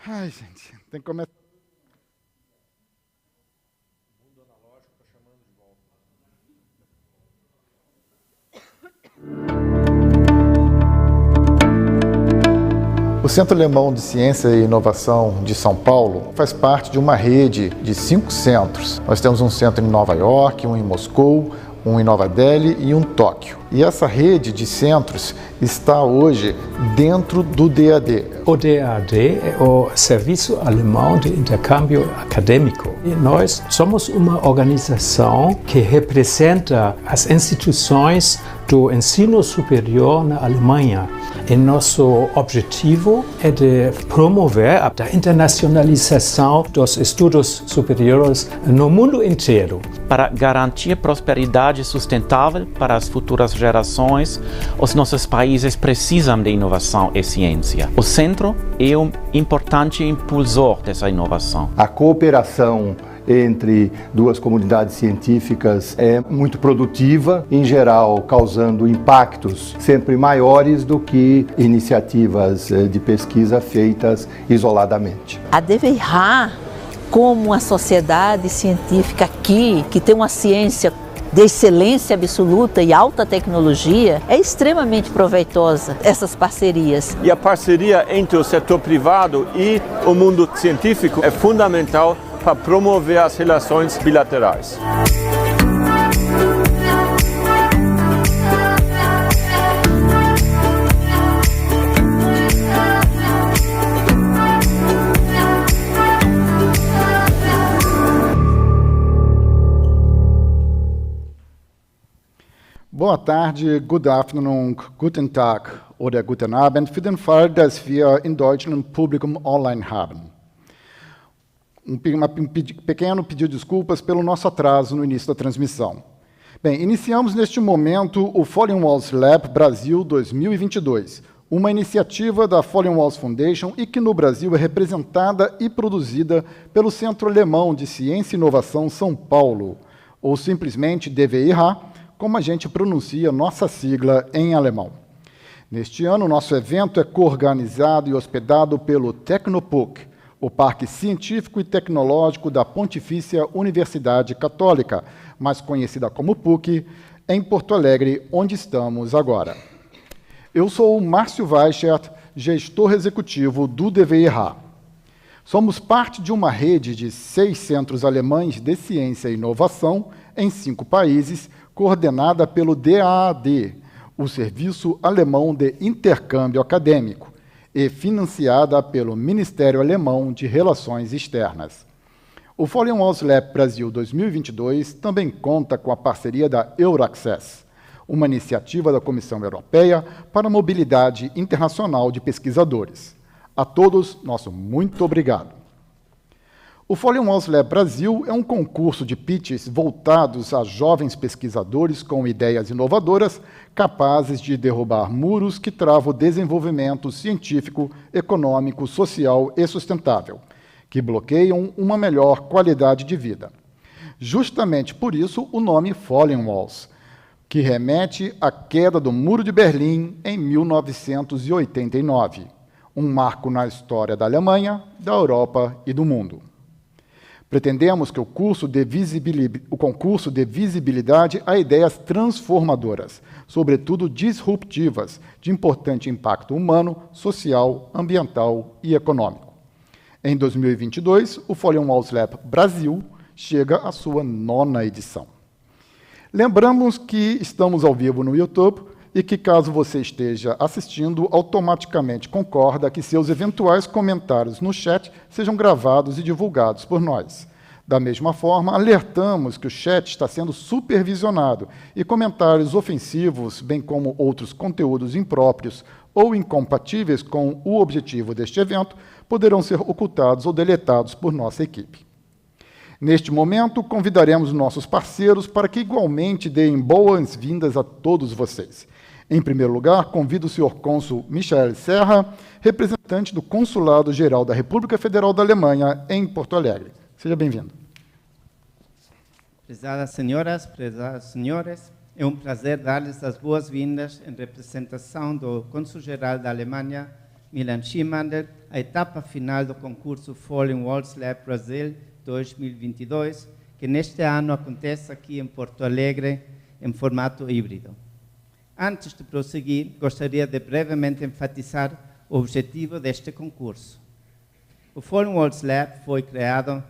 Ai, gente, tem que começar. O Centro Alemão de Ciência e Inovação de São Paulo faz parte de uma rede de 5 centros. Nós temos um centro em Nova York, um em Moscou, um em Nova Delhi e um em Tóquio. E essa rede de centros está hoje dentro do DAD. O DAD é o Serviço Alemão de Intercâmbio Acadêmico. E nós somos uma organização que representa as instituições do ensino superior na Alemanha. E nosso objetivo é de promover a internacionalização dos estudos superiores no mundo inteiro. Para garantir prosperidade sustentável para as futuras gerações, os nossos países precisam de inovação e ciência. O centro é um importante impulsor dessa inovação. A cooperação entre duas comunidades científicas é muito produtiva, em geral causando impactos sempre maiores do que iniciativas de pesquisa feitas isoladamente. A DWIH, como uma sociedade científica aqui, que tem uma ciência de excelência absoluta e alta tecnologia, é extremamente proveitosa essas parcerias. E a parceria entre o setor privado e o mundo científico é fundamental para promover as relações bilaterais. Boa tarde, good afternoon, guten Tag oder guten Abend, für den Fall, dass wir in Deutschland ein Publikum online haben. Pequeno pedido de desculpas pelo nosso atraso no início da transmissão. Bem, iniciamos neste momento o FWL Lab Brasil 2022, uma iniciativa da FWL Foundation e que no Brasil é representada e produzida pelo Centro Alemão de Ciência e Inovação São Paulo, ou simplesmente DWIH, como a gente pronuncia nossa sigla em alemão. Neste ano, nosso evento é coorganizado e hospedado pelo Tecnopuc, o Parque Científico e Tecnológico da Pontifícia Universidade Católica, mais conhecida como PUC, em Porto Alegre, onde estamos agora. Eu sou o Márcio Weichert, gestor executivo do DWIH. Somos parte de uma rede de 6 centros alemães de ciência e inovação em 5 países, coordenada pelo DAAD, o Serviço Alemão de Intercâmbio Acadêmico, e financiada pelo Ministério Alemão de Relações Externas. O FWL Lab Brasil 2022 também conta com a parceria da Euraxess, uma iniciativa da Comissão Europeia para a mobilidade internacional de pesquisadores. A todos, nosso muito obrigado. O FWL Lab Brasil é um concurso de pitches voltados a jovens pesquisadores com ideias inovadoras capazes de derrubar muros que travam o desenvolvimento científico, econômico, social e sustentável, que bloqueiam uma melhor qualidade de vida. Justamente por isso o nome Fallen Walls, que remete à queda do Muro de Berlim em 1989, um marco na história da Alemanha, da Europa e do mundo. Pretendemos que o concurso dê visibilidade a ideias transformadoras, sobretudo disruptivas, de importante impacto humano, social, ambiental e econômico. Em 2022, o FWL Lab Brasil chega à sua 9ª edição. Lembramos que estamos ao vivo no YouTube e que, caso você esteja assistindo, automaticamente concorda que seus eventuais comentários no chat sejam gravados e divulgados por nós. Da mesma forma, alertamos que o chat está sendo supervisionado e comentários ofensivos, bem como outros conteúdos impróprios ou incompatíveis com o objetivo deste evento, poderão ser ocultados ou deletados por nossa equipe. Neste momento, convidaremos nossos parceiros para que igualmente deem boas-vindas a todos vocês. Em primeiro lugar, convido o senhor cônsul Michael Serra, representante do Consulado-Geral da República Federal da Alemanha, em Porto Alegre. Seja bem-vindo. Prezadas senhoras, prezados senhores, é um prazer dar-lhes as boas-vindas em representação do Cônsul-Geral da Alemanha, Milan Schimander, a etapa final do concurso FWL Brazil 2022, que neste ano acontece aqui em Porto Alegre em formato híbrido. Antes de prosseguir, gostaria de brevemente enfatizar o objetivo deste concurso. O FWL foi criado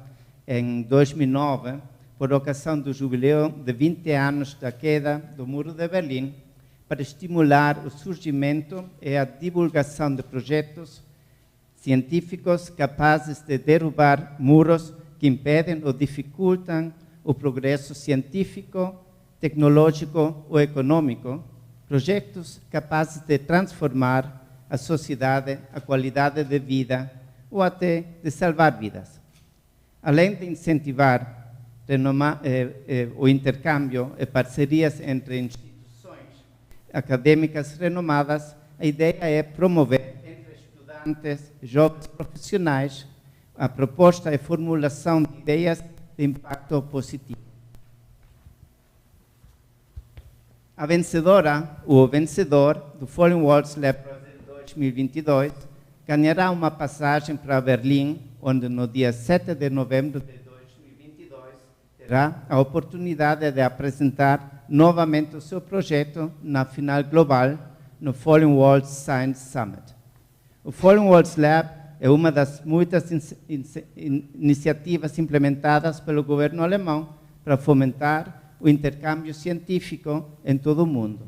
em 2009 por ocasião do jubileu de 20 anos da queda do Muro de Berlim, para estimular o surgimento e a divulgação de projetos científicos capazes de derrubar muros que impedem ou dificultam o progresso científico, tecnológico ou econômico, projetos capazes de transformar a sociedade, a qualidade de vida ou até de salvar vidas. Além de incentivar o intercâmbio e parcerias entre instituições acadêmicas renomadas, a ideia é promover entre estudantes e jovens profissionais a proposta e formulação de ideias de impacto positivo. A vencedora ou o vencedor do FWL Brazil 2022 ganhará uma passagem para Berlim, onde no dia 7 de novembro de 2022 terá a oportunidade de apresentar novamente o seu projeto na final global no FWL Science Summit. O FWL Lab é uma das muitas iniciativas implementadas pelo governo alemão para fomentar o intercâmbio científico em todo o mundo.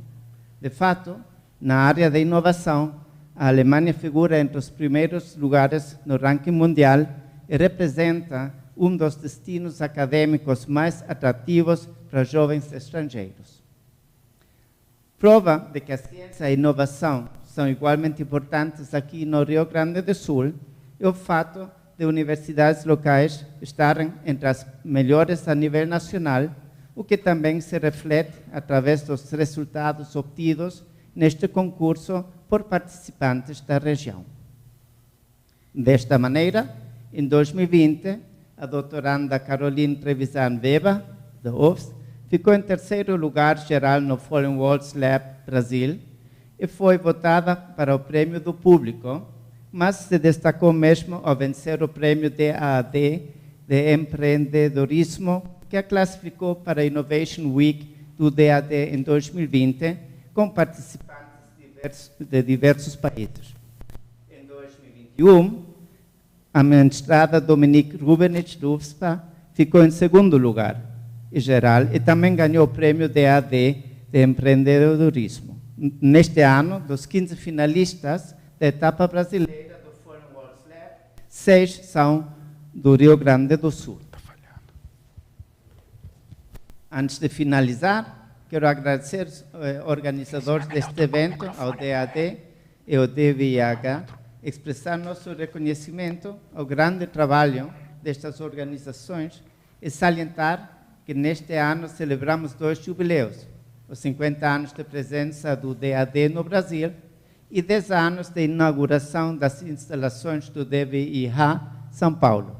De fato, na área da inovação, a Alemanha figura entre os primeiros lugares no ranking mundial e representa um dos destinos acadêmicos mais atrativos para jovens estrangeiros. Prova de que a ciência e a inovação são igualmente importantes aqui no Rio Grande do Sul é o fato de universidades locais estarem entre as melhores a nível nacional, o que também se reflete através dos resultados obtidos neste concurso por participantes da região. Desta maneira, em 2020, a doutoranda Caroline Trevisan-Weber, da UFS, ficou em terceiro lugar geral no FWL Brazil e foi votada para o prêmio do público, mas se destacou mesmo ao vencer o prêmio DAAD de empreendedorismo, que a classificou para a Innovation Week do DAD em 2020, com participantes de diversos países. Em 2021, a mestrada Dominique Rubenich do UFSPA ficou em segundo lugar em geral e também ganhou o prêmio DAD de empreendedorismo. Neste ano, dos 15 finalistas da etapa brasileira do FWL Lab, 6 são do Rio Grande do Sul. Antes de finalizar, quero agradecer aos organizadores deste evento, ao DAD e ao DWIH, expressar nosso reconhecimento ao grande trabalho destas organizações e salientar que neste ano celebramos 2 jubileus, os 50 anos de presença do DAD no Brasil e 10 anos de inauguração das instalações do DWIH São Paulo.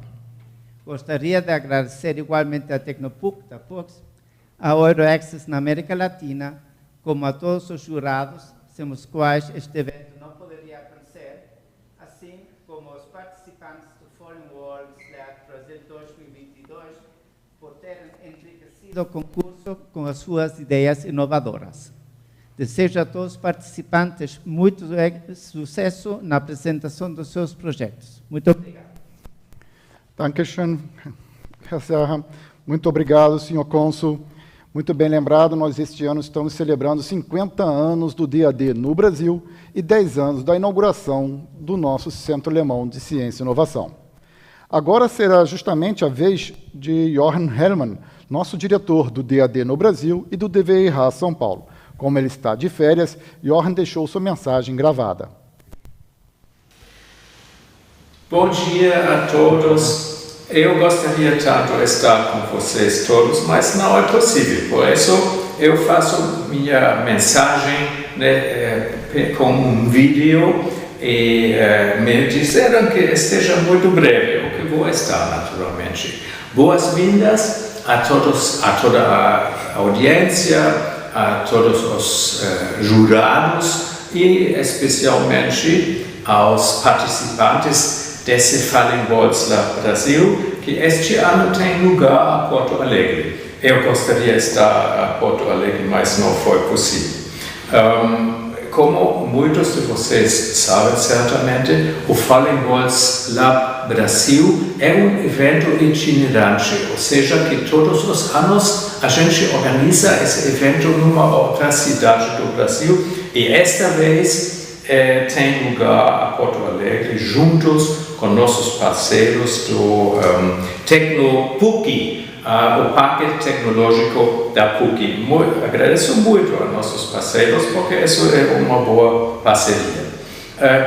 Gostaria de agradecer igualmente à Tecnopuc, da PUCS, à Euraxess na América Latina, como a todos os jurados, sem os quais este evento não poderia acontecer, assim como aos participantes do FWL Brazil 2022, por terem enriquecido o concurso com as suas ideias inovadoras. Desejo a todos os participantes muito sucesso na apresentação dos seus projetos. Muito obrigado. Dankeschön, Herr Serra. Muito obrigado, senhor cônsul. Muito bem lembrado, nós este ano estamos celebrando 50 anos do DAD no Brasil e 10 anos da inauguração do nosso Centro Alemão de Ciência e Inovação. Agora será justamente a vez de Jochen Hellmann, nosso diretor do DAD no Brasil e do DWIH São Paulo. Como ele está de férias, Jochen deixou sua mensagem gravada. Bom dia a todos. Eu gostaria tanto de estar com vocês todos, mas não é possível. Por isso, eu faço minha mensagem com um vídeo e me disseram que esteja muito breve, o que vou estar, naturalmente. Boas-vindas a todos, a toda a audiência, a todos os jurados e, especialmente, aos participantes desse Fallen Walls Lab Brasil, que este ano tem lugar a Porto Alegre. Eu gostaria de estar a Porto Alegre, mas não foi possível. Como muitos de vocês sabem certamente, o Fallen Walls Lab Brasil é um evento itinerante, ou seja, que todos os anos a gente organiza esse evento numa outra cidade do Brasil, e esta vez tem lugar a Porto Alegre, juntos com nossos parceiros do Tecnopuc, o Parque Tecnológico da PUC. Agradeço muito a nossos parceiros, porque isso é uma boa parceria.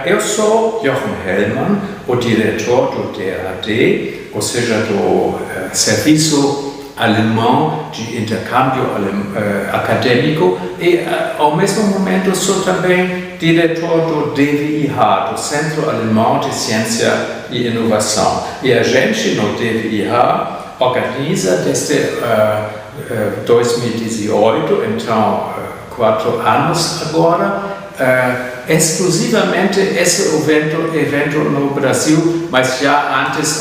Eu sou Jochen Hellmann, o diretor do DAD, ou seja, do Serviço Alemão de Intercâmbio Acadêmico, e ao mesmo momento sou também diretor do DWIH, do Centro Alemão de Ciência e Inovação. E a gente no DWIH organiza desde 2018, então 4 anos agora, exclusivamente esse evento no Brasil, mas já antes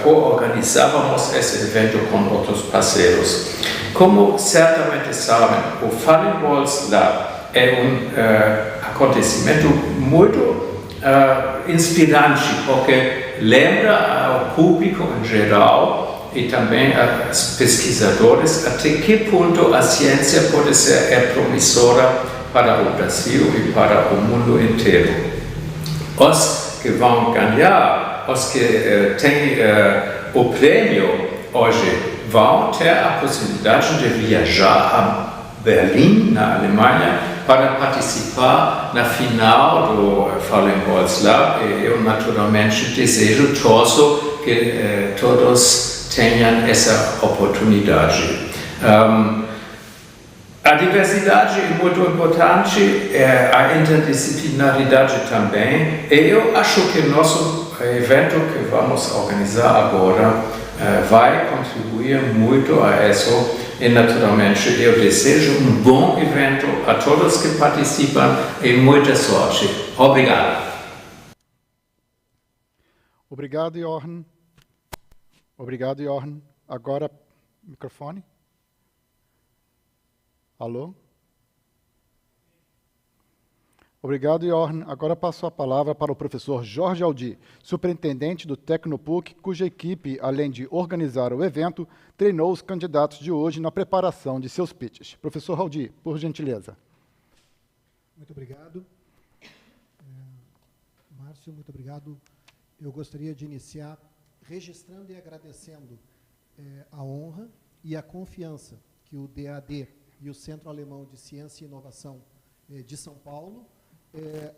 co-organizávamos esse evento com outros parceiros. Como certamente sabem, o Fallen Walls Lab é um acontecimento muito inspirante, porque lembra ao público em geral e também aos pesquisadores até que ponto a ciência pode ser promissora para o Brasil e para o mundo inteiro. Os que vão ganhar, os que têm o prêmio hoje, vão ter a possibilidade de viajar a Berlim, na Alemanha, para participar na final do Fallen Walls Lab. E eu naturalmente torço que todos tenham essa oportunidade. A diversidade é muito importante, a interdisciplinaridade também, e eu acho que o nosso evento que vamos organizar agora vai contribuir muito a isso. E, naturalmente, eu desejo um bom evento a todos que participam e muita sorte. Obrigado. Obrigado, Jochen. Obrigado, Jochen. Agora, microfone. Alô? Obrigado, Jochen. Agora passo a palavra para o professor Jorge Aldi, superintendente do Tecnopuc, cuja equipe, além de organizar o evento, treinou os candidatos de hoje na preparação de seus pitches. Professor Aldi, por gentileza. Muito obrigado. Márcio, muito obrigado. Eu gostaria de iniciar registrando e agradecendo a honra e a confiança que o DAD e o Centro Alemão de Ciência e Inovação de São Paulo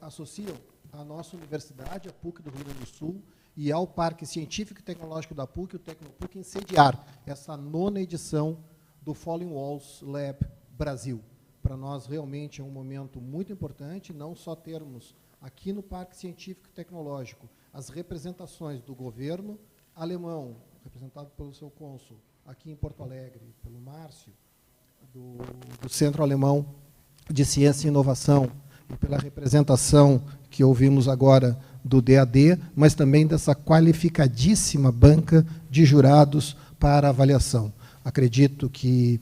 associam à nossa universidade, a PUC do Rio Grande do Sul, e ao Parque Científico e Tecnológico da PUC, o Tecnopuc, em sediar essa 9ª edição do Fallen Walls Lab Brasil. Para nós, realmente, é um momento muito importante, não só termos aqui no Parque Científico e Tecnológico as representações do governo alemão, representado pelo seu cônsul aqui em Porto Alegre, pelo Márcio, do Centro Alemão de Ciência e Inovação, e pela representação que ouvimos agora do DAD, mas também dessa qualificadíssima banca de jurados para avaliação. Acredito que,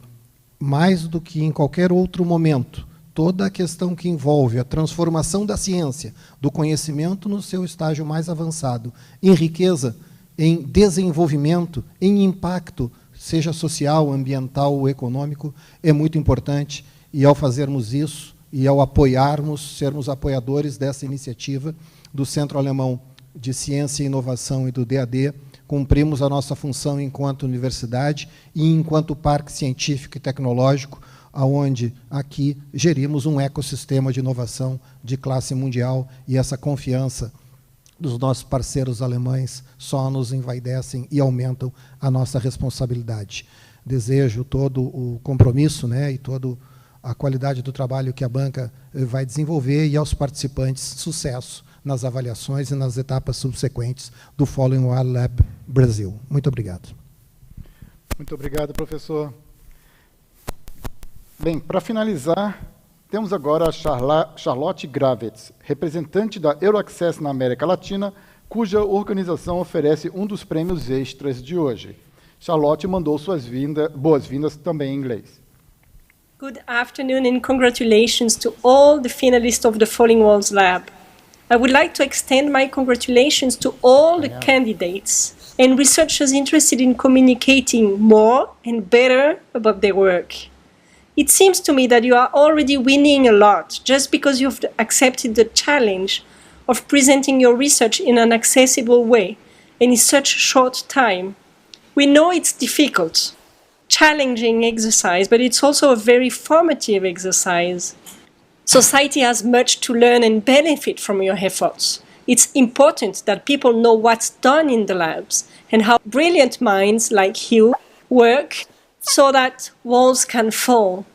mais do que em qualquer outro momento, toda a questão que envolve a transformação da ciência, do conhecimento no seu estágio mais avançado, em riqueza, em desenvolvimento, em impacto, seja social, ambiental ou econômico, é muito importante, e ao fazermos isso, e ao apoiarmos, sermos apoiadores dessa iniciativa do Centro Alemão de Ciência e Inovação e do DAD, cumprimos a nossa função enquanto universidade e enquanto parque científico e tecnológico, onde aqui gerimos um ecossistema de inovação de classe mundial, e essa confiança dos nossos parceiros alemães só nos envaidecem e aumentam a nossa responsabilidade. Desejo todo o compromisso, e toda a qualidade do trabalho que a banca vai desenvolver, e aos participantes sucesso nas avaliações e nas etapas subsequentes do Fallen Walls Lab Brasil. Muito obrigado. Muito obrigado, professor. Bem, para finalizar Temos agora a Charlotte Gravitz, representante da Euraxess na América Latina, cuja organização oferece um dos prêmios extras de hoje. Charlotte mandou suas boas-vindas também em inglês. Good afternoon and congratulations to all the finalists of the Falling Walls Lab. I would like to extend my congratulations to all the candidates and researchers interested in communicating more and better about their work. It seems to me that you are already winning a lot just because you've accepted the challenge of presenting your research in an accessible way and in such a short time. We know it's difficult, challenging exercise, but it's also a very formative exercise. Society has much to learn and benefit from your efforts. It's important that people know what's done in the labs and how brilliant minds like you work so that walls can fall.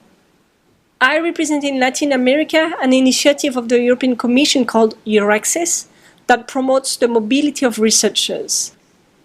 I represent in Latin America an initiative of the European Commission called Euraxess that promotes the mobility of researchers.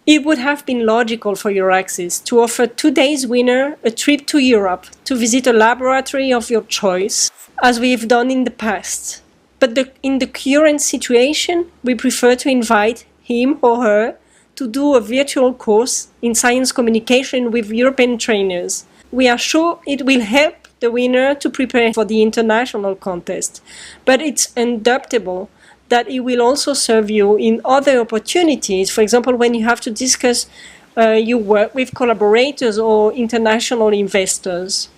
It would have been logical for Euraxess to offer today's winner a trip to Europe to visit a laboratory of your choice, as we've done in the past. But in the current situation, we prefer to invite him or her to do a virtual course in science communication with European trainers. We are sure it will help the winner to prepare for the international contest, but it's indubitable that it will also serve you in other opportunities. For example, when you have to discuss your work with collaborators or international investors.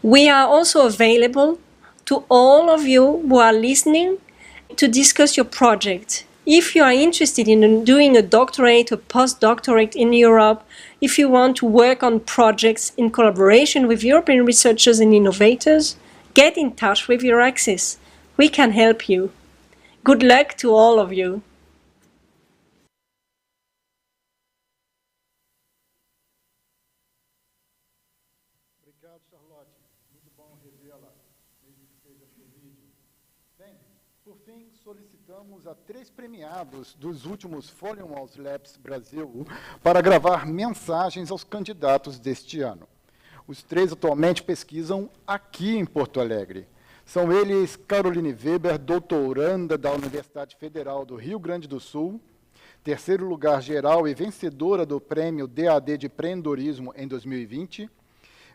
We are also available to all of you who are listening to discuss your project. If you are interested in doing a doctorate or postdoctorate in Europe, if you want to work on projects in collaboration with European researchers and innovators, get in touch with Euraxess. We can help you. Good luck to all of you. Obrigado, Charlotte. Muito bom revê-la, mesmo que seja por vídeo. Bem, por fim, solicitamos a 3 premiados dos últimos Falling Walls Labs Brasil para gravar mensagens aos candidatos deste ano. Os 3 atualmente pesquisam aqui em Porto Alegre. São eles Caroline Weber, doutoranda da Universidade Federal do Rio Grande do Sul, 3º lugar geral e vencedora do prêmio DAD de empreendedorismo em 2020,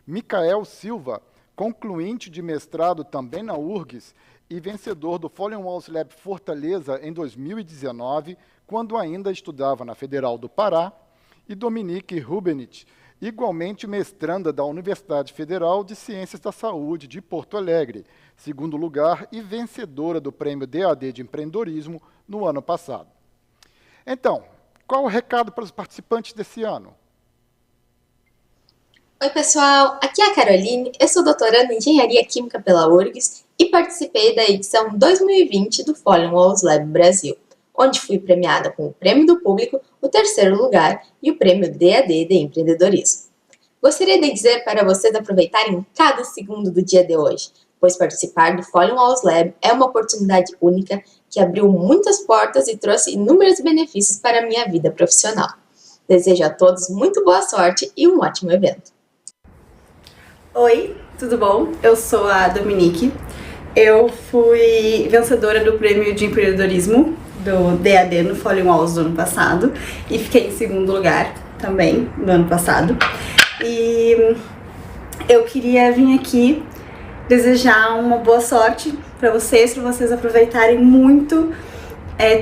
Micael Silva, concluinte de mestrado também na URGS e vencedor do Falling Walls Lab Fortaleza em 2019, quando ainda estudava na Federal do Pará, e Dominique Rubenich, igualmente mestranda da Universidade Federal de Ciências da Saúde de Porto Alegre, 2º lugar e vencedora do prêmio DAD de empreendedorismo no ano passado. Então, qual o recado para os participantes desse ano? Oi, pessoal, aqui é a Caroline, eu sou doutoranda em Engenharia Química pela URGS e participei da edição 2020 do Falling Walls Lab Brasil, onde fui premiada com o Prêmio do Público, o 3º lugar e o Prêmio DAD de Empreendedorismo. Gostaria de dizer para vocês aproveitarem cada segundo do dia de hoje, pois participar do Falling Walls Lab é uma oportunidade única que abriu muitas portas e trouxe inúmeros benefícios para a minha vida profissional. Desejo a todos muito boa sorte e um ótimo evento. Oi, tudo bom? Eu sou a Dominique. Eu fui vencedora do Prêmio de Empreendedorismo do DAD no Falling Walls do ano passado e fiquei em 2º lugar também no ano passado. E eu queria vir aqui desejar uma boa sorte para vocês aproveitarem muito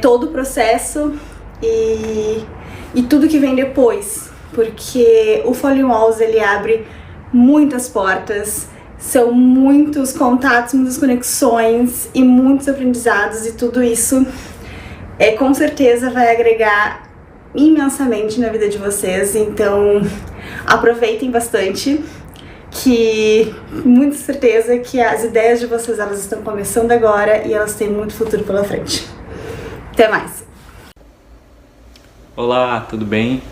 todo o processo e tudo que vem depois, porque o Falling Walls ele abre muitas portas, são muitos contatos, muitas conexões e muitos aprendizados, e tudo isso com certeza vai agregar imensamente na vida de vocês. Então aproveitem bastante, que muita certeza que as ideias de vocês elas estão começando agora e elas têm muito futuro pela frente. Até mais! Olá, tudo bem?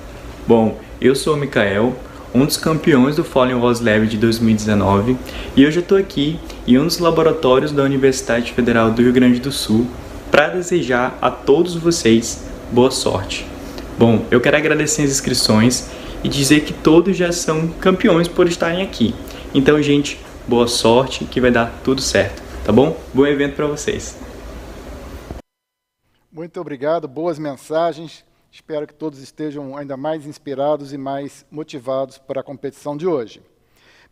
Bom, eu sou o Micael, um dos campeões do Falling Walls Lab de 2019, e hoje eu estou aqui em um dos laboratórios da Universidade Federal do Rio Grande do Sul para desejar a todos vocês boa sorte. Bom, eu quero agradecer as inscrições e dizer que todos já são campeões por estarem aqui. Então, gente, boa sorte, que vai dar tudo certo, tá bom? Bom evento para vocês. Muito obrigado, boas mensagens. Espero que todos estejam ainda mais inspirados e mais motivados para a competição de hoje.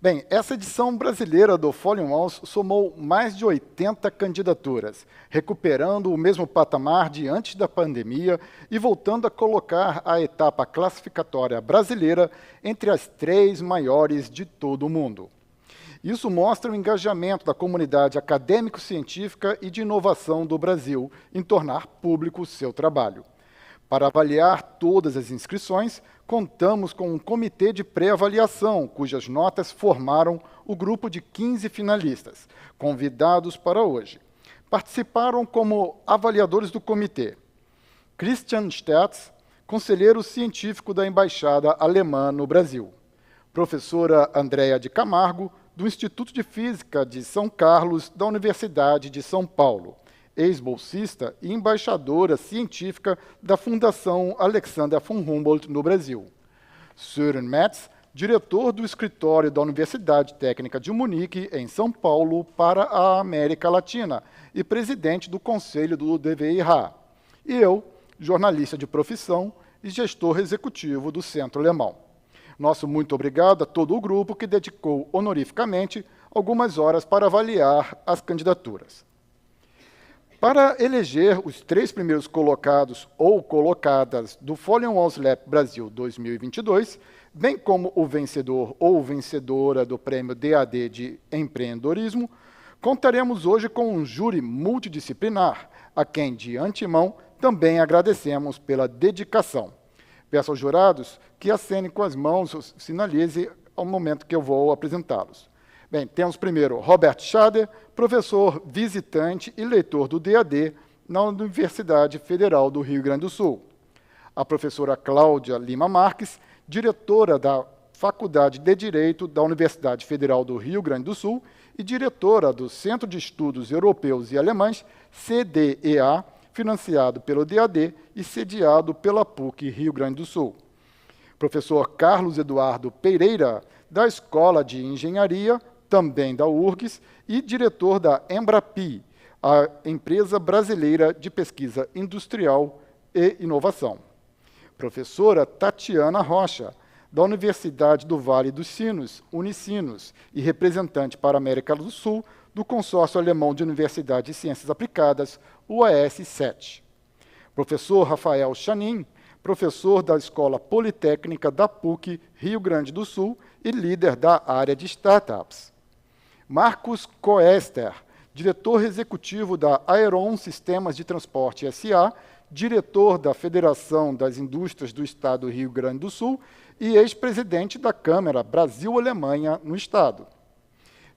Bem, essa edição brasileira do Falling Walls somou mais de 80 candidaturas, recuperando o mesmo patamar de antes da pandemia e voltando a colocar a etapa classificatória brasileira entre as 3 maiores de todo o mundo. Isso mostra o engajamento da comunidade acadêmico-científica e de inovação do Brasil em tornar público o seu trabalho. Para avaliar todas as inscrições, contamos com um comitê de pré-avaliação, cujas notas formaram o grupo de 15 finalistas, convidados para hoje. Participaram como avaliadores do comitê Christian Stetz, conselheiro científico da Embaixada Alemã no Brasil, professora Andréa de Camargo, do Instituto de Física de São Carlos, da Universidade de São Paulo, ex-bolsista e embaixadora científica da Fundação Alexander von Humboldt no Brasil. Søren Metz, diretor do escritório da Universidade Técnica de Munique, em São Paulo, para a América Latina, e presidente do Conselho do DWIH. E eu, jornalista de profissão e gestor executivo do Centro Alemão. Nosso muito obrigado a todo o grupo que dedicou honorificamente algumas horas para avaliar as candidaturas. Para eleger os 3 primeiros colocados ou colocadas do Falling Walls Lab Brasil 2022, bem como o vencedor ou vencedora do Prêmio DAD de Empreendedorismo, contaremos hoje com um júri multidisciplinar, a quem, de antemão, também agradecemos pela dedicação. Peço aos jurados que acenem com as mãos, sinalize ao momento que eu vou apresentá-los. Bem, temos primeiro Robert Schader, professor visitante e leitor do DAD na Universidade Federal do Rio Grande do Sul. A professora Cláudia Lima Marques, diretora da Faculdade de Direito da Universidade Federal do Rio Grande do Sul e diretora do Centro de Estudos Europeus e Alemães, CDEA, financiado pelo DAD e sediado pela PUC Rio Grande do Sul. Professor Carlos Eduardo Pereira, da Escola de Engenharia, também da URGS, e diretor da Embrapi, a empresa brasileira de pesquisa industrial e inovação. Professora Tatiana Rocha, da Universidade do Vale dos Sinos, Unicinos, e representante para a América do Sul do Consórcio Alemão de Universidades de Ciências Aplicadas, g.a.s.t. Professor Rafael Chanin, professor da Escola Politécnica da PUC Rio Grande do Sul e líder da área de startups. Marcos Koester, diretor executivo da Aeron Sistemas de Transporte S.A., diretor da Federação das Indústrias do Estado do Rio Grande do Sul e ex-presidente da Câmara Brasil-Alemanha no Estado.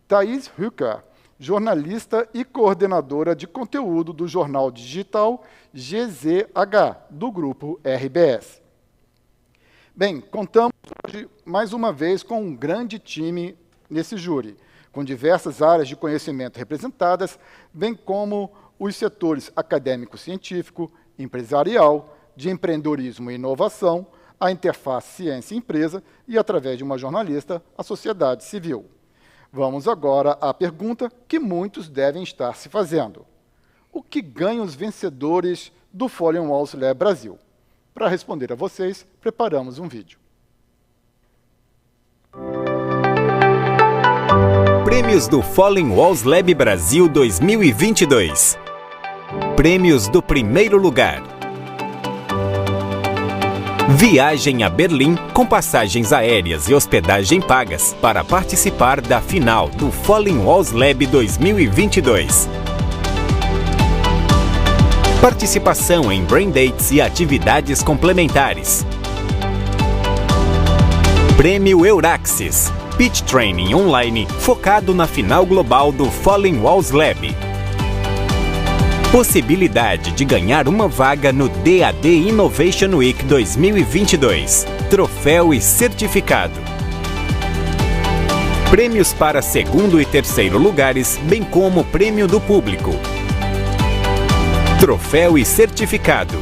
Thaís Hücker, jornalista e coordenadora de conteúdo do jornal digital GZH, do grupo RBS. Bem, contamos hoje, mais uma vez, com um grande time nesse júri, com diversas áreas de conhecimento representadas, bem como os setores acadêmico-científico, empresarial, de empreendedorismo e inovação, a interface ciência-empresa e, através de uma jornalista, a sociedade civil. Vamos agora à pergunta que muitos devem estar se fazendo. O que ganham os vencedores do Falling Walls Lab Brasil? Para responder a vocês, preparamos um vídeo. Prêmios do Falling Walls Lab Brasil 2022. Prêmios do primeiro lugar. Viagem a Berlim com passagens aéreas e hospedagem pagas para participar da final do Falling Walls Lab 2022. Participação em Brain Dates e atividades complementares. Prêmio Euraxess, Pitch Training Online focado na final global do Falling Walls Lab. Possibilidade de ganhar uma vaga no DAD Innovation Week 2022. Troféu e certificado. Prêmios para segundo e terceiro lugares, bem como prêmio do público. Troféu e certificado.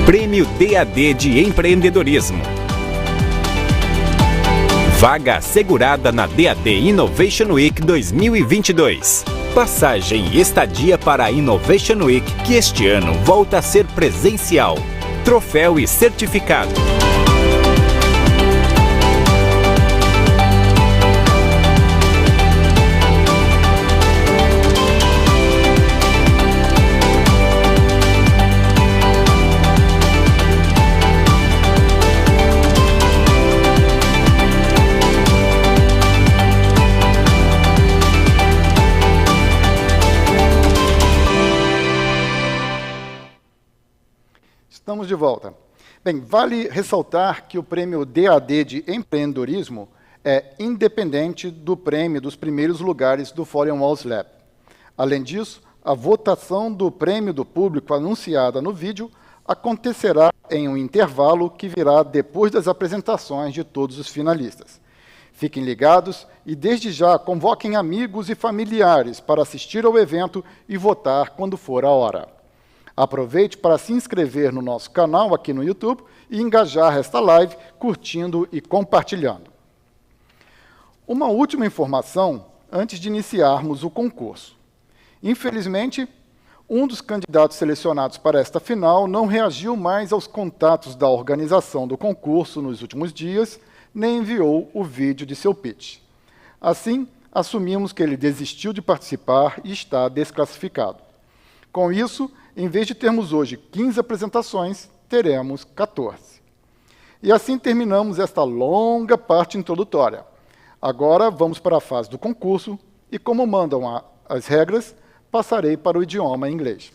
Prêmio DAD de Empreendedorismo. Vaga assegurada na DAD Innovation Week 2022. Passagem e estadia para a Innovation Week, que este ano volta a ser presencial. Troféu e certificado. Estamos de volta. Bem, vale ressaltar que o prêmio DAD de empreendedorismo é independente do prêmio dos primeiros lugares do Folien Walls Lab. Além disso, a votação do prêmio do público anunciada no vídeo acontecerá em um intervalo que virá depois das apresentações de todos os finalistas. Fiquem ligados e, desde já, convoquem amigos e familiares para assistir ao evento e votar quando for a hora. Aproveite para se inscrever no nosso canal aqui no YouTube e engajar esta live curtindo e compartilhando. Uma última informação antes de iniciarmos o concurso. Infelizmente, um dos candidatos selecionados para esta final não reagiu mais aos contatos da organização do concurso nos últimos dias, nem enviou o vídeo de seu pitch. Assim, assumimos que ele desistiu de participar e está desclassificado. Com isso, em vez de termos hoje 15 apresentações, teremos 14. E assim terminamos esta longa parte introdutória. Agora vamos para a fase do concurso e, como mandam as regras, passarei para o idioma inglês.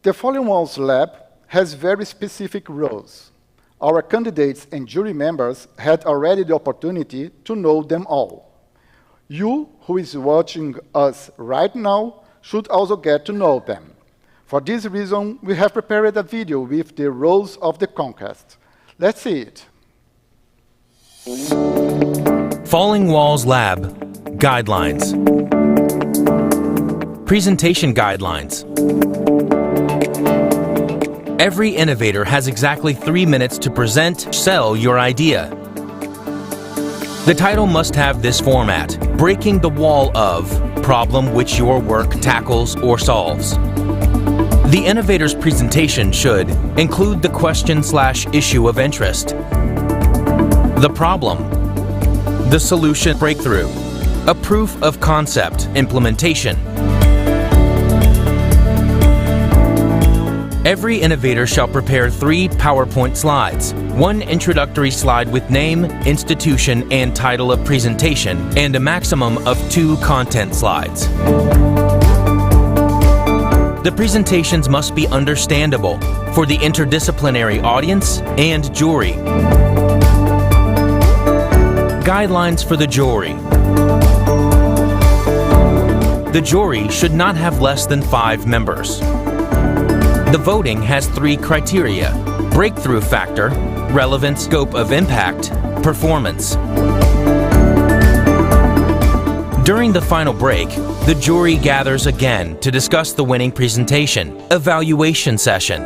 The Folien Walls Lab has very specific rules. Our candidates and jury members had already the opportunity to know them all. You, who is watching us right now, should also get to know them. For this reason, we have prepared a video with the rules of the contest. Let's see it. Folien Walls Lab Guidelines. Presentation Guidelines. Every innovator has exactly 3 minutes to present, sell your idea. The title must have this format: breaking the wall of problem which your work tackles or solves. The innovator's presentation should include the question/issue of interest, the problem, the solution breakthrough, a proof of concept implementation. Every innovator shall prepare 3 PowerPoint slides, 1 introductory slide with name, institution, and title of presentation, and a maximum of 2 content slides. The presentations must be understandable for the interdisciplinary audience and jury. Guidelines for the jury. The jury should not have less than 5 members. The voting has 3 criteria: breakthrough factor, relevant scope of impact, performance. During the final break, the jury gathers again to discuss the winning presentation, evaluation session.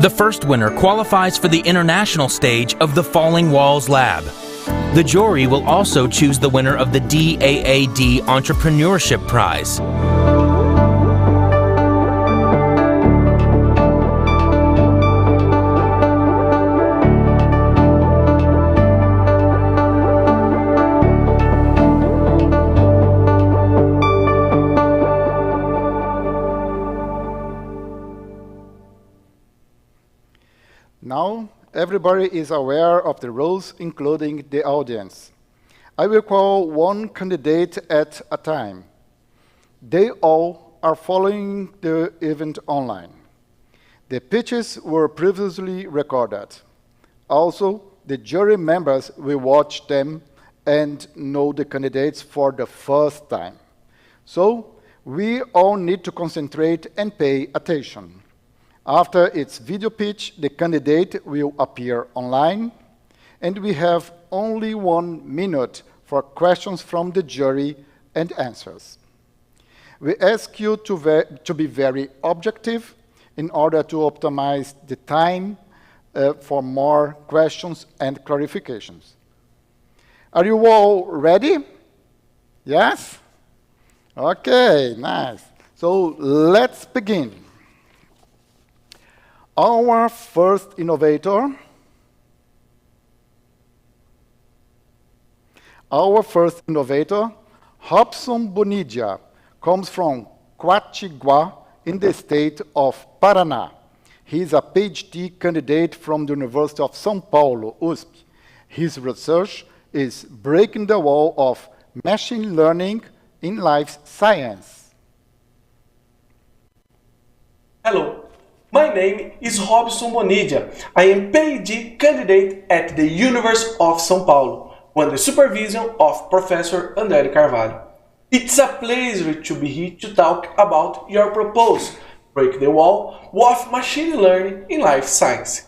The first winner qualifies for the international stage of the Folien Walls Lab. The jury will also choose the winner of the DAAD Entrepreneurship Prize. Now, everybody is aware of the rules, including the audience. I will call one candidate at a time. They all are following the event online. The pitches were previously recorded. Also, the jury members will watch them and know the candidates for the first time. So, we all need to concentrate and pay attention. After its video pitch, the candidate will appear online, and we have only 1 minute for questions from the jury and answers. We ask you to be very objective in order to optimize the time for more questions and clarifications. Are you all ready? Yes? Okay, nice. So let's begin. Our first innovator Robson Bonilla, comes from Quatiguá in the state of Paraná. He is a PhD candidate from the University of São Paulo, USP. His research is breaking the wall of machine learning in life science. Hello, my name is Robson Bonilla. I am PhD candidate at the University of São Paulo, under the supervision of Professor André Carvalho. It's a pleasure to be here to talk about your proposal, Break the Wall of Machine Learning in Life Science.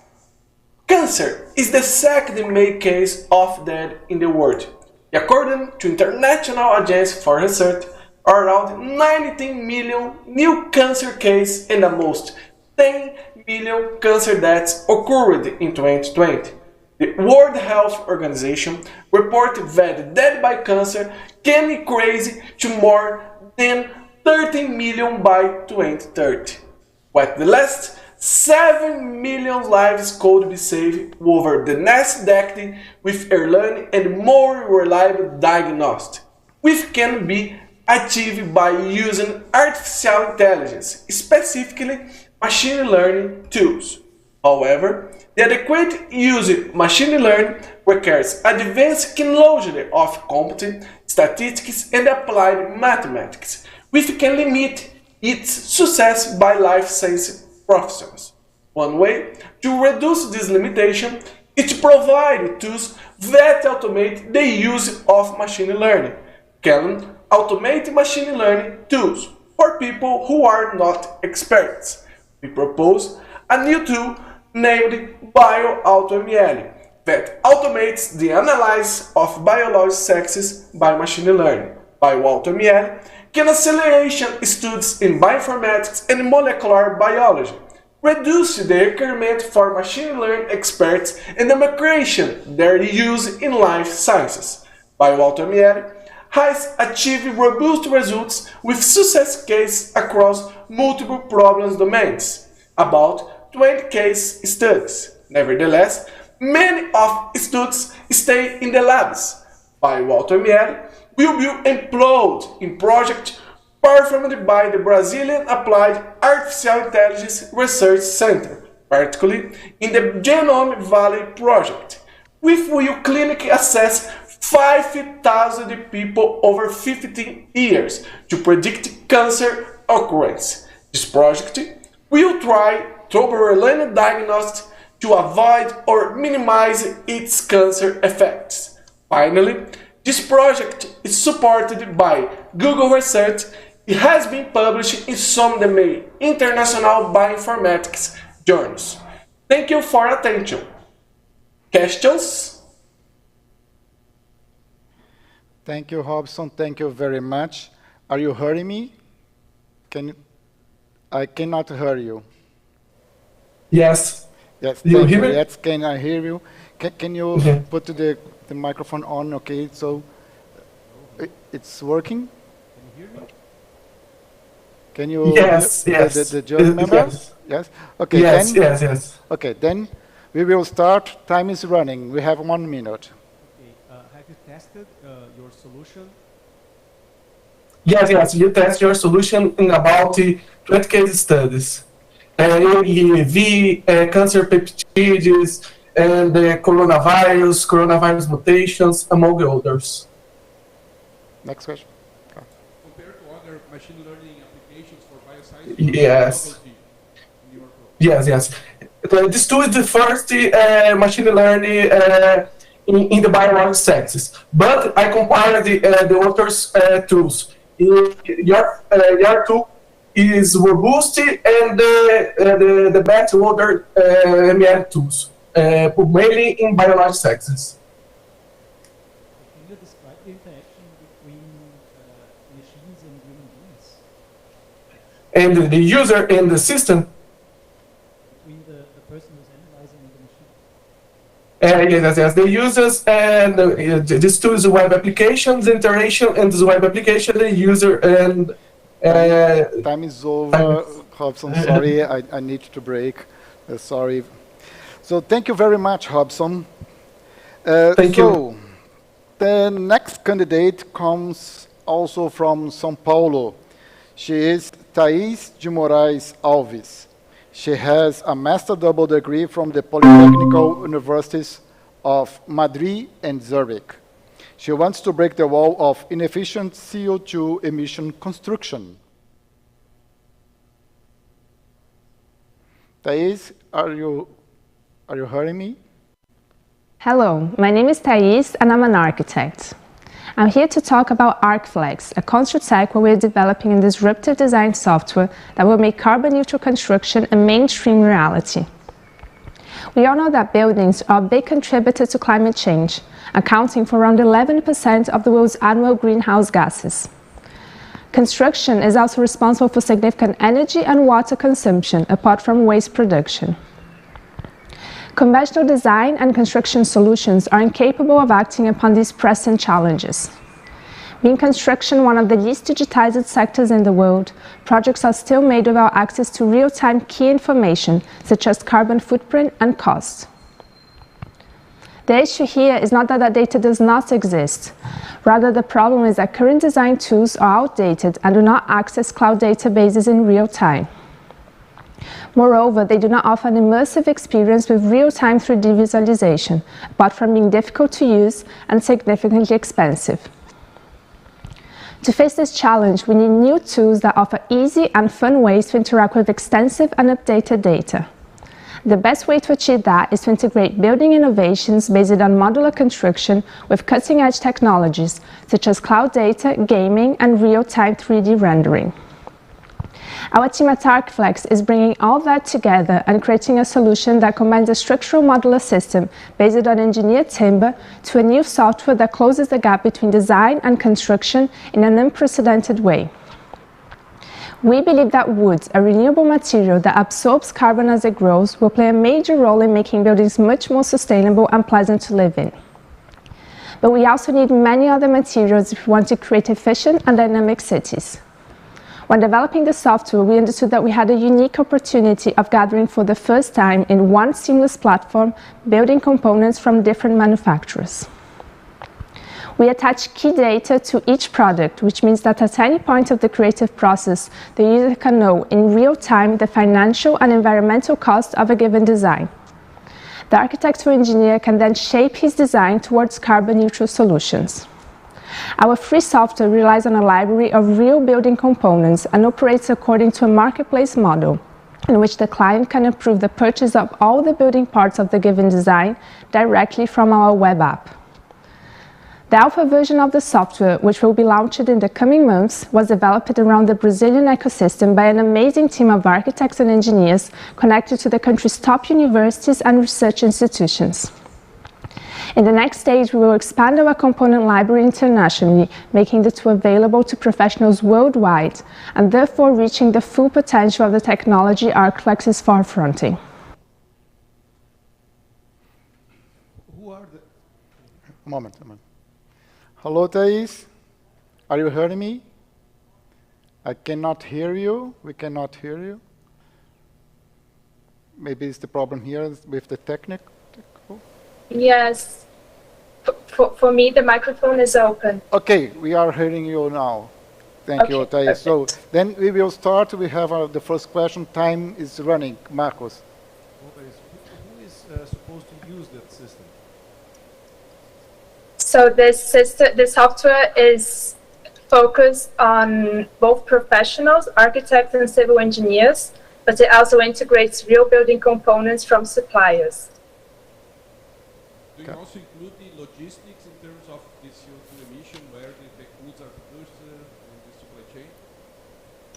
Cancer is the second main case of death in the world. According to International Agency for Research, around 19 million new cancer cases and almost 10 million cancer deaths occurred in 2020. The World Health Organization reported that death by cancer can increase to more than 13 million by 2030. With the last 7 million lives could be saved over the next decade with earlier and more reliable diagnostics, which can be achieved by using artificial intelligence, specifically machine learning tools. However, the adequate use of machine learning requires advanced knowledge of computing, statistics, and applied mathematics, which can limit its success by life science professionals. One way to reduce this limitation is to provide tools that automate the use of machine learning. Can automate machine learning tools for people who are not experts. We propose a new tool named Bio-AutoML that automates the analysis of biological sexes by machine learning. Bio-AutoML can accelerate studies in bioinformatics and molecular biology, reduce the requirement for machine learning experts and democratization their use in life sciences. Bio-AutoML has achieved robust results with success cases across multiple problem domains, about 20 case studies. Nevertheless, many of studies stay in the labs. Bio-AutoML will be employed in projects performed by the Brazilian Applied Artificial Intelligence Research Center, particularly in the Genome Valley project, which will clinically assess 5,000 people over 15 years to predict cancer occurrence. This project will try early diagnostics to avoid or minimize its cancer effects. Finally, this project is supported by Google Research. It has been published in some of the main international bioinformatics journals. Thank you for attention. Questions? Thank you, Robson. Thank you very much. Are you hearing me? I cannot hear you. Yes. Yes. You hear me? Yes. Can I hear you? Can you put the microphone on? Okay. So it's working. Can you hear me? Can you? Yes. Hear Yes. The jury member? Yes. Yes. Okay. Yes. Then, Yes. Okay. Then we will start. Time is running. We have 1 minute. Okay. Have you tested your solution? Yes. You test your solution in about 20 case studies. AAV, cancer peptides, and the coronavirus mutations, among others. Next question. Compared to other machine learning applications for bioscience? Yes. This tool is the first machine learning in the biological sciences, but I compared the authors' tools. Your tool is robust and the best other ML tools, mainly in biological sciences. Can you describe the interaction between machines and human beings? And the user and the system? Yes, they use us, and this tool is a web application. The interaction and this web application, the user and. Time is over, Robson. Sorry, I need to break. Sorry. So thank you very much, Robson. Thank you. The next candidate comes also from São Paulo. She is Thais de Moraes Alves. She has a master double degree from the Polytechnical Universities of Madrid and Zurich. She wants to break the wall of inefficient CO2 emission construction. Thais, are you hearing me? Hello, my name is Thais and I'm an architect. I'm here to talk about ArcFlex, a construct where we're developing a disruptive design software that will make carbon-neutral construction a mainstream reality. We all know that buildings are a big contributor to climate change, accounting for around 11% of the world's annual greenhouse gases. Construction is also responsible for significant energy and water consumption, apart from waste production. Conventional design and construction solutions are incapable of acting upon these pressing challenges. Being construction one of the least digitized sectors in the world, projects are still made without access to real-time key information, such as carbon footprint and cost. The issue here is not that that data does not exist. Rather, the problem is that current design tools are outdated and do not access cloud databases in real time. Moreover, they do not offer an immersive experience with real-time 3D visualization, apart from being difficult to use and significantly expensive. To face this challenge, we need new tools that offer easy and fun ways to interact with extensive and updated data. The best way to achieve that is to integrate building innovations based on modular construction with cutting-edge technologies, such as cloud data, gaming, and real-time 3D rendering. Our team at ArcFlex is bringing all that together and creating a solution that combines a structural modular system based on engineered timber to a new software that closes the gap between design and construction in an unprecedented way. We believe that wood, a renewable material that absorbs carbon as it grows, will play a major role in making buildings much more sustainable and pleasant to live in. But we also need many other materials if we want to create efficient and dynamic cities. When developing the software, we understood that we had a unique opportunity of gathering for the first time in one seamless platform building components from different manufacturers. We attach key data to each product, which means that at any point of the creative process, the user can know in real time the financial and environmental cost of a given design. The architect or engineer can then shape his design towards carbon-neutral solutions. Our free software relies on a library of real building components and operates according to a marketplace model, in which the client can approve the purchase of all the building parts of the given design directly from our web app. The alpha version of the software, which will be launched in the coming months, was developed around the Brazilian ecosystem by an amazing team of architects and engineers connected to the country's top universities and research institutions. In the next stage, we will expand our component library internationally, making the tool available to professionals worldwide, and therefore reaching the full potential of the technology ArcFlex is forefronting. A moment. Hello, Thais. Are you hearing me? I cannot hear you. We cannot hear you. Maybe it's the problem here with the technical. Yes. For me, the microphone is open. Okay, we are hearing you now. Thank you, Thais. So then we will start. We have the first question. Time is running. Marcos. Who is supposed to use that system? So this software is focused on both professionals, architects and civil engineers, but it also integrates real building components from suppliers. Do you also include the logistics in terms of the CO2 emission, where the goods are produced in the supply chain?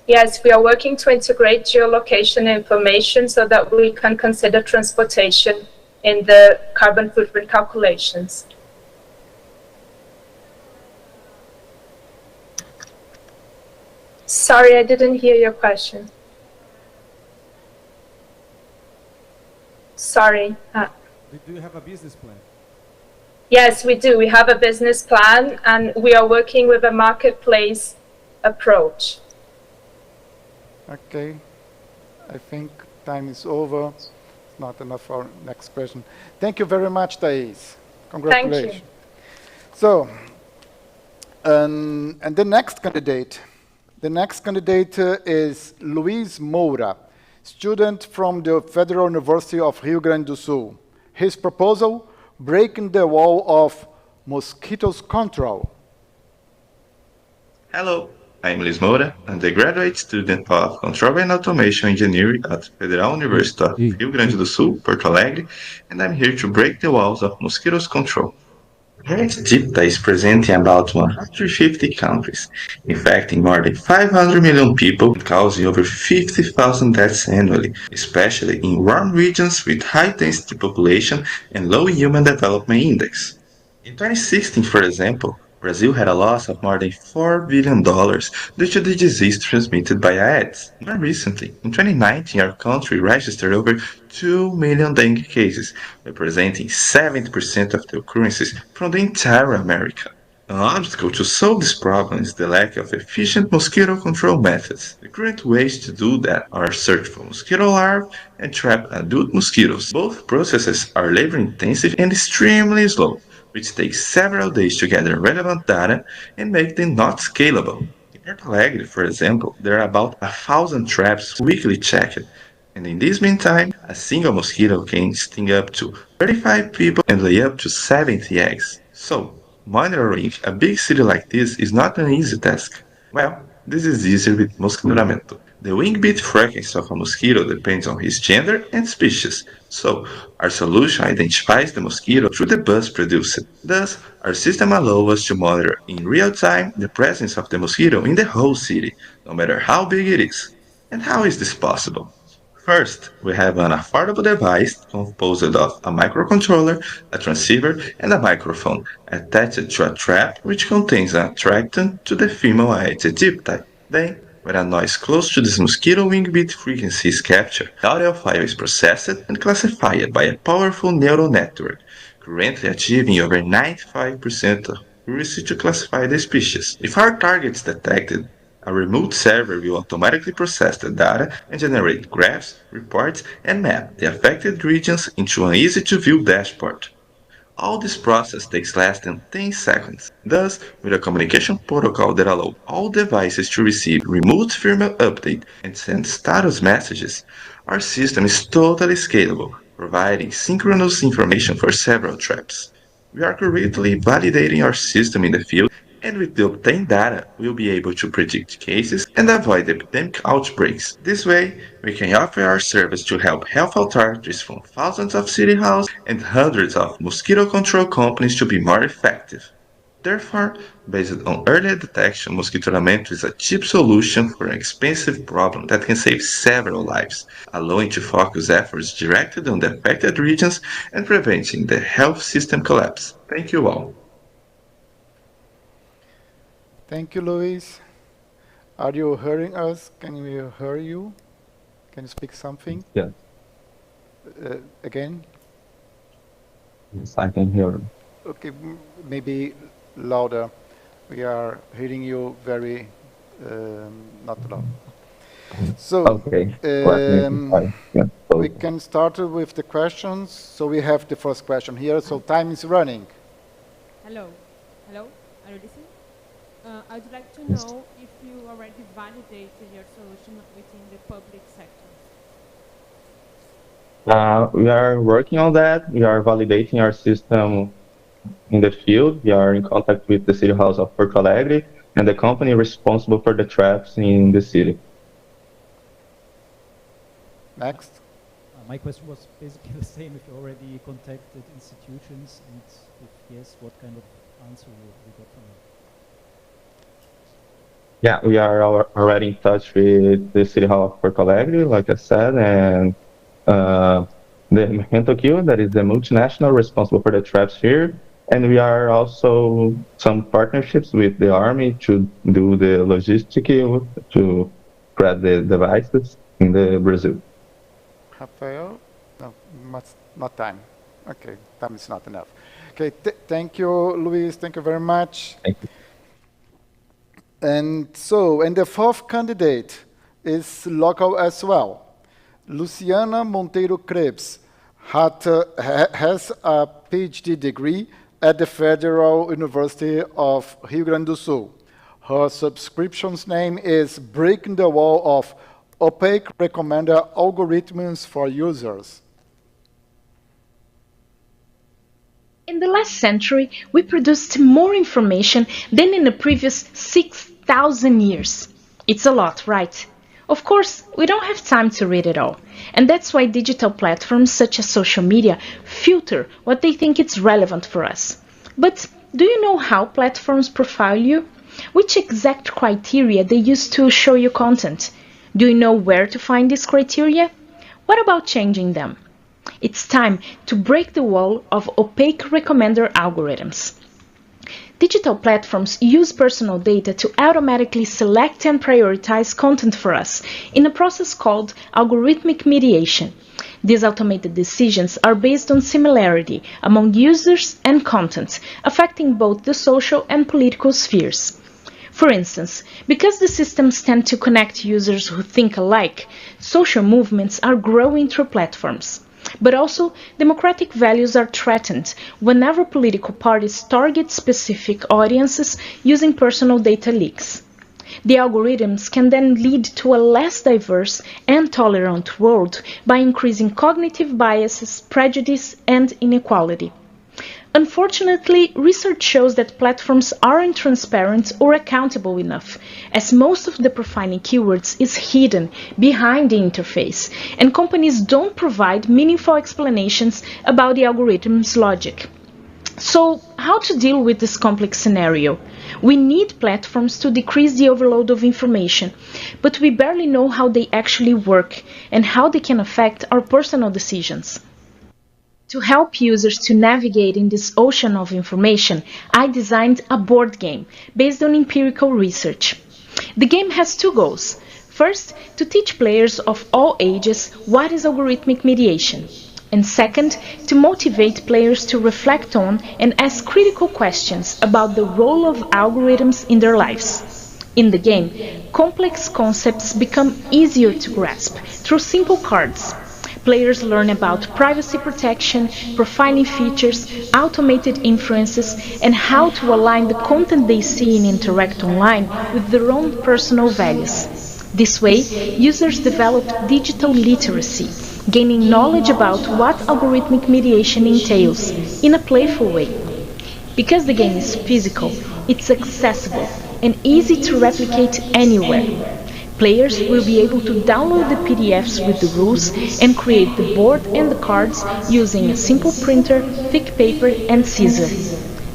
Yes, we are working to integrate geolocation information so that we can consider transportation in the carbon footprint calculations. Sorry, I didn't hear your question. Sorry. Do you have a business plan? Yes, we do. We have a business plan, and we are working with a marketplace approach. Okay. I think time is over. It's not enough for our next question. Thank you very much, Thais. Congratulations. Thank you. So, and the next candidate is Luiz Moura, student from the Federal University of Rio Grande do Sul. His proposal, breaking the wall of mosquitoes control. Hello, I'm Luiz Moura, undergraduate student of Control and Automation Engineering at Federal University of Rio Grande do Sul, Porto Alegre, and I'm here to break the walls of mosquitoes control. GPTA is present in about 150 countries, infecting more than 500 million people and causing over 50,000 deaths annually, especially in warm regions with high-density population and low human development index. In 2016, for example, Brazil had a loss of more than $4 billion due to the disease transmitted by Aedes. More recently, in 2019, our country registered over 2 million dengue cases, representing 70% of the occurrences from the entire America. An obstacle to solve this problem is the lack of efficient mosquito control methods. The current ways to do that are search for mosquito larvae and trap adult mosquitoes. Both processes are labor-intensive and extremely slow, which takes several days to gather relevant data and make them not scalable. In Porto Alegre, for example, there are about 1,000 traps weekly checked, and in this meantime, a single mosquito can sting up to 35 people and lay up to 70 eggs. So, monitoring a big city like this is not an easy task. Well, this is easier with mosquitoramento. The wing beat frequency of a mosquito depends on his gender and species, so our solution identifies the mosquito through the buzz produced. Thus, our system allows us to monitor in real time the presence of the mosquito in the whole city, no matter how big it is. And how is this possible? First, we have an affordable device composed of a microcontroller, a transceiver, and a microphone attached to a trap which contains an attractant to the female Aedes aegypti. Then, when a noise close to this mosquito wing beat frequency is captured, the audio file is processed and classified by a powerful neural network, currently achieving over 95% accuracy to classify the species. If our target is detected, a remote server will automatically process the data and generate graphs, reports, and map the affected regions into an easy-to-view dashboard. All this process takes less than 10 seconds. Thus, with a communication protocol that allows all devices to receive remote firmware update and send status messages, our system is totally scalable, providing synchronous information for several traps. We are currently validating our system in the field, and with the obtained data, we'll be able to predict cases and avoid epidemic outbreaks. This way, we can offer our service to help health authorities from thousands of city halls and hundreds of mosquito control companies to be more effective. Therefore, based on early detection, mosquitoramento is a cheap solution for an expensive problem that can save several lives, allowing to focus efforts directed on the affected regions and preventing the health system collapse. Thank you all. Thank you, Luis. Are you hearing us? Can we hear you? Can you speak something? Yeah. Again? Yes, I can hear you. Okay, maybe louder. We are hearing you very not loud. So, okay. We can start with the questions. So we have the first question here. So time is running. Hello. Hello. Are you listening? I'd like to know if you already validated your solution within the public sector. We are working on that. We are validating our system in the field. We are in contact with the City Halls of Porto Alegre and the company responsible for the traps in the city. Next. My question was basically the same. If you already contacted institutions, and if yes, what kind of answer we got from them? Yeah, we are already in touch with the City Hall of Porto Alegre, like I said, and the Monteiro-Krebs, that is the multinational responsible for the traps here. And we are also some partnerships with the Army to do the logistics to spread the devices in the Brazil. Rafael? No, not time. Okay, time is not enough. Okay, thank you, Luis. Thank you very much. Thank you. And the fourth candidate is local as well. Luciana Monteiro-Krebs has a PhD degree at the Federal University of Rio Grande do Sul. Her subscription's name is Breaking the Wall of Opaque Recommender Algorithms for Users. In the last century, we produced more information than in the previous 6,000 years. It's a lot, right? Of course, we don't have time to read it all, and that's why digital platforms such as social media filter what they think is relevant for us. But do you know how platforms profile you? Which exact criteria they use to show you content? Do you know where to find these criteria? What about changing them? It's time to break the wall of opaque recommender algorithms. Digital platforms use personal data to automatically select and prioritize content for us in a process called algorithmic mediation. These automated decisions are based on similarity among users and content, affecting both the social and political spheres. For instance, because the systems tend to connect users who think alike, social movements are growing through platforms. But also, democratic values are threatened whenever political parties target specific audiences using personal data leaks. The algorithms can then lead to a less diverse and tolerant world by increasing cognitive biases, prejudice, and inequality. Unfortunately, research shows that platforms aren't transparent or accountable enough, as most of the profiling keywords is hidden behind the interface, and companies don't provide meaningful explanations about the algorithm's logic. So, how to deal with this complex scenario? We need platforms to decrease the overload of information, but we barely know how they actually work and how they can affect our personal decisions. To help users to navigate in this ocean of information, I designed a board game based on empirical research. The game has two goals. First, to teach players of all ages what is algorithmic mediation. And second, to motivate players to reflect on and ask critical questions about the role of algorithms in their lives. In the game, complex concepts become easier to grasp through simple cards. Players learn about privacy protection, profiling features, automated inferences, and how to align the content they see and interact online with their own personal values. This way, users develop digital literacy, gaining knowledge about what algorithmic mediation entails in a playful way. Because the game is physical, it's accessible and easy to replicate anywhere. Players will be able to download the PDFs with the rules and create the board and the cards using a simple printer, thick paper, and scissor.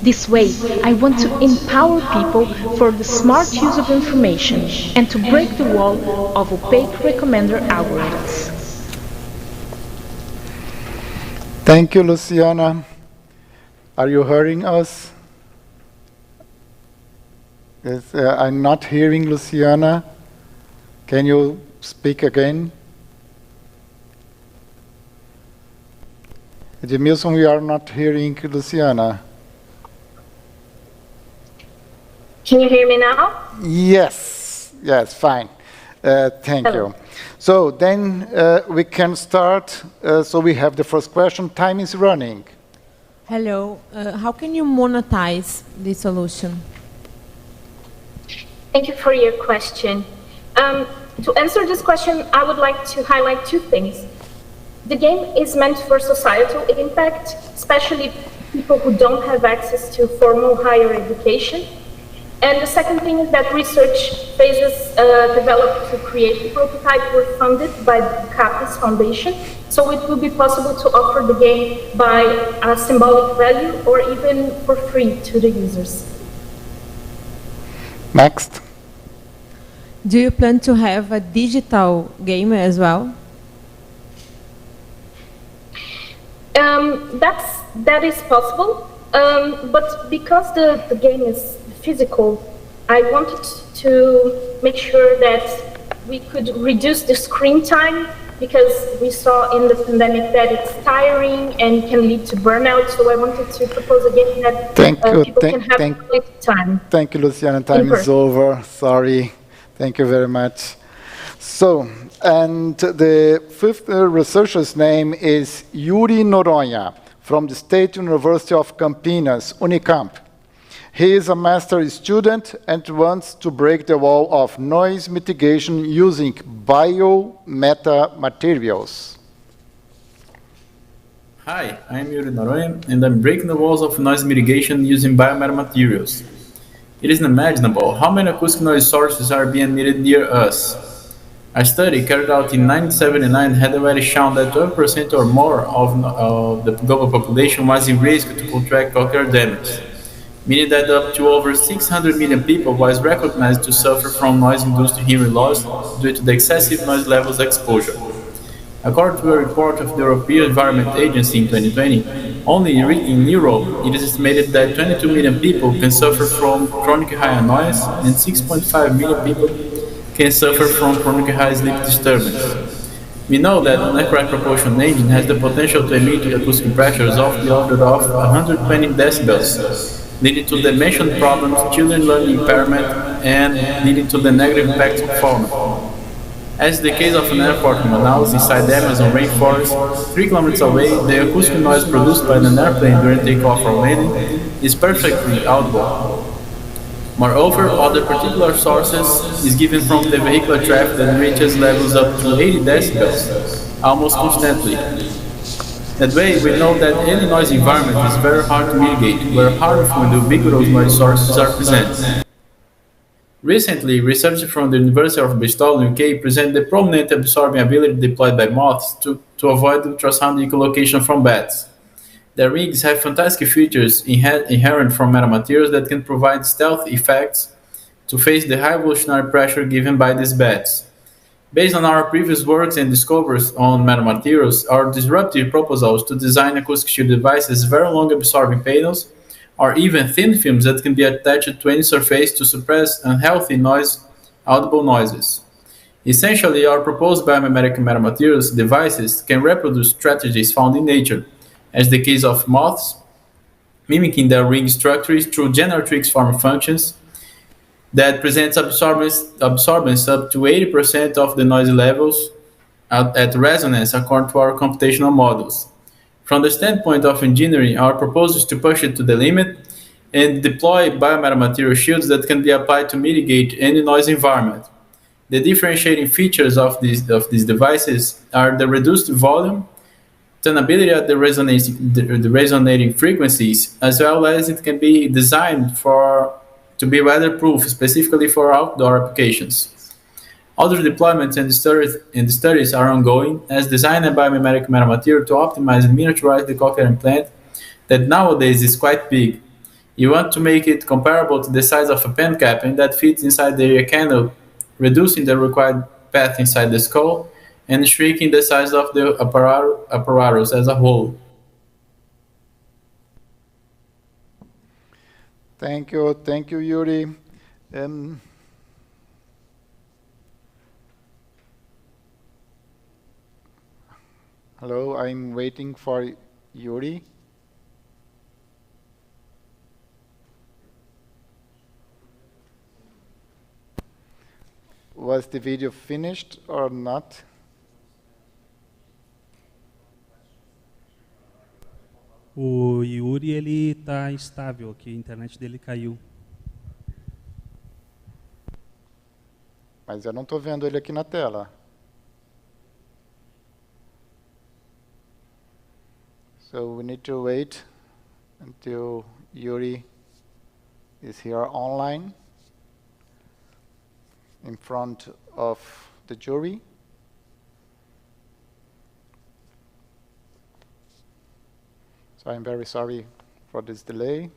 This way, I want to empower people for the smart use of information and to break the wall of opaque recommender algorithms. Thank you, Luciana. Are you hearing us? Yes, I'm not hearing Luciana. Can you speak again? Edmilson, we are not hearing Luciana. Can you hear me now? Yes, fine. Thank you. So then we can start. So we have the first question. Time is running. Hello. How can you monetize the solution? Thank you for your question. To answer this question, I would like to highlight two things. The game is meant for societal impact, especially people who don't have access to formal higher education. And the second thing is that research phases developed to create the prototype were funded by the CAPES Foundation, so it will be possible to offer the game by a symbolic value or even for free to the users. Next. Do you plan to have a digital game as well? That is possible, but because the game is physical, I wanted to make sure that we could reduce the screen time because we saw in the pandemic that it's tiring and can lead to burnout. So I wanted to propose again that people can have quality time. Thank you, Luciana. Time is over. Sorry. Thank you very much. So, and the fifth researcher's name is Hiuri Noronha from the State University of Campinas, Unicamp. He is a master's student and wants to break the wall of noise mitigation using Bio-Metamaterials. Hi, I'm Hiuri Noronha, and I'm breaking the walls of noise mitigation using Bio-Metamaterials. It is unimaginable how many acoustic noise sources are being emitted near us. A study carried out in 1979 had already shown that 12% or more of the global population was in risk to contract cochlear damage, meaning that up to over 600 million people was recognized to suffer from noise-induced hearing loss due to the excessive noise levels exposure. According to a report of the European Environment Agency in 2020, only in Europe it is estimated that 22 million people can suffer from chronic high noise and 6.5 million people can suffer from chronic high sleep disturbance. We know that an upright propulsion engine has the potential to emit acoustic pressures of the order of 120 decibels, leading to the mentioned problems, children learning impairment, and leading to the negative impacts of fauna. As the case of an airport in Manaus inside the Amazon rainforest, 3 kilometers away, the acoustic noise produced by an airplane during takeoff or landing is perfectly audible. Moreover, other particular sources is given from the vehicular traffic that reaches levels up to 80 decibels, almost constantly. That way, we know that any noise environment is very hard to mitigate, where harmful and ubiquitous noise sources are present. Recently, researchers from the University of Bristol, UK, presented the prominent absorbing ability deployed by moths to avoid ultrasound echolocation from bats. Their rigs have fantastic features inherent from metamaterials that can provide stealth effects to face the high evolutionary pressure given by these bats. Based on our previous works and discoveries on metamaterials, our disruptive proposals to design acoustic shield devices, very long absorbing panels, or even thin films that can be attached to any surface to suppress unhealthy noise, audible noises. Essentially, our proposed biomimetic metamaterials devices can reproduce strategies found in nature, as the case of moths, mimicking their ring structures through generatrix form functions that presents absorbance up to 80% of the noise levels at resonance according to our computational models. From the standpoint of engineering, our proposal is to push it to the limit and deploy biometamaterial shields that can be applied to mitigate any noise environment. The differentiating features of these devices are the reduced volume, tunability at the resonating frequencies, as well as it can be designed to be weatherproof, specifically for outdoor applications. Other deployments and studies are ongoing, as design a biomimetic metamaterial to optimize and miniaturize the cochlear implant that nowadays is quite big. You want to make it comparable to the size of a pen cap and that fits inside the ear canal, reducing the required path inside the skull and shrinking the size of the apparatus as a whole. Thank you, Hiuri. Hello, I'm waiting for Hiuri. Was the video finished or not? O Hiuri, ele está instável aqui, a internet dele caiu. Mas eu não estou vendo ele aqui na tela. So we need to wait until Hiuri is here online in front of the jury. So I'm very sorry for this delay.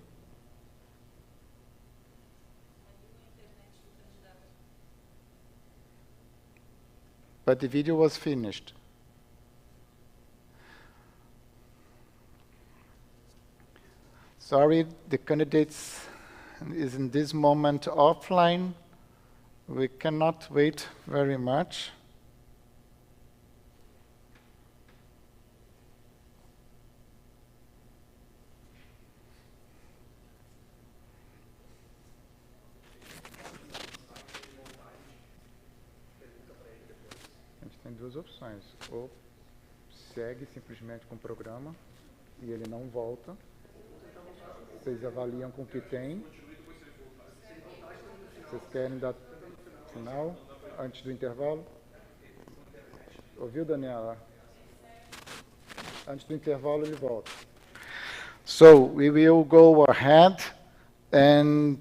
But the video was finished. Sorry, the candidates is in this moment offline. We cannot wait very much. duas opções. Ou segue simplesmente com o programa e ele não volta. Vocês avaliam com o que tem. Vocês querem dar final antes do intervalo? Ouviu, Daniela? Antes do intervalo ele volta. So we will go ahead and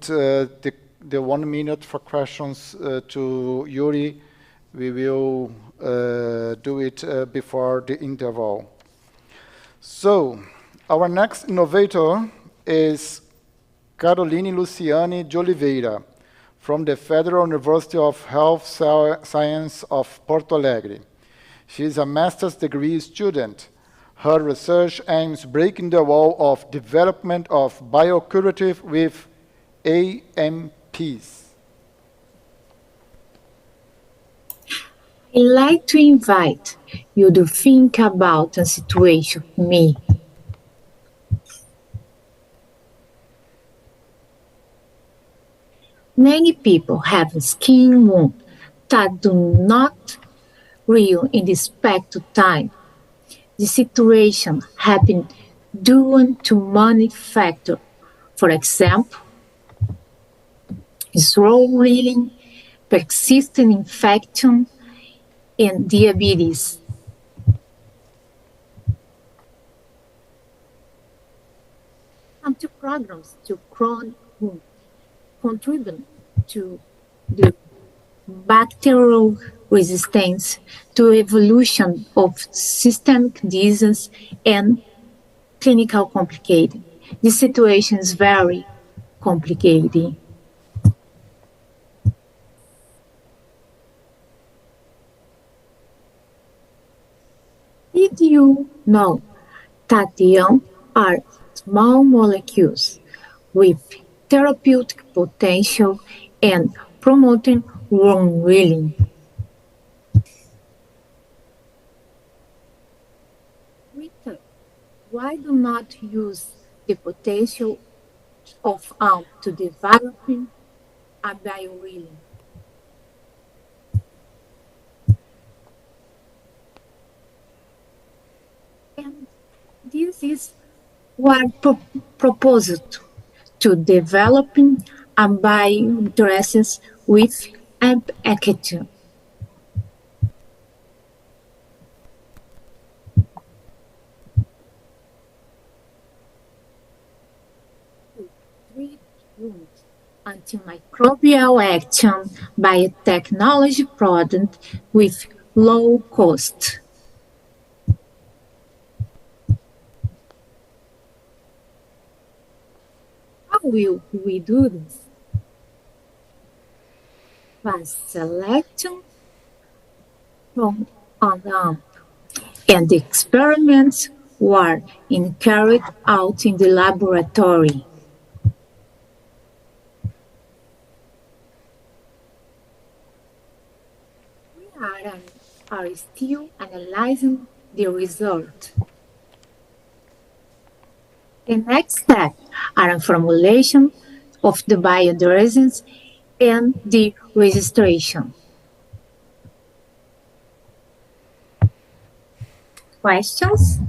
the 1 minute for questions to Hiuri, we will do it before the interval. So our next innovator is Caroline Luciane de Oliveira from the Federal University of Health Science of Porto Alegre. She is a master's degree student. Her research aims breaking the wall of development of biocurative with AMPs. I'd like to invite you to think about a situation with me. Many people have skin wounds that do not heal in the span of time. The situation happened due to many factors. For example, slow healing, persistent infection, and diabetes. Anti-programs to chronic wounds contribute to the bacterial resistance, to evolution of systemic disease and clinical complicated. The situation is very complicated. Did you know that the AMP are small molecules with therapeutic potential and promoting wound healing? Rita, why do not use the potential of AMP to developing a bio-healing? And this is what proposed to developing a bio-addresses with AMP action. To treat wounds, antimicrobial action biotechnology product with low cost. How will we do this? By selection from an AMP, and the experiments were carried out in the laboratory. We are still analyzing the result. The next step are a formulation of the bioadhesives and the registration. Questions?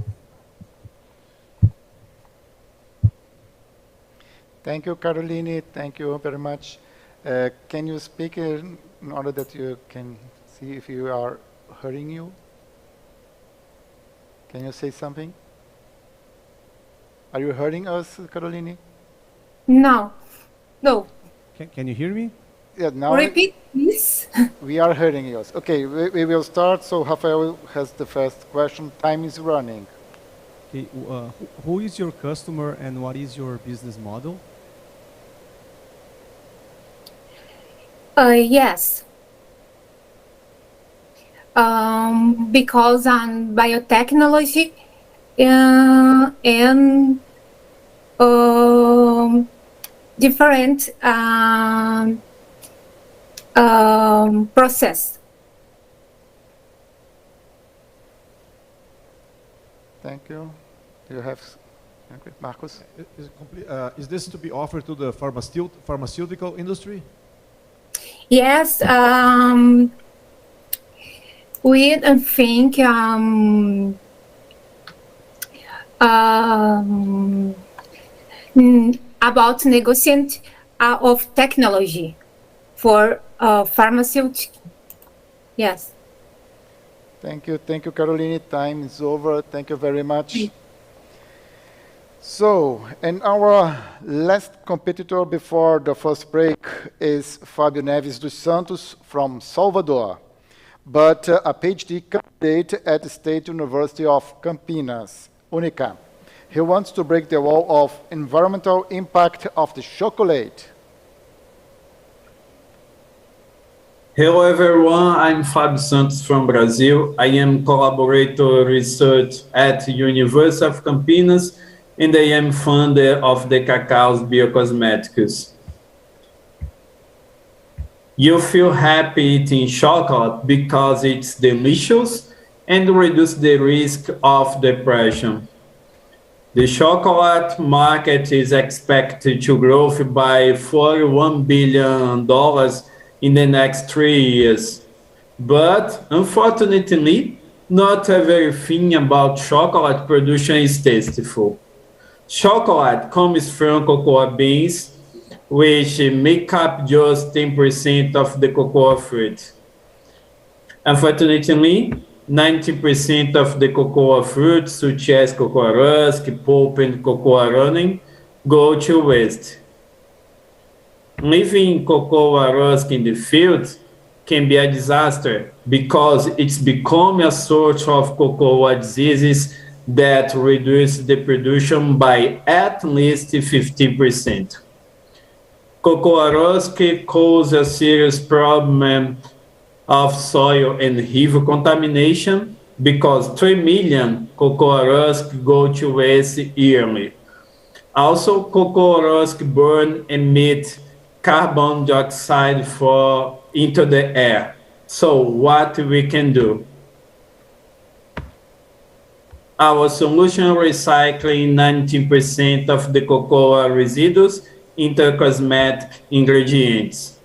Thank you, Caroline. Thank you very much. Can you speak in order that you can see if you are hearing you? Can you say something? Are you hearing us, Caroline? No. No. Can you hear me? Yeah, now repeat, please. We are hearing you. Okay, we will start. So Rafael has the first question. Time is running. Okay, who is your customer and what is your business model? Yes. Because I'm biotechnology and different process. Thank you. Do you have, Marcos? Is this to be offered to the pharmaceutical industry? Yes. we think about negotiation of technology for pharmaceutical. Yes. Thank you, Caroline. Time is over. Thank you very much. So, and our last competitor before the first break is Fábio Neves dos Santos from Salvador, but a PhD candidate at the State University of Campinas, Unicamp. He wants to break the wall of environmental impact of the chocolate. Hello everyone, I'm Fábio Santos from Brazil. I am collaborator research at University of Campinas, and I am founder of the Cacao's Biocosmetics. You feel happy eating chocolate because it's delicious and reduce the risk of depression. The chocolate market is expected to grow by $41 billion in the next 3 years. But unfortunately, not everything about chocolate production is tasteful. Chocolate comes from cocoa beans, which make up just 10% of the cocoa fruit. Unfortunately, 90% of the cocoa fruits, such as cocoa rusk, pulp, and cocoa running, go to waste. Leaving cocoa rusk in the field can be a disaster because it's become a source of cocoa diseases that reduce the production by at least 50%. Cocoa rusk causes a serious problem of soil and river contamination because 3 million cocoa rusk go to waste yearly. Also, cocoa rusk burn emit carbon dioxide into the air. So what we can do? Our solution recycling 90% of the cocoa residues into cosmetic ingredients.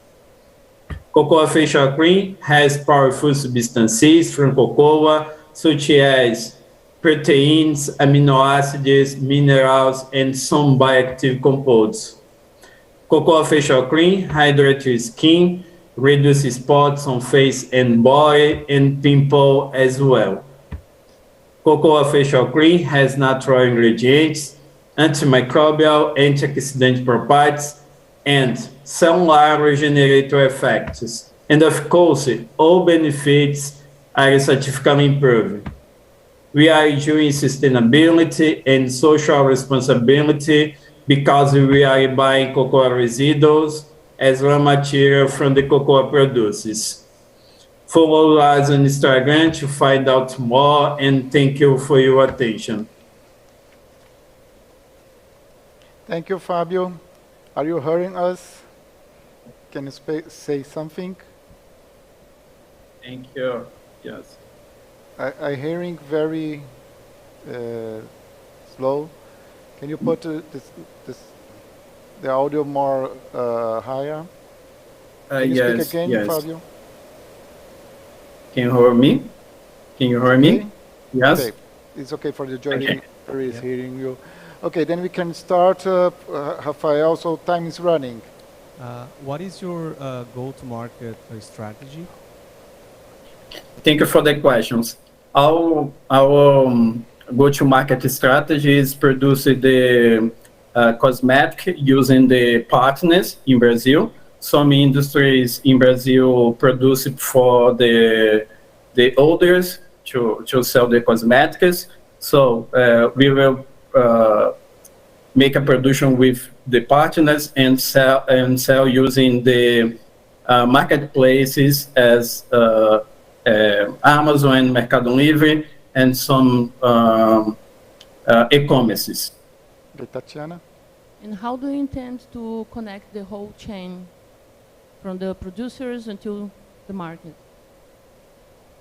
Cocoa facial cream has powerful substances from cocoa, such as proteins, amino acids, minerals, and some bioactive compounds. Cocoa facial cream hydrates your skin, reduces spots on face and body, and pimple as well. Cocoa facial cream has natural ingredients, antimicrobial, antioxidant properties, and cellular regenerator effects. And of course, all benefits are scientifically improved. We are doing sustainability and social responsibility because we are buying cocoa residuals as raw material from the cocoa producers. Follow us on Instagram to find out more, and thank you for your attention. Thank you, Fábio. Are you hearing us? Can you say something? Thank you. Yes. I'm hearing very slow. Can you put the audio more higher? Can you yes, speak again, yes. Fábio? Can you hear me? Can you hear me? Yes. Okay. It's okay for the jury is hearing you. Okay, then we can start, Rafael, so time is running. What is your go-to-market strategy? Thank you for the questions. Our go-to-market strategy is produce the cosmetic using the partners in Brazil. Some industries in Brazil produce it for the others to sell the cosmetics. So we will make a production with the partners and sell using the marketplaces as Amazon and Mercado Livre and some e-commerces. Tatiana? And how do you intend to connect the whole chain from the producers until the market?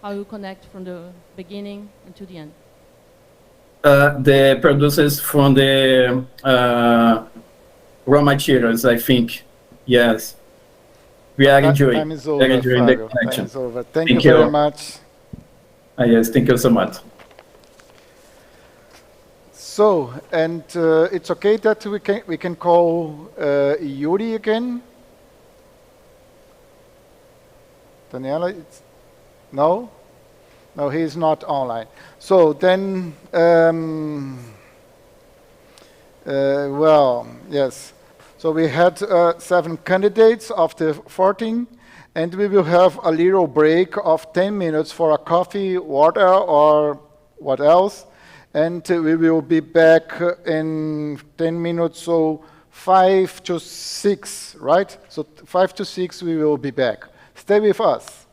How you connect from the beginning until the end? The producers from the raw materials, I think. Yes. We are enjoying. Time is over, the connection. Time is over. Thank you very much. Yes, thank you so much. So, and it's okay that we can call Hiuri again? Daniela, no? No, he is not online. So then, well, yes. So we had 7 candidates of the 14, and we will have a little break of 10 minutes for a coffee, water, or what else. And we will be back in 10 minutes, so 5 to 6, right? So 5 to 6 we will be back. Stay with us.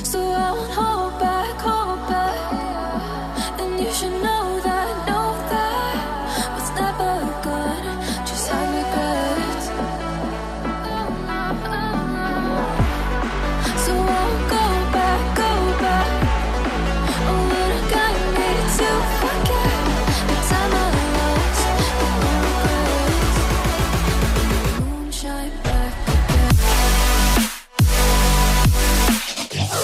So I won't hold back, and you should know that what's never good just have regrets. So I won't go back, oh, but I got me to forget the time I lost, the moonshine back again.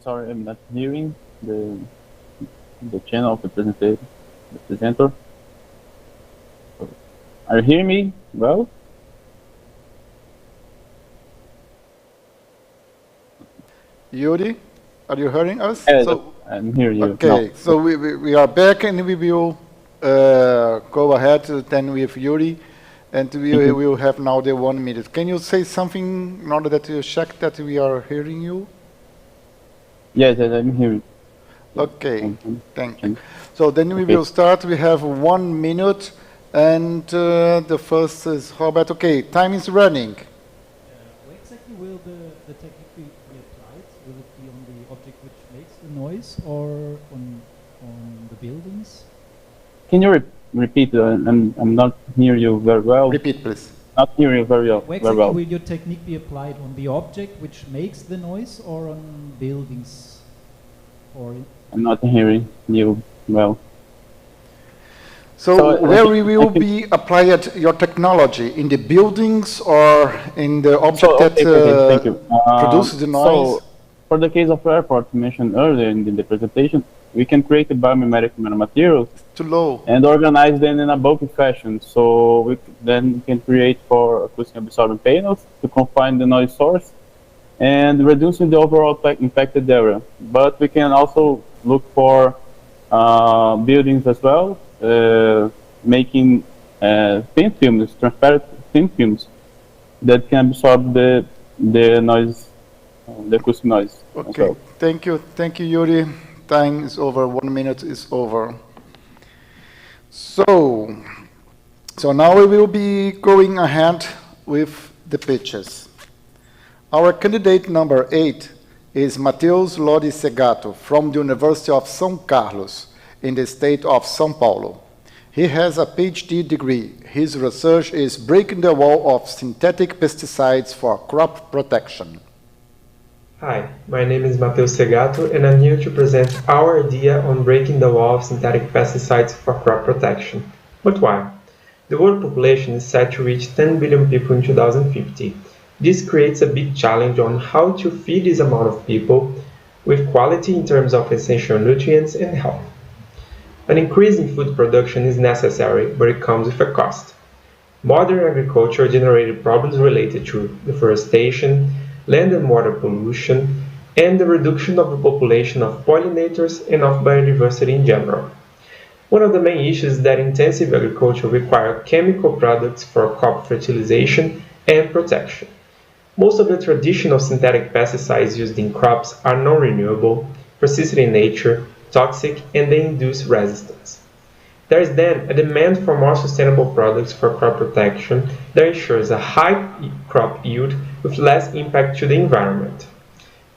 sorry, I'm not hearing the channel of the presenter. Are you hearing me well? Yuri, are you hearing us? Yes, I'm hearing you. Okay, no. So we are back and we will go ahead then with Yuri, and we will have now the 1 minute. Can you say something in order that you check that we are hearing you? Yes, I'm hearing. Okay, thank you. So then we will start. We have 1 minute, and the first is Robert. Okay, time is running. Where exactly will the technique be applied? Will it be on the object which makes the noise, or on the buildings? Can you repeat? I'm not hear you very well. Repeat, please. Not hear you very well. Where exactly will your technique be applied, on the object which makes the noise, or on buildings? Or I'm not hearing you well. So where we will be applied your technology, in the buildings or in the object that thank you. Produces the noise? So for the case of airport mentioned earlier in the presentation, we can create the biomimetic metamaterials too low and organize them in a bulky fashion. So we can create for acoustic absorbing panels to confine the noise source and reducing the overall impacted area. But we can also look for buildings as well, making thin films, transparent thin films that can absorb the noise, the acoustic noise. Okay, well. Thank you, Yuri. Time is over. 1 minute is over. So now we will be going ahead with the pitches. Our candidate number 8 is Matheus Lodi Segato from the University of São Carlos in the state of São Paulo. He has a PhD degree. His research is breaking the wall of synthetic pesticides for crop protection. Hi, my name is Matheus Segato and I'm here to present our idea on breaking the wall of synthetic pesticides for crop protection. But why? The world population is set to reach 10 billion people in 2050. This creates a big challenge on how to feed this amount of people with quality in terms of essential nutrients and health. An increase in food production is necessary, but it comes with a cost. Modern agriculture generated problems related to deforestation, land and water pollution, and the reduction of the population of pollinators and of biodiversity in general. One of the main issues is that intensive agriculture requires chemical products for crop fertilization and protection. Most of the traditional synthetic pesticides used in crops are non-renewable, persistent in nature, toxic, and they induce resistance. There is then a demand for more sustainable products for crop protection that ensures a high crop yield with less impact to the environment.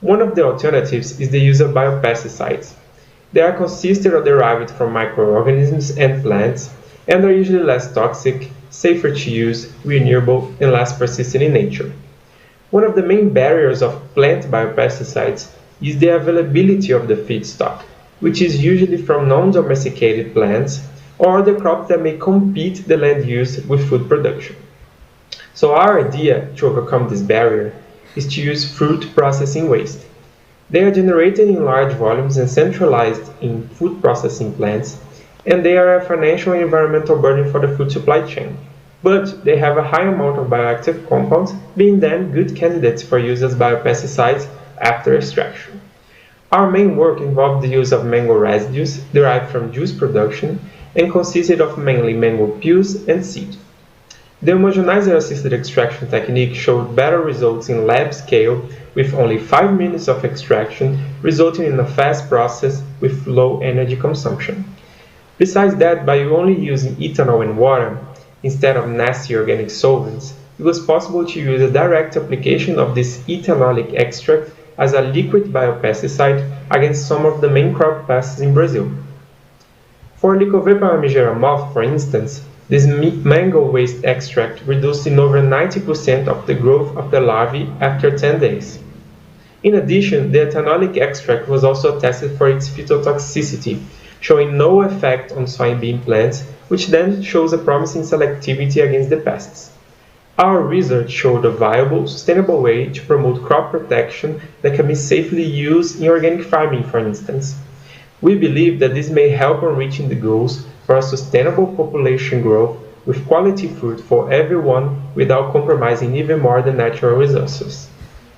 One of the alternatives is the use of biopesticides. They are consistent or derived from microorganisms and plants, and are usually less toxic, safer to use, renewable, and less persistent in nature. One of the main barriers of plant biopesticides is the availability of the feedstock, which is usually from non-domesticated plants or the crop that may compete the land use with food production. So our idea to overcome this barrier is to use fruit processing waste. They are generated in large volumes and centralized in food processing plants, and they are a financial and environmental burden for the food supply chain. But they have a high amount of bioactive compounds, being then good candidates for use as biopesticides after extraction. Our main work involved the use of mango residues derived from juice production and consisted of mainly mango peels and seed. The homogenizer-assisted extraction technique showed better results in lab scale with only 5 minutes of extraction, resulting in a fast process with low energy consumption. Besides that, by only using ethanol and water, instead of nasty organic solvents, it was possible to use a direct application of this ethanolic extract as a liquid biopesticide against some of the main crop pests in Brazil. For Lycovippa armigera moth, for instance, this mango waste extract reduced in over 90% of the growth of the larvae after 10 days. In addition, the ethanolic extract was also tested for its phytotoxicity, showing no effect on soybean plants, which then shows a promising selectivity against the pests. Our research showed a viable, sustainable way to promote crop protection that can be safely used in organic farming, for instance. We believe that this may help on reaching the goals for a sustainable population growth with quality food for everyone without compromising even more the natural resources.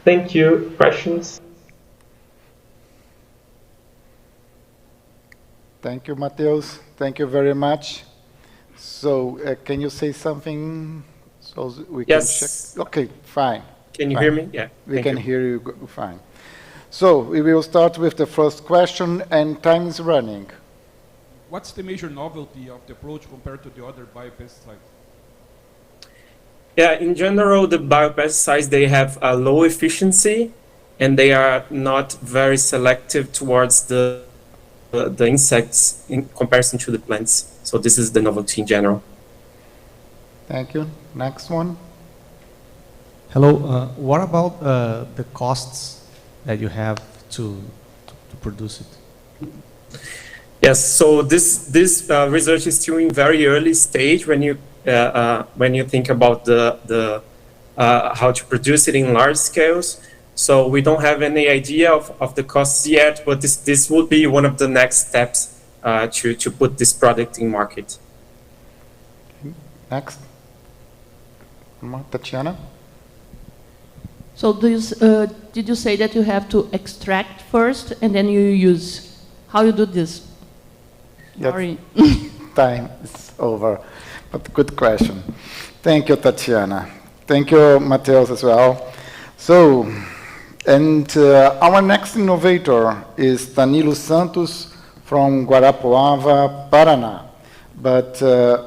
Thank you. Questions? Thank you, Mateus. Thank you very much. So, can you say something so we can check? Okay, fine. Can you fine. hear me? Yeah. We can hear you fine. So, we will start with the first question, and time is running. What's the major novelty of the approach compared to the other biopesticides? Yeah, in general, the biopesticides, they have a low efficiency and they are not very selective towards the insects in comparison to the plants. So this is the novelty in general. Thank you. Next one. Hello. What about the costs that you have to produce it? Yes. So this research is still in very early stage when you think about the how to produce it in large scales. So we don't have any idea of the costs yet, but this will be one of the next steps to put this product in market. Next. Tatiana? So did you say that you have to extract first and then you use? How you do this? Sorry. Time is over, but good question. Thank you, Tatiana. Thank you, Mateus, as well. So, and our next innovator is Danilo Santos from Guarapuava, Paraná, but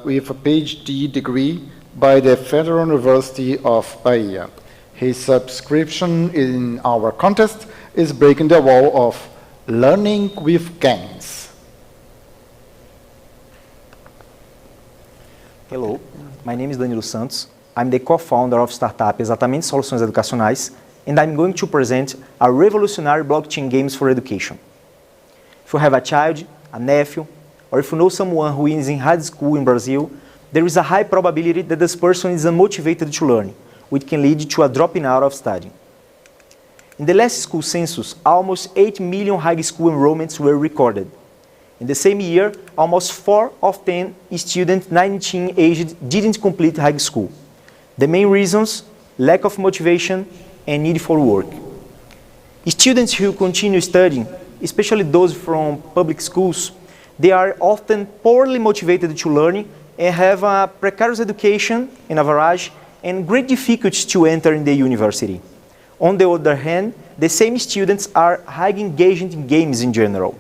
with a PhD degree by the Federal University of Bahia. His subscription in our contest is Breaking the Wall of Learning with Games. Hello, my name is Danilo Santos. I'm the co-founder of startup Exatamente Soluções Educacionais, and I'm going to present a revolutionary blockchain games for education. If you have a child, a nephew, or if you know someone who is in high school in Brazil, there is a high probability that this person is unmotivated to learn, which can lead to a dropping out of studying. In the last school census, almost 8 million high school enrollments were recorded. In the same year, almost 4 of 10 students 19 aged didn't complete high school. The main reasons: lack of motivation and need for work. Students who continue studying, especially those from public schools, they are often poorly motivated to learn and have a precarious education, in average, and great difficulties to enter in the university. On the other hand, the same students are highly engaged in games in general.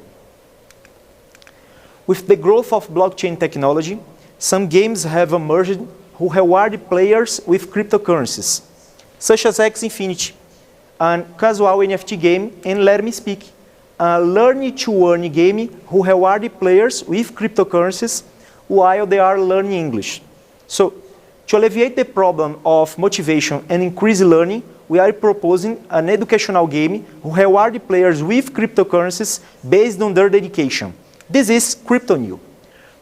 With the growth of blockchain technology, some games have emerged who reward players with cryptocurrencies, such as X Infinity, a casual NFT game, and Let Me Speak, a learn-to-earn game who reward players with cryptocurrencies while they are learning English. So, to alleviate the problem of motivation and increase learning, we are proposing an educational game who reward players with cryptocurrencies based on their dedication. This is CryptoNew.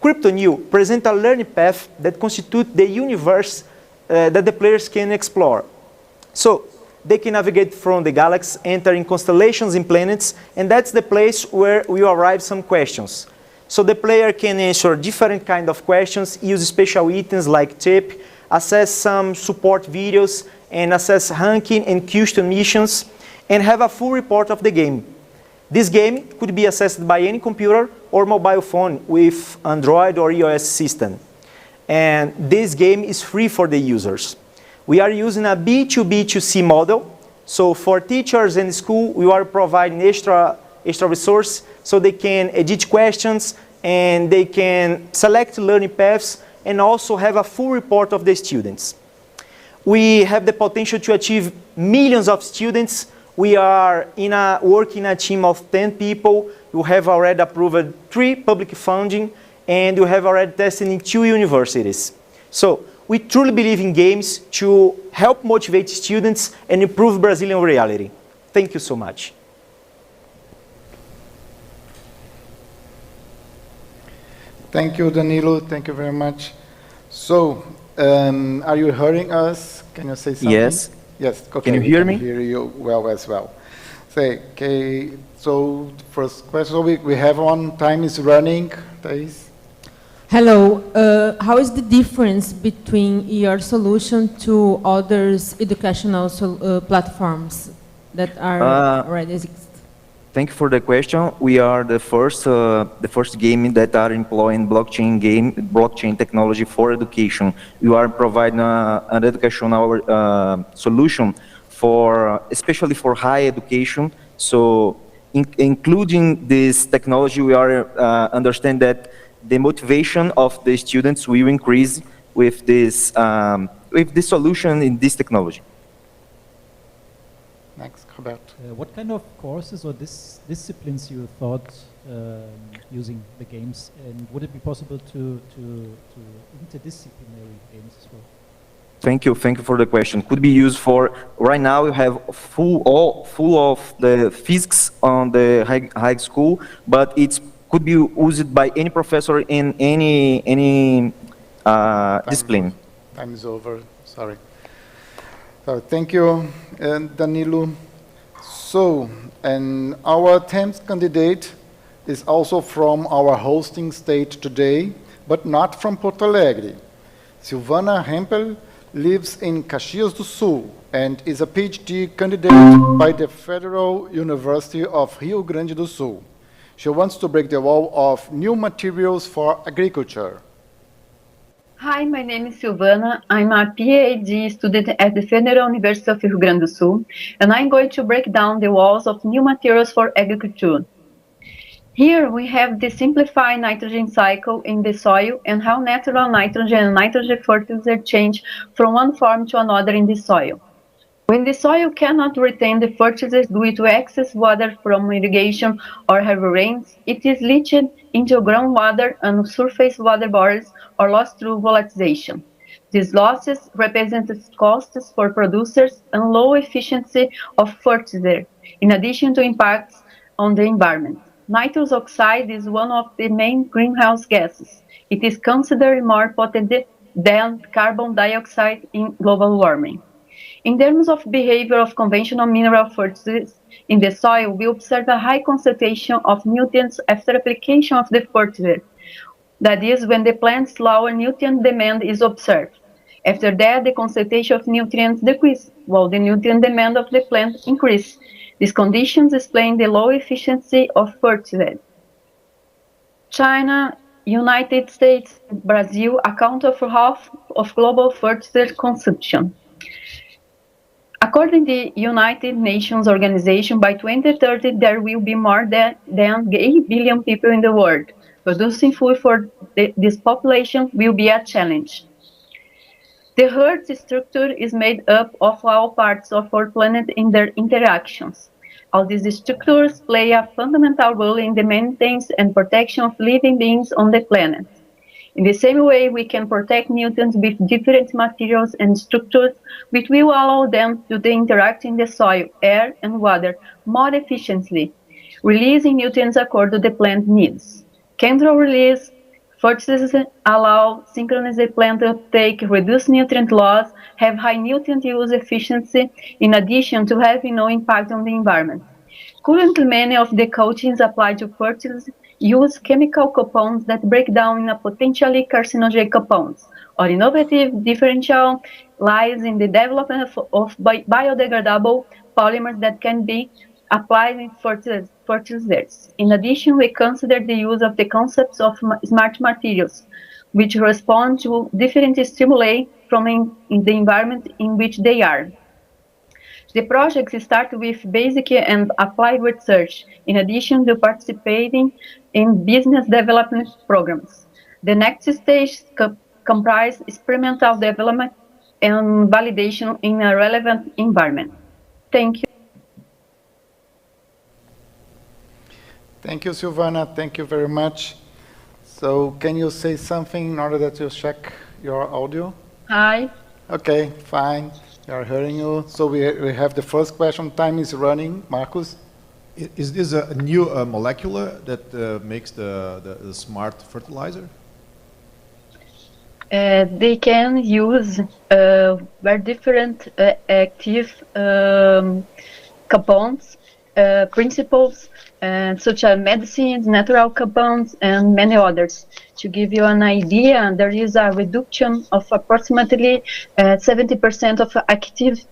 CryptoNew presents a learning path that constitutes the universe that the players can explore. So, they can navigate from the galaxy, entering constellations and planets, and that's the place where we arrive some questions. So the player can answer different kinds of questions, use special items like tip, access some support videos, and access ranking and custom missions, and have a full report of the game. This game could be accessed by any computer or mobile phone with Android or iOS system. And this game is free for the users. We are using a B2B2C model. So for teachers and school, we are providing extra resource so they can edit questions and they can select learning paths and also have a full report of the students. We have the potential to achieve millions of students. We are working in a team of 10 people. We have already approved 3 public funding, and we have already tested in 2 universities. So we truly believe in games to help motivate students and improve Brazilian reality. Thank you so much. Thank you, Danilo. Thank you very much. So, Are you hearing us? Can you say something? Yes. Yes. Okay. Can you hear me? I hear you well as well. Say, okay. So first question. So we have on. Time is running. Thais. Hello. How is the difference between your solution to others educational platforms that are already exist? Thank you for the question. We are the first game that are employing blockchain technology for education. We are providing an educational solution for, especially for higher education. So, including this technology, we are understand that the motivation of the students will increase with this solution in this technology. Next, Roberto. What kind of courses or disciplines you thought using the games, and would it be possible to interdisciplinary games as well? Thank you for the question. Could be used for, right now we have full of the physics on the high school, but it could be used by any professor in any discipline. Time is over, sorry. So thank you, Danilo. So, and our 10th candidate is also from our hosting state today, but not from Porto Alegre. Silvana Hempel lives in Caxias do Sul and is a PhD candidate by the Federal University of Rio Grande do Sul. She wants to break the wall of new materials for agriculture. Hi, my name is Silvana. I'm a PhD student at the Federal University of Rio Grande do Sul, and I'm going to break down the walls of new materials for agriculture. Here we have the simplified nitrogen cycle in the soil and how natural nitrogen and nitrogen fertilizer change from one form to another in the soil. When the soil cannot retain the fertilizers due to excess water from irrigation or heavy rains, it is leached into groundwater and surface water bodies or lost through volatilization. These losses represent costs for producers and low efficiency of fertilizer, in addition to impacts on the environment. Nitrous oxide is one of the main greenhouse gases. It is considered more potent than carbon dioxide in global warming. In terms of behavior of conventional mineral fertilizers in the soil, we observe a high concentration of nutrients after application of the fertilizer. That is, when the plant's lower nutrient demand is observed. After that, the concentration of nutrients decreases, while the nutrient demand of the plant increases. These conditions explain the low efficiency of fertilizer. China, United States, and Brazil account for half of global fertilizer consumption. According to the United Nations Organization, by 2030 there will be more than 8 billion people in the world. Producing food for this population will be a challenge. The Earth's structure is made up of all parts of our planet in their interactions. All these structures play a fundamental role in the maintenance and protection of living beings on the planet. In the same way, we can protect nutrients with different materials and structures which will allow them to interact in the soil, air, and water more efficiently, releasing nutrients according to the plant needs. Control release fertilizers allow synchronized plant uptake, reduce nutrient loss, have high nutrient use efficiency, in addition to having no impact on the environment. Currently, many of the coatings applied to fertilizers use chemical compounds that break down into potentially carcinogenic compounds. Our innovative differential lies in the development of biodegradable polymers that can be applied in fertilizers. In addition, we consider the use of the concepts of smart materials, which respond to different stimuli from in the environment in which they are. The projects start with basic and applied research, in addition to participating in business development programs. The next stage comprises experimental development and validation in a relevant environment. Thank you. Thank you, Silvana. Thank you very much. So can you say something in order that you check your audio? Hi. Okay, fine. We are hearing you. So we have the first question. Time is running. Marcus? Is this a new molecule that makes the smart fertilizer? they can use very different active compounds, principles, such as medicines, natural compounds, and many others. To give you an idea, there is a reduction of approximately 70% of active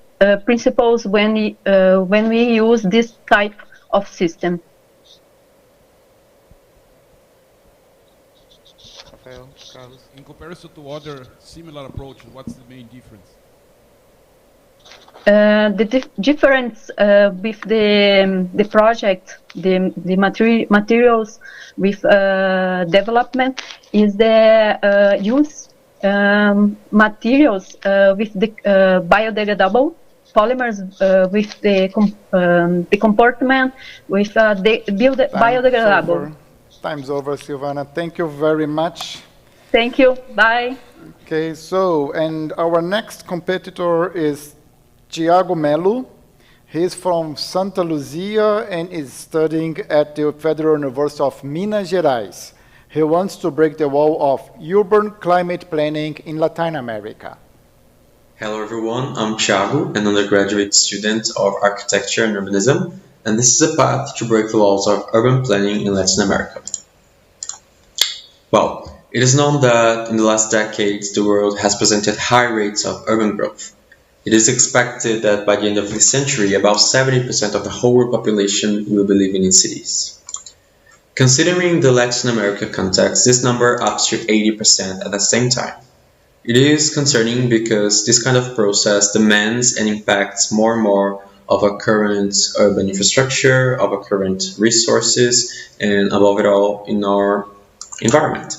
principles when we use this type of system. In comparison to other similar approaches, what's the main difference? The difference with the project, the materials with development is the use materials with the biodegradable polymers with the comportment with the biodegradable. Time's over, Silvana. Thank you very much. Thank you. Bye. Okay, so, and our next competitor is Tiago Melo. He's from Santa Luzia and is studying at the Federal University of Minas Gerais. He wants to break the wall of urban climate planning in Latin America. Hello everyone, I'm Thiago, an undergraduate student of architecture and urbanism, and this is a path to break the walls of urban planning in Latin America. Well, it is known that in the last decades the world has presented high rates of urban growth. It is expected that by the end of this century, about 70% of the whole world population will be living in cities. Considering the Latin America context, this number ups to 80% at the same time. It is concerning because this kind of process demands and impacts more and more of our current urban infrastructure, of our current resources, and above it all, in our environment.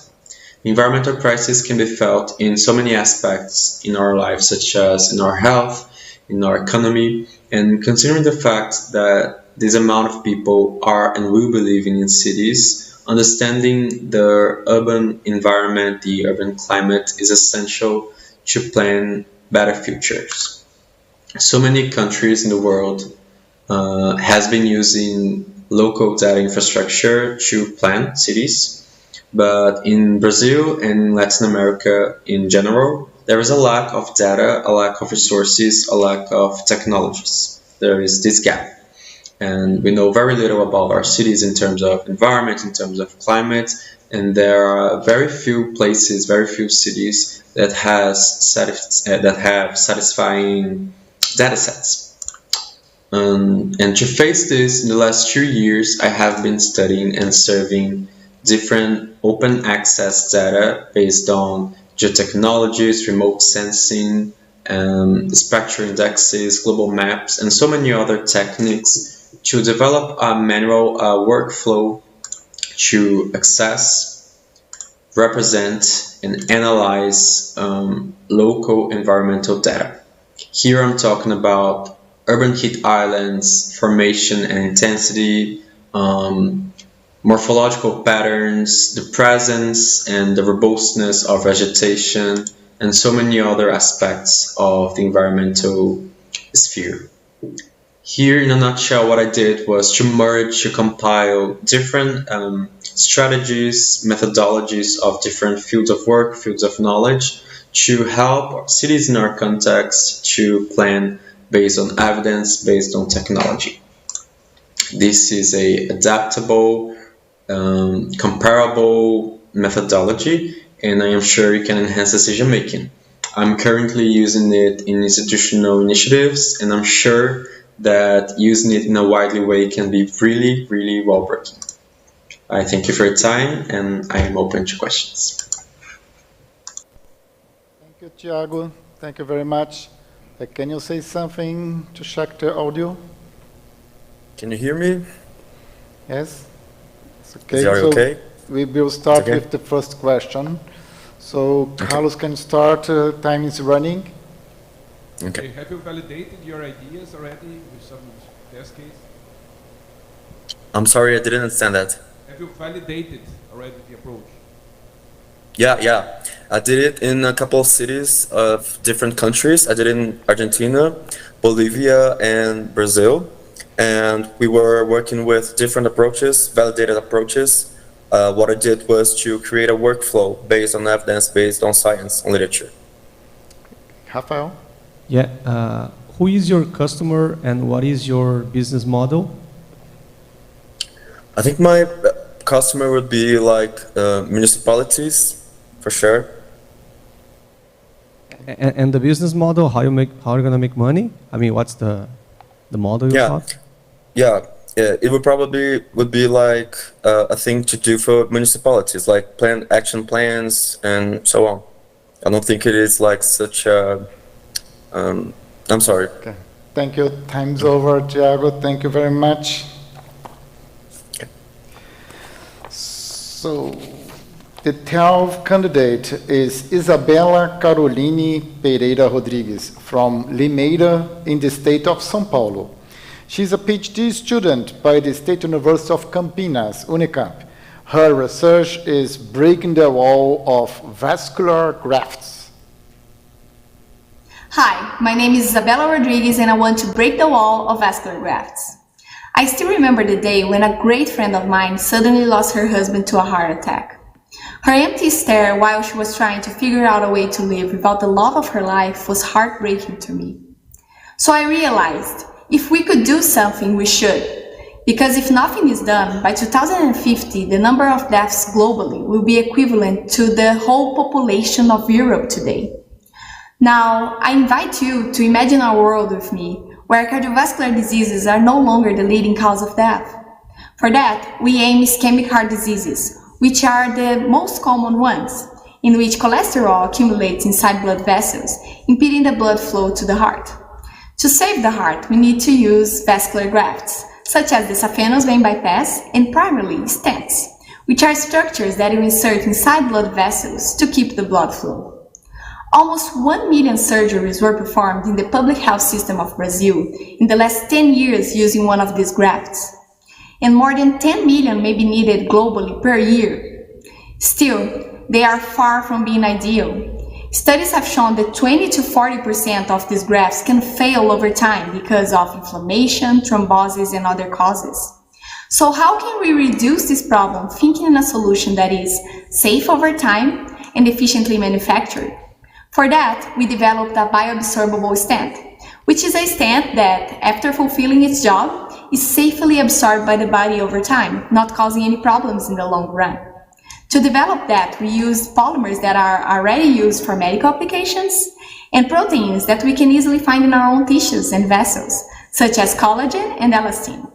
The environmental crisis can be felt in so many aspects in our lives, such as in our health, in our economy, and considering the fact that this amount of people are and will be living in cities, understanding the urban environment, the urban climate is essential to plan better futures. So many countries in the world has been using local data infrastructure to plan cities, but in Brazil and Latin America in general, there is a lack of data, a lack of resources, a lack of technologies. There is this gap. And we know very little about our cities in terms of environment, in terms of climate, and there are very few places, very few cities that have satisfying data sets. And to face this, in the last 2 years, I have been studying and serving different open access data based on geotechnologies, remote sensing, spectral indexes, global maps, and so many other techniques to develop a manual workflow to access, represent, and analyze local environmental data. Here I'm talking about urban heat islands, formation and intensity, morphological patterns, the presence and the robustness of vegetation, and so many other aspects of the environmental sphere. Here, in a nutshell, what I did was to merge, to compile different strategies, methodologies of different fields of work, fields of knowledge, to help cities in our context to plan based on evidence, based on technology. This is a adaptable, comparable methodology, and I am sure it can enhance decision making. I'm currently using it in institutional initiatives, and I'm sure that using it in a widely way can be really, really well-working. I thank you for your time, and I am open to questions. Thank you, Thiago. Thank you very much. Can you say something to check the audio? Can you hear me? Yes. It's okay. Is that okay? We will start with the first question. So, Carlos can start. Time is running. Okay. Have you validated your ideas already with some test case? I'm sorry, I didn't understand that. Have you validated already the approach? Yeah. I did it in a couple of cities of different countries. I did it in Argentina, Bolivia, and Brazil. And we were working with different approaches, validated approaches, what I did was to create a workflow based on evidence, based on science and literature. Rafael? Yeah. Who is your customer and what is your business model? I think my customer would be like municipalities, for sure. And the business model, how you're gonna make money? I mean, what's the model you thought? Yeah, it would be like a thing to do for municipalities, like action plans and so on. I don't think it is like such a. I'm sorry. Okay. Thank you. Time's over, Thiago. Thank you very much. Okay. So, the 12th candidate is Isabela Caroline Pereira Rodrigues from Limeira in the state of São Paulo. She's a PhD student by the State University of Campinas, Unicamp. Her research is breaking the wall of vascular grafts. Hi, my name is Isabela Rodrigues and I want to break the wall of vascular grafts. I still remember the day when a great friend of mine suddenly lost her husband to a heart attack. Her empty stare while she was trying to figure out a way to live without the love of her life was heartbreaking to me. So I realized, if we could do something, we should. Because if nothing is done, by 2050, the number of deaths globally will be equivalent to the whole population of Europe today. Now, I invite you to imagine a world with me where cardiovascular diseases are no longer the leading cause of death. For that, we aim ischemic heart diseases, which are the most common ones, in which cholesterol accumulates inside blood vessels, impeding the blood flow to the heart. To save the heart, we need to use vascular grafts, such as the saphenous vein bypass and primarily stents, which are structures that you insert inside blood vessels to keep the blood flow. Almost 1 million surgeries were performed in the public health system of Brazil in the last 10 years using one of these grafts, and more than 10 million may be needed globally per year. Still, they are far from being ideal. Studies have shown that 20 to 40% of these grafts can fail over time because of inflammation, thrombosis, and other causes. So how can we reduce this problem thinking in a solution that is safe over time and efficiently manufactured? For that, we developed a bioabsorbable stent, which is a stent that, after fulfilling its job, is safely absorbed by the body over time, not causing any problems in the long run. To develop that, we used polymers that are already used for medical applications and proteins that we can easily find in our own tissues and vessels, such as collagen and elastin.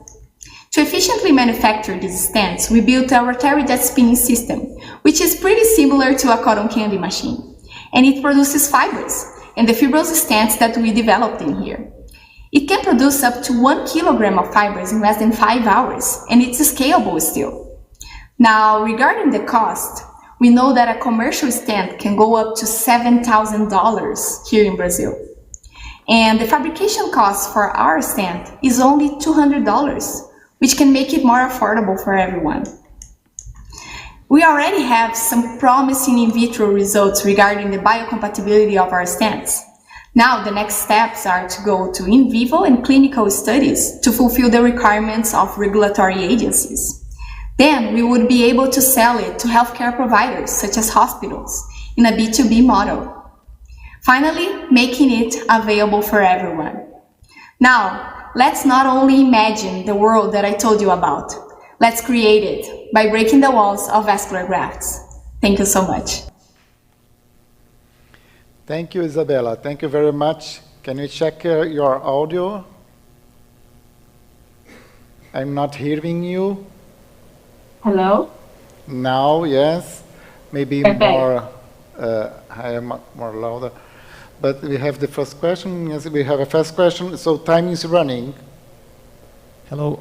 To efficiently manufacture these stents, we built a rotary jet spinning system, which is pretty similar to a cotton candy machine. And it produces fibers, and the fibrous stents that we developed in here. It can produce up to 1 kilogram of fibers in less than 5 hours, and it's scalable still. Now, regarding the cost, we know that a commercial stent can go up to $7,000 here in Brazil. And the fabrication cost for our stent is only $200, which can make it more affordable for everyone. We already have some promising in vitro results regarding the biocompatibility of our stents. Now the next steps are to go to in vivo and clinical studies to fulfill the requirements of regulatory agencies. Then we would be able to sell it to healthcare providers such as hospitals in a B2B model. Finally, making it available for everyone. Now, let's not only imagine the world that I told you about. Let's create it by breaking the walls of vascular grafts. Thank you so much. Thank you, Isabela. Thank you very much. Can you check your audio? I'm not hearing you. Hello? Now, yes. Maybe more higher, more louder. But we have the first question. Yes, we have a first question. So time is running. Hello.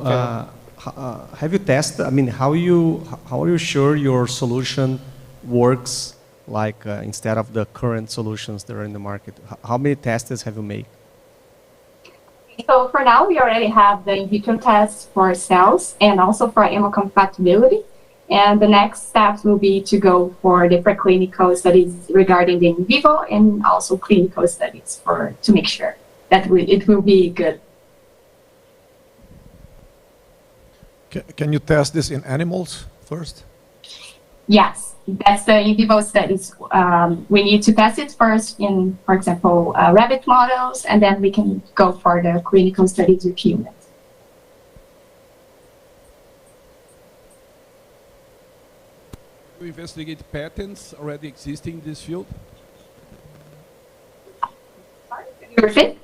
Have you tested? I mean, how are you sure your solution works? Like instead of the current solutions that are in the market, how many tests have you made? So for now, we already have the in vitro tests for cells and also for hemocompatibility. And the next steps will be to go for the preclinical studies regarding the in vivo and also clinical studies to make sure that it will be good. Can you test this in animals first? Yes, that's the in vivo studies. We need to test it first in, for example, rabbit models, and then we can go for the clinical studies with humans. You investigate patents already existing in this field? Sorry, can you repeat?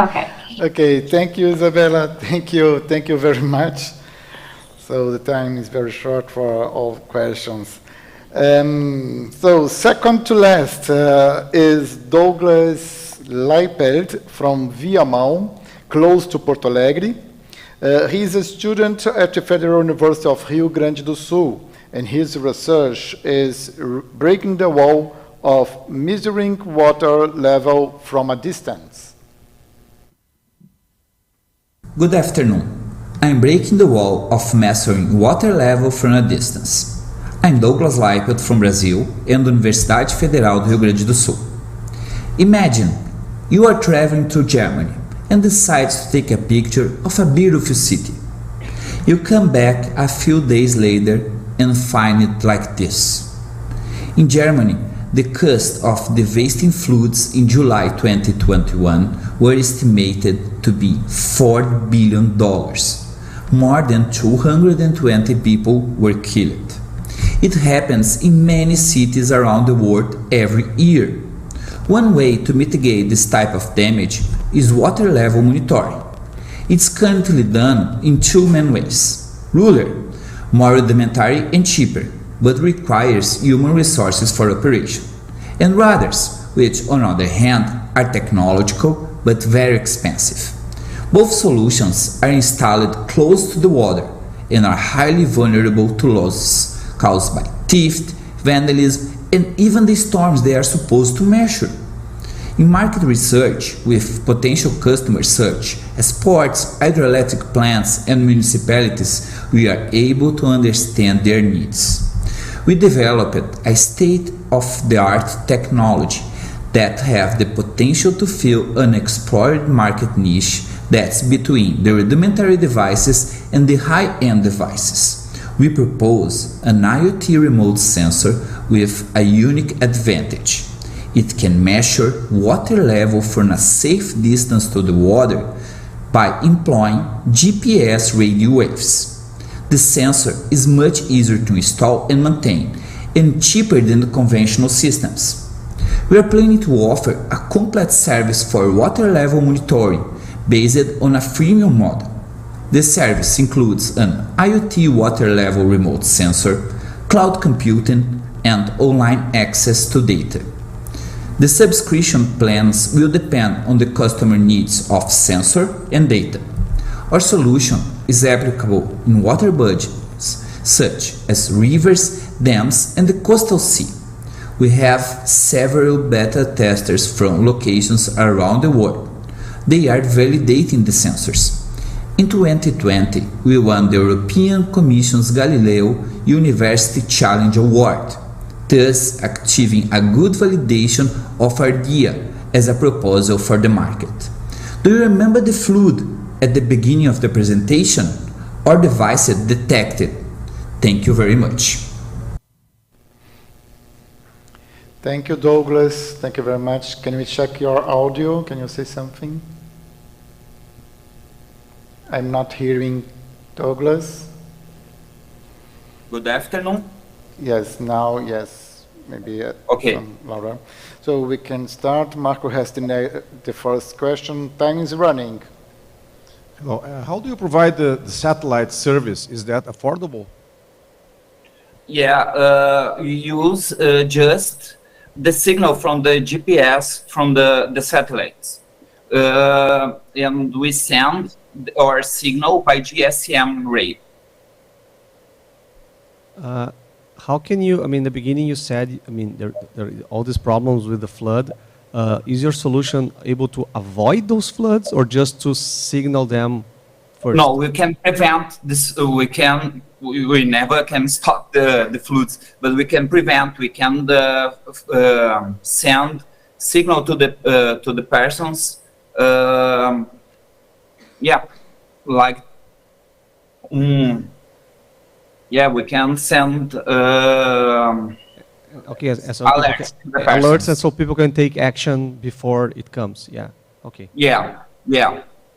Okay. Okay, thank you, Isabella. Thank you very much. So the time is very short for all questions. So second to last is Douglas Leipelt from Viamão, close to Porto Alegre. He is a student at the Federal University of Rio Grande do Sul, and his research is breaking the wall of measuring water level from a distance. Good afternoon. I'm breaking the wall of measuring water level from a distance. I'm Douglas Leipelt from Brazil and Universidade Federal do Rio Grande do Sul. Imagine you are traveling to Germany and decide to take a picture of a beautiful city. You come back a few days later and find it like this. In Germany, the cost of devastating floods in July 2021 were estimated to be $4 billion. More than 220 people were killed. It happens in many cities around the world every year. One way to mitigate this type of damage is water level monitoring. It's currently done in two main ways. Ruler, more rudimentary and cheaper, but requires human resources for operation, and radars, which on the other hand are technological but very expensive. Both solutions are installed close to the water and are highly vulnerable to losses caused by theft, vandalism, and even the storms they are supposed to measure. In market research with potential customers such as ports, hydroelectric plants, and municipalities, we are able to understand their needs. We developed a state-of-the-art technology that have the potential to fill an explored market niche that's between the rudimentary devices and the high-end devices. We propose an IoT remote sensor with a unique advantage. It can measure water level from a safe distance to the water by employing GPS radio waves. The sensor is much easier to install and maintain and cheaper than the conventional systems. We are planning to offer a complete service for water level monitoring based on a freemium model. The service includes an IoT water level remote sensor, cloud computing, and online access to data. The subscription plans will depend on the customer needs of sensor and data. Our solution is applicable in water budgets such as rivers, dams, and the coastal sea. We have several beta testers from locations around the world. They are validating the sensors. In 2020, we won the European Commission's Galileo University Challenge Award, thus achieving a good validation of our idea as a proposal for the market. Do you remember the flood at the beginning of the presentation? Our device detected. Thank you very much. Thank you, Douglas. Thank you very much. Can we check your audio? Can you say something? I'm not hearing Douglas. Good afternoon. Yes, now, yes. Maybe okay. Louder. So we can start. Marco has the first question. Time is running. Hello. How do you provide the satellite service? Is that affordable? Yeah, we use just the signal from the GPS from the satellites. And we send our signal by GSM radio. How can you, in the beginning you said, there are all these problems with the flood. Is your solution able to avoid those floods or just to signal them first? No, we can prevent this. We never can stop the floods, but we can prevent. We can send signal to the persons. Yeah, like, yeah, we can send okay, so alerts, alerts, and so people can take action before it comes. Yeah. Okay. Yeah,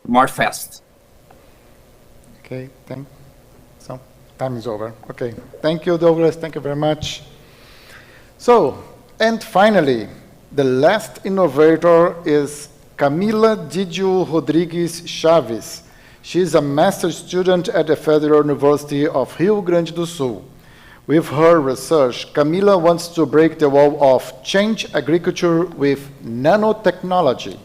more fast. Okay, so time is over. Okay, thank you, Douglas. Thank you very much. So, and finally, the last innovator is Camila Didio Rodrigues Chaves. She is a master's student at the Federal University of Rio Grande do Sul. With her research, Camila wants to break the wall of change agriculture with nanotechnology.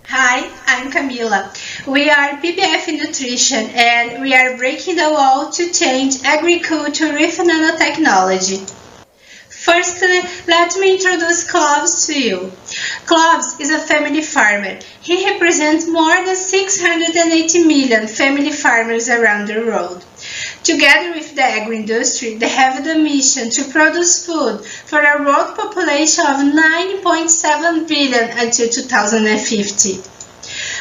Hi, I'm Camila. We are PPF Nutrition and we are breaking the wall to change agriculture with nanotechnology. Firstly, let me introduce Clovis to you. Clovis is a family farmer. He represents more than 680 million family farmers around the world. Together with the agro-industry, they have the mission to produce food for a world population of 9.7 billion until 2050.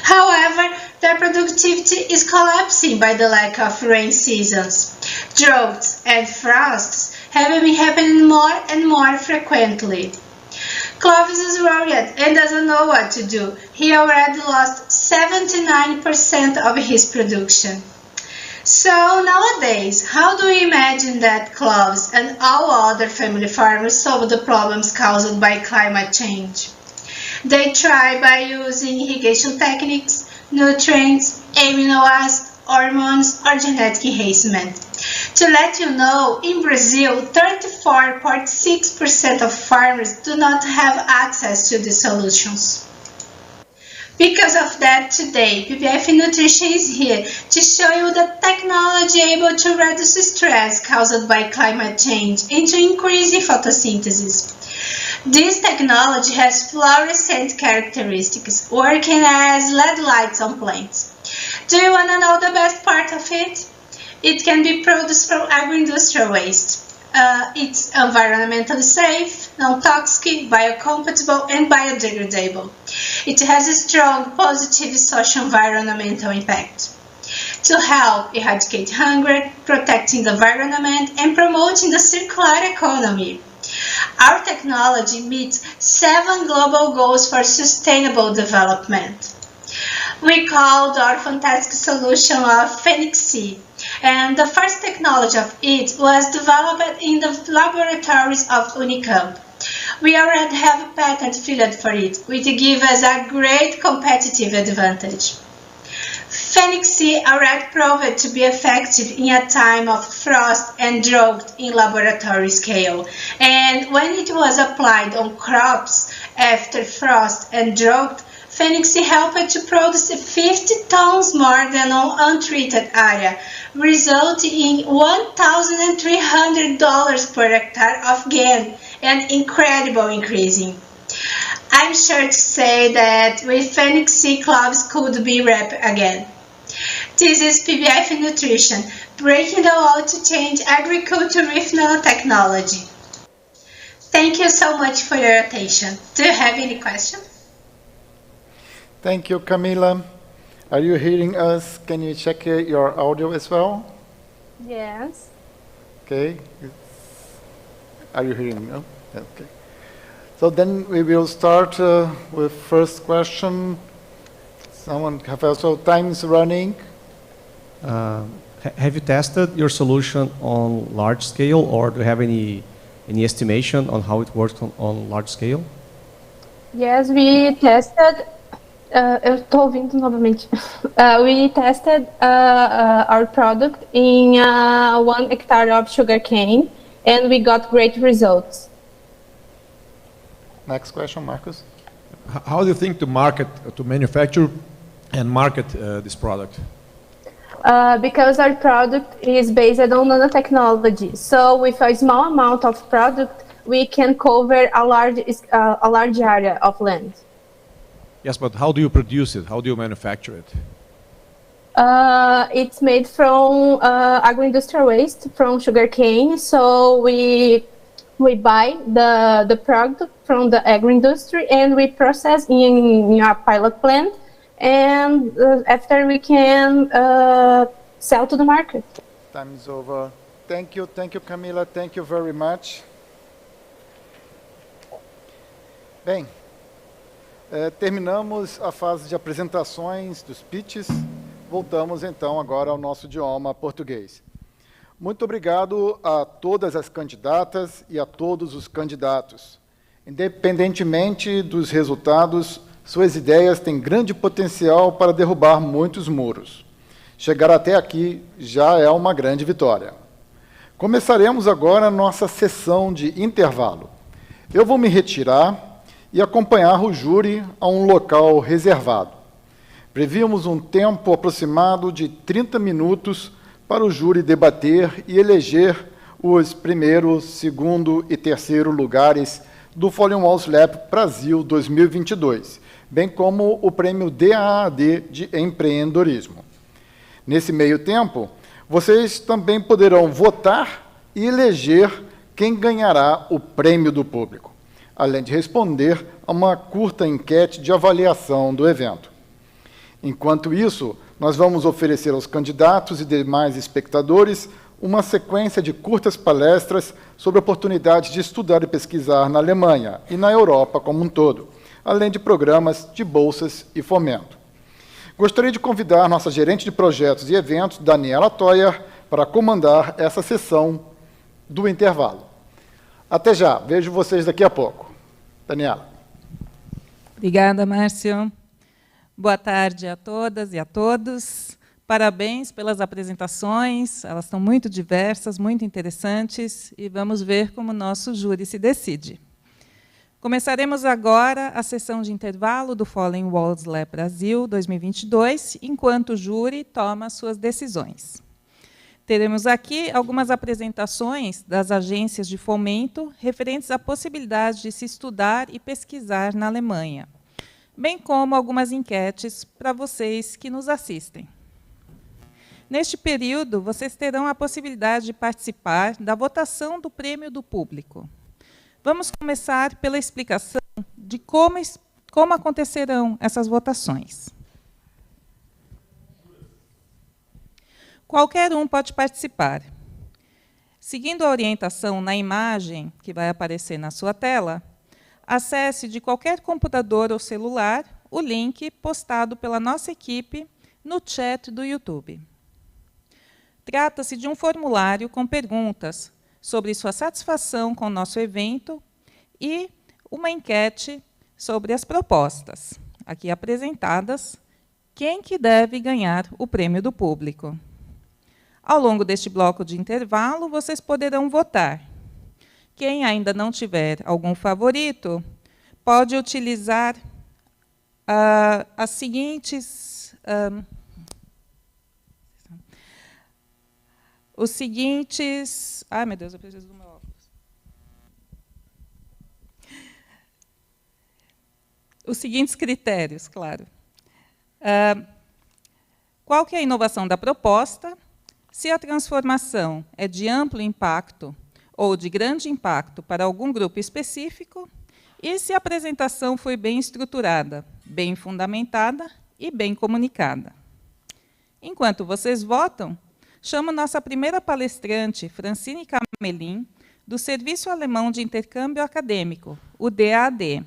However, their productivity is collapsing by the lack of rain seasons. Droughts and frosts have been happening more and more frequently. Clovis is worried and doesn't know what to do. He already lost 79% of his production. So nowadays, how do we imagine that Clovis and all other family farmers solve the problems caused by climate change? They try by using irrigation techniques, nutrients, amino acids, hormones, or genetic enhancement. To let you know, in Brazil, 34.6% of farmers do not have access to these solutions. Because of that, today, PPF Nutrition is here to show you the technology able to reduce stress caused by climate change and to increase photosynthesis. This technology has fluorescent characteristics, working as LED lights on plants. Do you want to know the best part of it? It can be produced from agro-industrial waste. It's environmentally safe, non-toxic, biocompatible, and biodegradable. It has a strong positive social environmental impact. To help eradicate hunger, protecting the environment, and promoting the circular economy. Our technology meets 7 global goals for sustainable development. We called our fantastic solution of Phoenix C, and the first technology of it was developed in the laboratories of Unicamp. We already have a patent filed for it, which gives us a great competitive advantage. Phoenix C already proved to be effective in a time of frost and drought in laboratory scale, and when it was applied on crops after frost and drought, Phoenix C helped to produce 50 tons more than on untreated area, resulting in $1,300 per hectare of gain, an incredible increasing. I'm sure to say that with Phoenix C, Clovis could be rep again. This is PBF Nutrition, breaking the wall to change agriculture with nanotechnology. Thank you so much for your attention. Do you have any questions? Thank you, Camila. Are you hearing us? Can you check your audio as well? Yes. Okay. Are you hearing me? Oh, okay. So then we will start with first question. Someone have also time is running. Have you tested your solution on large scale, or do you have any estimation on how it works on large scale? Yes, we tested. Eu estou ouvindo novamente. We tested our product in 1 hectare of sugarcane, and we got great results. Next question, Marcus. How do you think to manufacture and market this product? Because our product is based on nanotechnology, so with a small amount of product, we can cover a large area of land. Yes, but how do you produce it? How do you manufacture it? It's made from agro-industrial waste from sugarcane. So we buy the product from the agro-industry and we process in a pilot plant, and after we can sell to the market. Time is over. Thank you, Camila. Thank you very much. Bem, terminamos a fase de apresentações dos pitches. Voltamos então agora ao nosso idioma português. Muito obrigado a todas as candidatas e a todos os candidatos. Independentemente dos resultados, suas ideias têm grande potencial para derrubar muitos muros. Chegar até aqui já é uma grande vitória. Começaremos agora a nossa sessão de intervalo. Eu vou me retirar e acompanhar o júri a um local reservado. Prevíamos um tempo aproximado de 30 minutos para o júri debater e eleger os primeiro, segundo e terceiro lugares do FWL Brasil 2022, bem como o prêmio DAAD de empreendedorismo. Nesse meio tempo, vocês também poderão votar e eleger quem ganhará o prêmio do público, além de responder a uma curta enquete de avaliação do evento. Enquanto isso, nós vamos oferecer aos candidatos e demais espectadores uma sequência de curtas palestras sobre oportunidades de estudar e pesquisar na Alemanha e na Europa como um todo, além de programas de bolsas e fomento. Gostaria de convidar nossa gerente de projetos e eventos, Daniela Toyer, para comandar essa sessão do intervalo. Até já, vejo vocês daqui a pouco. Daniela. Obrigada, Márcio. Boa tarde a todas e a todos. Parabéns pelas apresentações, elas estão muito diversas, muito interessantes, e vamos ver como o nosso júri se decide. Começaremos agora a sessão de intervalo do FWL Brasil 2022, enquanto o júri toma suas decisões. Teremos aqui algumas apresentações das agências de fomento referentes à possibilidade de se estudar e pesquisar na Alemanha, bem como algumas enquetes para vocês que nos assistem. Neste período, vocês terão a possibilidade de participar da votação do prêmio do público. Vamos começar pela explicação de como acontecerão essas votações. Qualquer um pode participar. Seguindo a orientação na imagem que vai aparecer na sua tela, acesse de qualquer computador ou celular o link postado pela nossa equipe no chat do YouTube. Trata-se de um formulário com perguntas sobre sua satisfação com o nosso evento e uma enquete sobre as propostas, aqui apresentadas, quem que deve ganhar o prêmio do público. Ao longo deste bloco de intervalo, vocês poderão votar. Quem ainda não tiver algum favorito, pode utilizar as seguintes... os seguintes... Ai, meu Deus, eu preciso do meu óculos. Os seguintes critérios, claro. Qual que é a inovação da proposta? Se a transformação é de amplo impacto ou de grande impacto para algum grupo específico, e se a apresentação foi bem estruturada, bem fundamentada e bem comunicada. Enquanto vocês votam, chamo nossa primeira palestrante, Francine Camelin, do Serviço Alemão de Intercâmbio Acadêmico, o DAAD.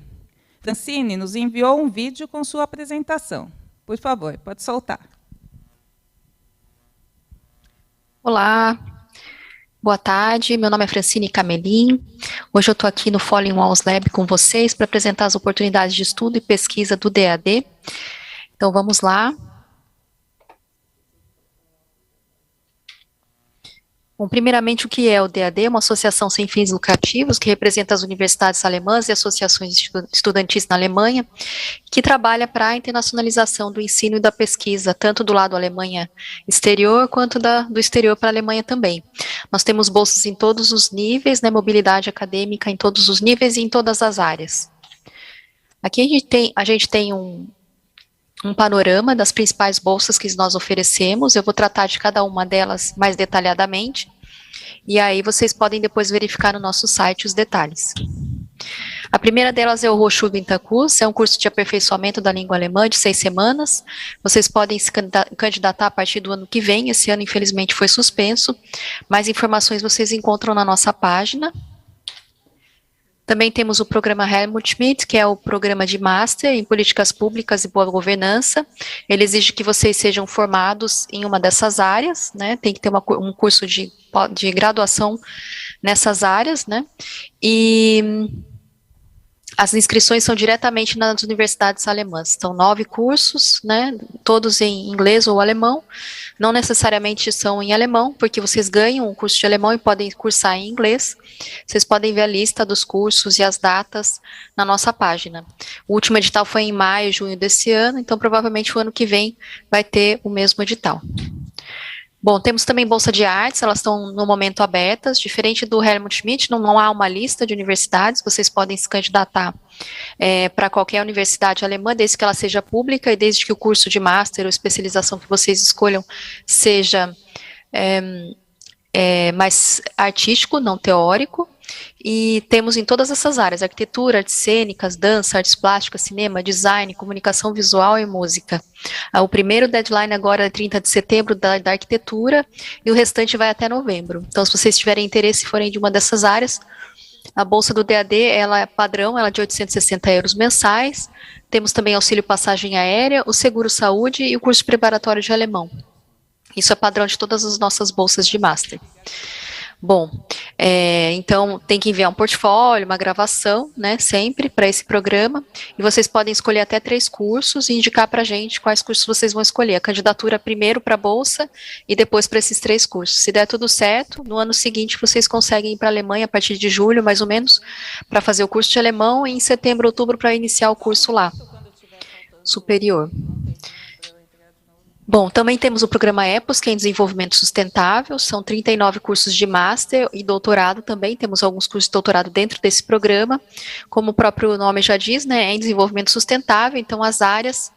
Francine nos enviou um vídeo com sua apresentação. Por favor, pode soltar. Olá, boa tarde. Meu nome é Francine Camelin. Hoje eu estou aqui no FWL Lab com vocês para apresentar as oportunidades de estudo e pesquisa do DAAD. Então, vamos lá. Bom, primeiramente, o que é o DAAD? É uma associação sem fins lucrativos que representa as universidades alemãs e associações estudantis na Alemanha, que trabalha para a internacionalização do ensino e da pesquisa, tanto do lado Alemanha exterior, quanto do exterior para a Alemanha também. Nós temos bolsas em todos os níveis, né, mobilidade acadêmica em todos os níveis e em todas as áreas. Aqui a gente tem um panorama das principais bolsas que nós oferecemos. Eu vou tratar de cada uma delas mais detalhadamente, e aí vocês podem depois verificar no nosso site os detalhes. A primeira delas é o Hochschulwinterkurs, é um curso de aperfeiçoamento da língua alemã de 6 semanas. Vocês podem se candidatar a partir do ano que vem, esse ano infelizmente foi suspenso. Mais informações vocês encontram na nossa página. Também temos o programa Helmut Schmidt, que é o programa de Master em Políticas Públicas e Boa Governança. Ele exige que vocês sejam formados em uma dessas áreas, né? Tem que ter um curso de graduação nessas áreas, né? E as inscrições são diretamente nas universidades alemãs. São 9 cursos, né, todos em inglês ou alemão. Não necessariamente são em alemão, porque vocês ganham um curso de alemão e podem cursar em inglês. Vocês podem ver a lista dos cursos e as datas na nossa página. O último edital foi em maio, junho desse ano, então provavelmente o ano que vem vai ter o mesmo edital. Bom, temos também Bolsa de Artes, elas estão no momento abertas, diferente do Helmut Schmidt, não há uma lista de universidades, vocês podem se candidatar para qualquer universidade alemã, desde que ela seja pública e desde que o curso de Master ou especialização que vocês escolham seja mais artístico, não teórico. E temos em todas essas áreas, arquitetura, artes cênicas, dança, artes plásticas, cinema, design, comunicação visual e música. O primeiro deadline agora é 30 de setembro da arquitetura e o restante vai até novembro. Então, se vocês tiverem interesse e forem de uma dessas áreas, a bolsa do DAD, ela é padrão, ela é de 860 euros mensais. Temos também auxílio passagem aérea, o seguro saúde e o curso preparatório de alemão. Isso é padrão de todas as nossas bolsas de Master. Bom, então tem que enviar um portfólio, uma gravação, né, sempre para esse programa, e vocês podem escolher até 3 cursos e indicar para a gente quais cursos vocês vão escolher, a candidatura primeiro para a bolsa e depois para esses 3 cursos. Se der tudo certo, no ano seguinte vocês conseguem ir para a Alemanha a partir de julho, mais ou menos, para fazer o curso de alemão e em setembro, outubro para iniciar o curso lá, superior. Bom, também temos o programa EPOS, que é em desenvolvimento sustentável, são 39 cursos de Master e doutorado também, temos alguns cursos de doutorado dentro desse programa, como o próprio nome já diz, né, é em desenvolvimento sustentável, então as áreas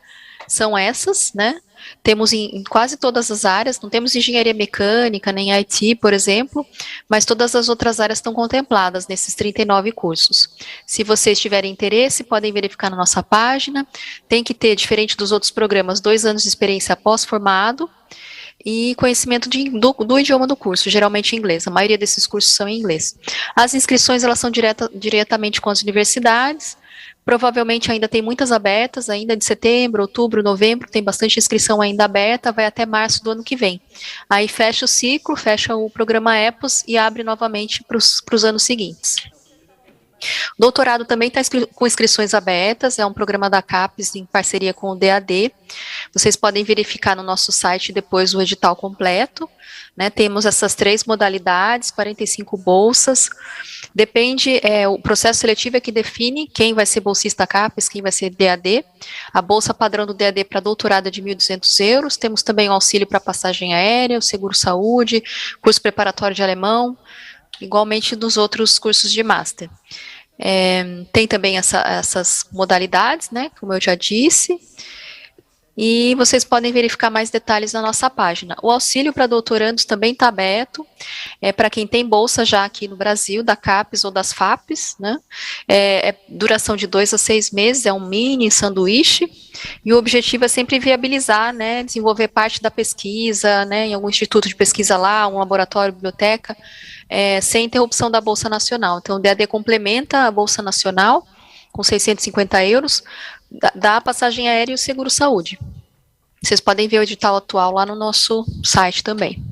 são essas, né, temos em quase todas as áreas, não temos engenharia mecânica, nem IT, por exemplo, mas todas as outras áreas estão contempladas nesses 39 cursos. Se vocês tiverem interesse, podem verificar na nossa página, tem que ter, diferente dos outros programas, 2 anos de experiência pós-formado e conhecimento do idioma do curso, geralmente em inglês, a maioria desses cursos são em inglês. As inscrições, elas são diretamente com as universidades. Provavelmente ainda tem muitas abertas, ainda de setembro, outubro, novembro, tem bastante inscrição ainda aberta, vai até março do ano que vem. Aí fecha o ciclo, fecha o programa EPOS e abre novamente para os anos seguintes. O doutorado também está com inscrições abertas, é um programa da CAPES em parceria com o DAD. Vocês podem verificar no nosso site depois o edital completo, né? Temos essas 3 modalidades, 45 bolsas. Depende, o processo seletivo é que define quem vai ser bolsista CAPES, quem vai ser DAD. A bolsa padrão do DAD para doutorado é de 1.200 euros. Temos também o auxílio para passagem aérea, o seguro saúde, curso preparatório de alemão, igualmente dos outros cursos de Master. Tem também essas modalidades, né, como eu já disse, e vocês podem verificar mais detalhes na nossa página. O auxílio para doutorandos também está aberto, para quem tem bolsa já aqui no Brasil, da CAPES ou das FAPES, né, duração de 2 a 6 meses, é um mini sanduíche, e o objetivo é sempre viabilizar, né, desenvolver parte da pesquisa, né, em algum instituto de pesquisa lá, um laboratório, biblioteca, sem interrupção da Bolsa Nacional. Então, o DAD complementa a Bolsa Nacional, com 650 euros, dá a passagem aérea e o seguro saúde. Vocês podem ver o edital atual lá no nosso site também.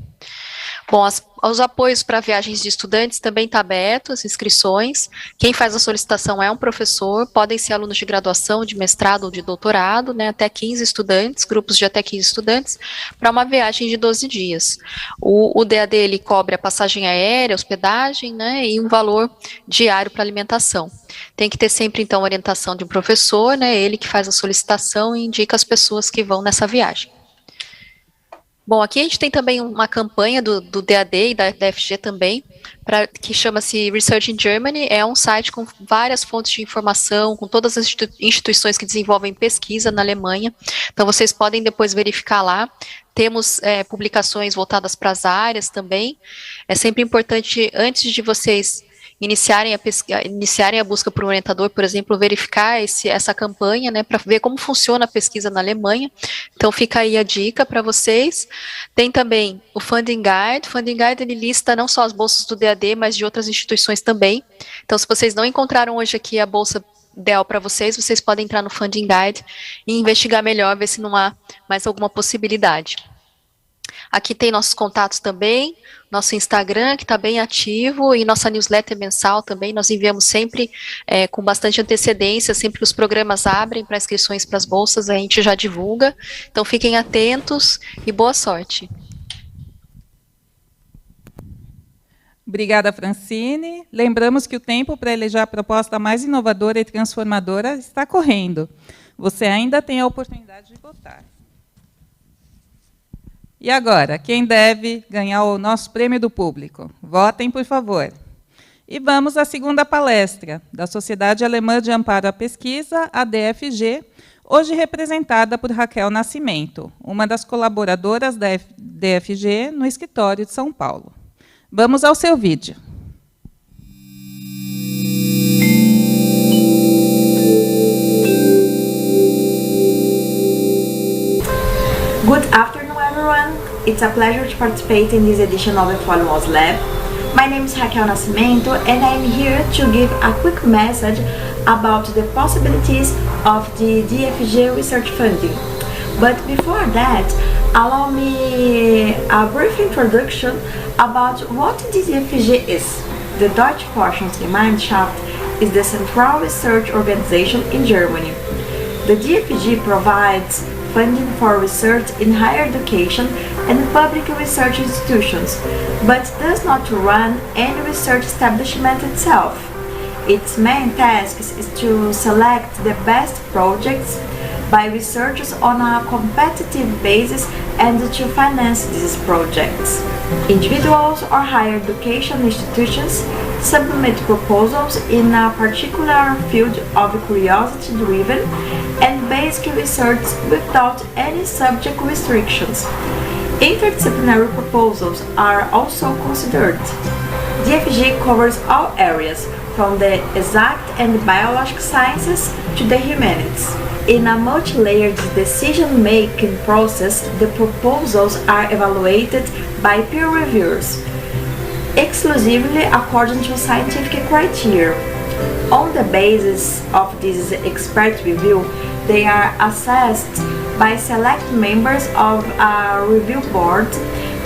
Bom, os apoios para viagens de estudantes também está aberto, as inscrições. Quem faz a solicitação é um professor, podem ser alunos de graduação, de mestrado ou de doutorado, né, até 15 estudantes, grupos de até 15 estudantes, para uma viagem de 12 dias. O DAD, ele cobre a passagem aérea, hospedagem, né, e um valor diário para alimentação. Tem que ter sempre, então, a orientação de um professor, né, ele que faz a solicitação e indica as pessoas que vão nessa viagem. Bom, aqui a gente tem também uma campanha do DAD e da DFG também, que chama-se Research in Germany, é um site com várias fontes de informação, com todas as instituições que desenvolvem pesquisa na Alemanha, então vocês podem depois verificar lá. Temos publicações voltadas para as áreas também. É sempre importante, antes de vocês iniciarem a busca por um orientador, por exemplo, verificar essa campanha, né, para ver como funciona a pesquisa na Alemanha. Então fica aí a dica para vocês. Tem também o Funding Guide. O Funding Guide ele lista não só as bolsas do DAD, mas de outras instituições também. Então, se vocês não encontraram hoje aqui a bolsa ideal para vocês podem entrar no Funding Guide e investigar melhor, ver se não há mais alguma possibilidade. Aqui tem nossos contatos também, nosso Instagram, que está bem ativo, e nossa newsletter mensal também. Nós enviamos sempre com bastante antecedência, sempre que os programas abrem para inscrições para as bolsas, a gente já divulga. Então, fiquem atentos e boa sorte. Obrigada, Francine. Lembramos que o tempo para eleger a proposta mais inovadora e transformadora está correndo. Você ainda tem a oportunidade de votar. E agora, quem deve ganhar o nosso prêmio do público? Votem, por favor. E vamos à segunda palestra, da Sociedade Alemã de Amparo à Pesquisa, a DFG, hoje representada por Raquel Nascimento, uma das colaboradoras da DFG no escritório de São Paulo. Vamos ao seu vídeo. Good afternoon, everyone. It's a pleasure to participate in this edition of the FWL Lab. My name is Raquel Nascimento, and I'm here to give a quick message about the possibilities of the DFG research funding. But before that, allow me a brief introduction about what the DFG is. The Deutsche Forschungsgemeinschaft is the central research organization in Germany. The DFG provides funding for research in higher education and public research institutions, but does not run any research establishment itself. Its main task is to select the best projects by researchers on a competitive basis and to finance these projects. Individuals or higher education institutions submit proposals in a particular field of curiosity-driven and basic research without any subject restrictions. Interdisciplinary proposals are also considered. DFG covers all areas, from the exact and biological sciences to the humanities. In a multi-layered decision-making process, the proposals are evaluated by peer reviewers, exclusively according to scientific criteria. On the basis of this expert review, they are assessed by select members of a review board,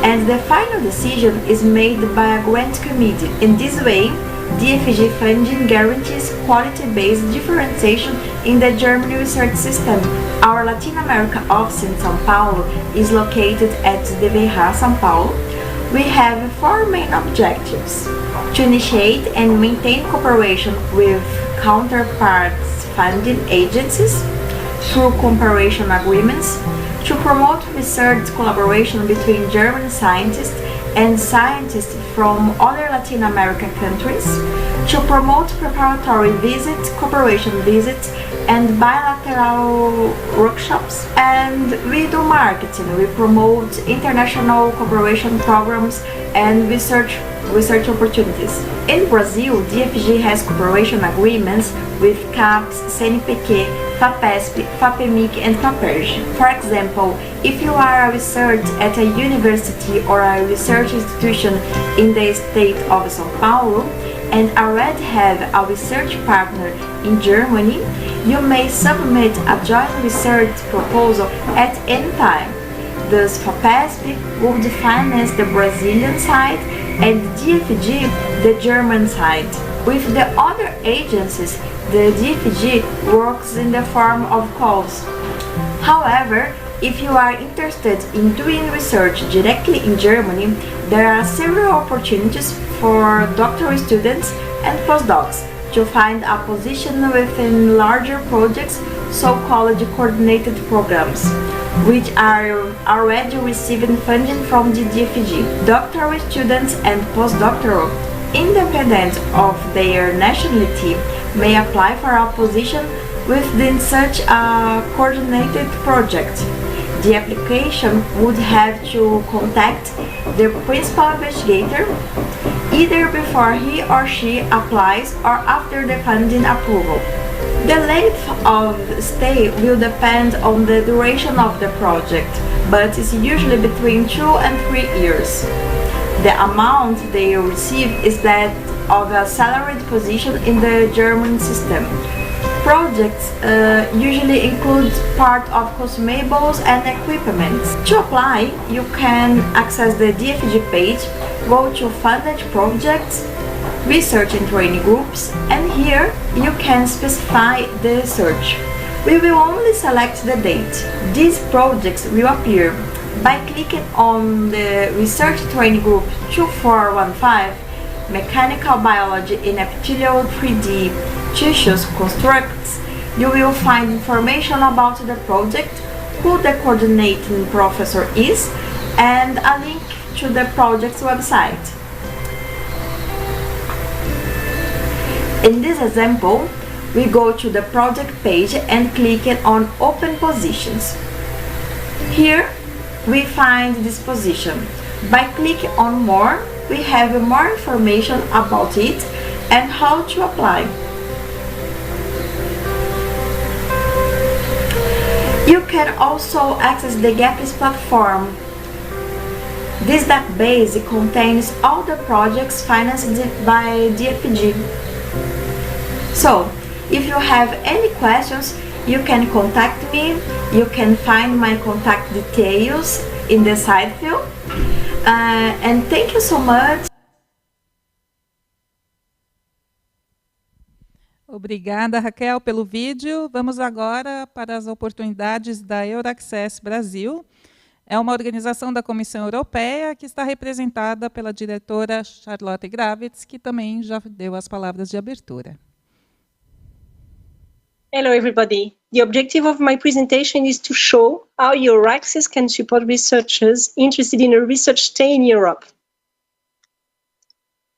and the final decision is made by a grant committee. In this way, DFG funding guarantees quality-based differentiation in the German research system. Our Latin America office in São Paulo is located at DWIH São Paulo. We have four main objectives: to initiate and maintain cooperation with counterparts funding agencies through cooperation agreements, to promote research collaboration between German scientists and scientists from other Latin American countries, to promote preparatory visits, cooperation visits, and bilateral workshops. And we do marketing. We promote international cooperation programs and research opportunities. In Brazil, DFG has cooperation agreements with CAPES, CNPq, FAPESP, FAPEMIC, and FAPERJ. For example, if you are a researcher at a university or a research institution in the state of São Paulo and already have a research partner in Germany, you may submit a joint research proposal at any time. Thus, FAPESP would finance the Brazilian side and DFG the German side. With the other agencies, the DFG works in the form of calls. However, if you are interested in doing research directly in Germany, there are several opportunities for doctoral students and postdocs to find a position within larger projects, so-called coordinated programs, which are already receiving funding from the DFG. Doctoral students and postdoctoral, independent of their nationality, may apply for a position within such a coordinated project. The application would have to contact the principal investigator either before he or she applies or after the funding approval. The length of stay will depend on the duration of the project, but is usually between 2 and 3 years. The amount they receive is that of a salaried position in the German system. Projects usually include part of consumables and equipment. To apply, you can access the DFG page, go to funded projects, research and training groups, and here you can specify the search. We will only select the date. These projects will appear by clicking on the Research Training Group 2415, Mechanical Biology in Epithelial 3D Tissues Constructs. You will find information about the project, who the coordinating professor is, and a link to the project's website. In this example, we go to the project page and click on Open Positions. Here, we find this position. By clicking on More, we have more information about it and how to apply. You can also access the GAPS platform. This database contains all the projects financed by DFG. So, if you have any questions, you can contact me. You can find my contact details in the side field. And thank you so much. Obrigada, Raquel, pelo vídeo. Vamos agora para as oportunidades da Euraxess Brasil. É uma organização da Comissão Europeia que está representada pela diretora Charlotte Gravitz, que também já deu as palavras de abertura. Hello, everybody. The objective of my presentation is to show how Euraxess can support researchers interested in a research stay in Europe.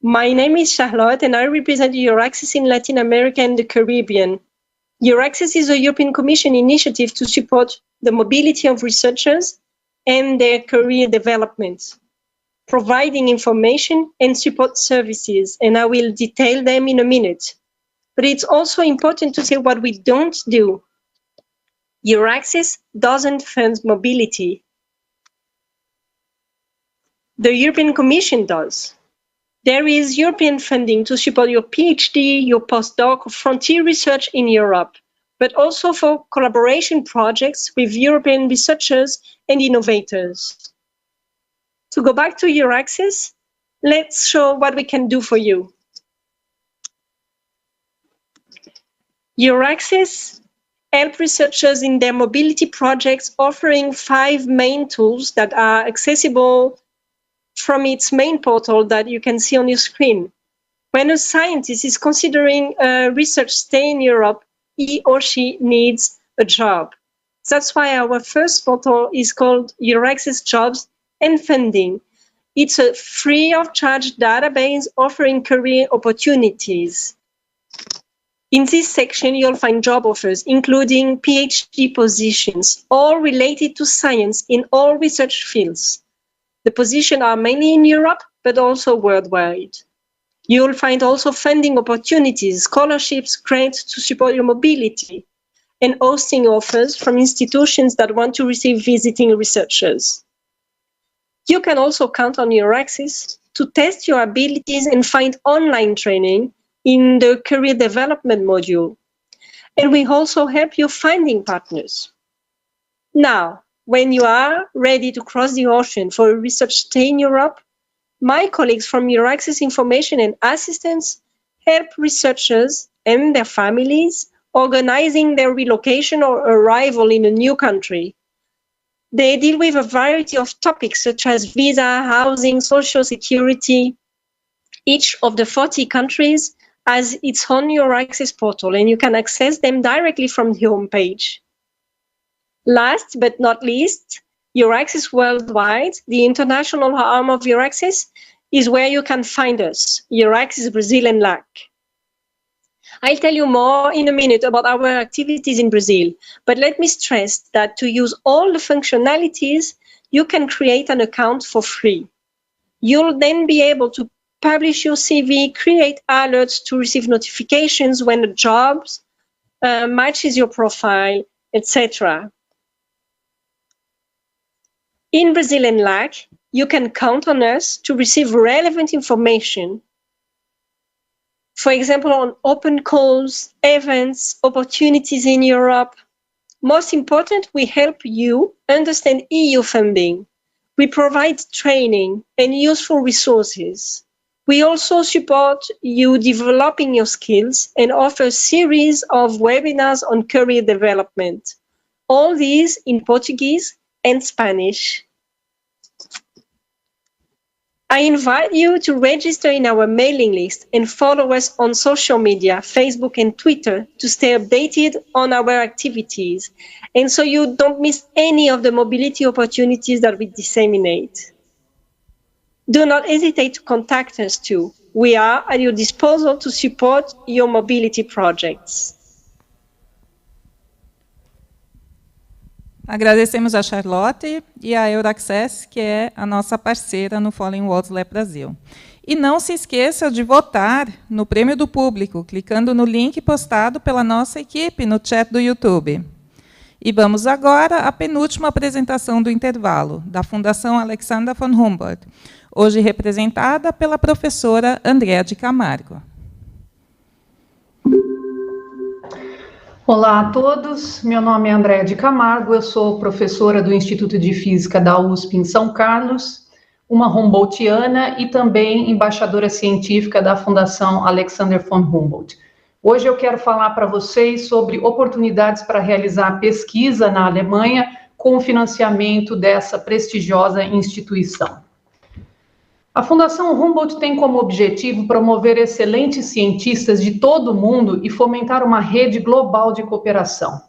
My name is Charlotte, and I represent Euraxess in Latin America and the Caribbean. Euraxess is a European Commission initiative to support the mobility of researchers and their career development, providing information and support services, and I will detail them in a minute. But it's also important to say what we don't do. Euraxess doesn't fund mobility. The European Commission does. There is European funding to support your PhD, your postdoc, or frontier research in Europe, but also for collaboration projects with European researchers and innovators. To go back to Euraxess, let's show what we can do for you. Euraxess helps researchers in their mobility projects, offering 5 main tools that are accessible from its main portal that you can see on your screen. When a scientist is considering a research stay in Europe, he or she needs a job. That's why our first portal is called Euraxess Jobs and Funding. It's a free of charge database offering career opportunities. In this section, you'll find job offers, including PhD positions, all related to science in all research fields. The positions are mainly in Europe, but also worldwide. You'll find also funding opportunities, scholarships, grants to support your mobility, and hosting offers from institutions that want to receive visiting researchers. You can also count on Euraxess to test your abilities and find online training in the career development module. And we also help you finding partners. Now, when you are ready to cross the ocean for a research stay in Europe, my colleagues from Euraxess Information and Assistance help researchers and their families organizing their relocation or arrival in a new country. They deal with a variety of topics such as visa, housing, social security. Each of the 40 countries has its own Euraxess portal, and you can access them directly from the homepage. Last but not least, Euraxess Worldwide, the international arm of Euraxess, is where you can find us, Euraxess Brazil and LAC. I'll tell you more in a minute about our activities in Brazil, but let me stress that to use all the functionalities, you can create an account for free. You'll then be able to publish your CV, create alerts to receive notifications when a job matches your profile, etc. In Brazil and LAC, you can count on us to receive relevant information, for example, on open calls, events, opportunities in Europe. Most important, we help you understand EU funding. We provide training and useful resources. We also support you developing your skills and offer a series of webinars on career development. All these in Portuguese and Spanish. I invite you to register in our mailing list and follow us on social media, Facebook and Twitter, to stay updated on our activities, and so you don't miss any of the mobility opportunities that we disseminate. Do not hesitate to contact us too. We are at your disposal to support your mobility projects. Agradecemos a Charlotte e a Euraxess, que é a nossa parceira no Falling Walls Lab Brasil. E não se esqueça de votar no Prêmio do Público, clicando no link postado pela nossa equipe no chat do YouTube. E vamos agora à penúltima apresentação do intervalo, da Fundação Alexander von Humboldt, hoje representada pela professora Andréa de Camargo. Olá a todos, meu nome é Andréa de Camargo, eu sou professora do Instituto de Física da USP em São Carlos, uma Humboldtiana e também embaixadora científica da Fundação Alexander von Humboldt. Hoje eu quero falar para vocês sobre oportunidades para realizar pesquisa na Alemanha com o financiamento dessa prestigiosa instituição. A Fundação Humboldt tem como objetivo promover excelentes cientistas de todo o mundo e fomentar uma rede global de cooperação.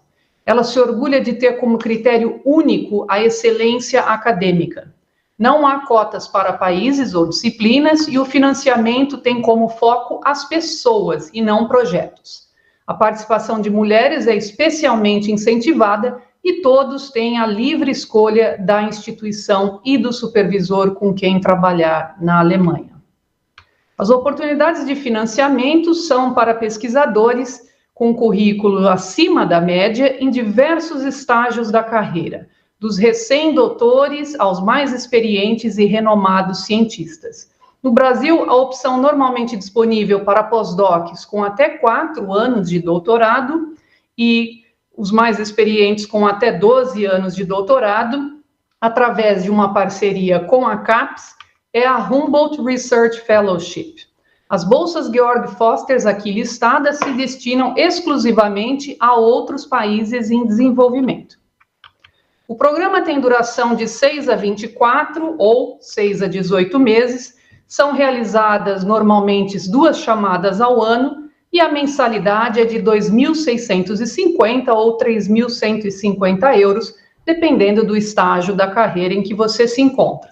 Ela se orgulha de ter como critério único a excelência acadêmica. Não há cotas para países ou disciplinas e o financiamento tem como foco as pessoas e não projetos. A participação de mulheres é especialmente incentivada e todos têm a livre escolha da instituição e do supervisor com quem trabalhar na Alemanha. As oportunidades de financiamento são para pesquisadores com currículo acima da média em diversos estágios da carreira, dos recém-doutores aos mais experientes e renomados cientistas. No Brasil, a opção normalmente disponível para pós-docs com até 4 anos de doutorado e os mais experientes com até 12 anos de doutorado, através de uma parceria com a CAPES, é a Humboldt Research Fellowship. As bolsas Georg Foster aqui listadas se destinam exclusivamente a outros países em desenvolvimento. O programa tem duração de 6 a 24 ou 6 a 18 meses, são realizadas normalmente 2 chamadas ao ano, e a mensalidade é de 2.650 ou 3.150 euros, dependendo do estágio da carreira em que você se encontra.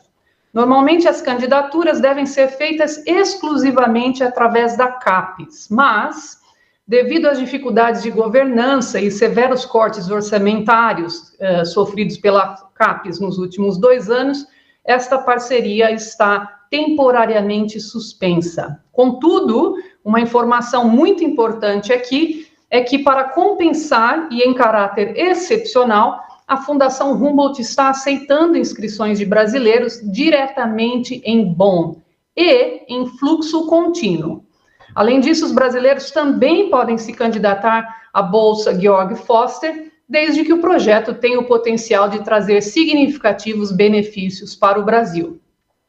Normalmente, as candidaturas devem ser feitas exclusivamente através da CAPES, mas, devido às dificuldades de governança e severos cortes orçamentários sofridos pela CAPES nos últimos 2 anos, esta parceria está temporariamente suspensa. Contudo, uma informação muito importante aqui é que, para compensar e em caráter excepcional, a Fundação Humboldt está aceitando inscrições de brasileiros diretamente em Bonn e em fluxo contínuo. Além disso, os brasileiros também podem se candidatar à Bolsa Georg Foster, desde que o projeto tenha o potencial de trazer significativos benefícios para o Brasil.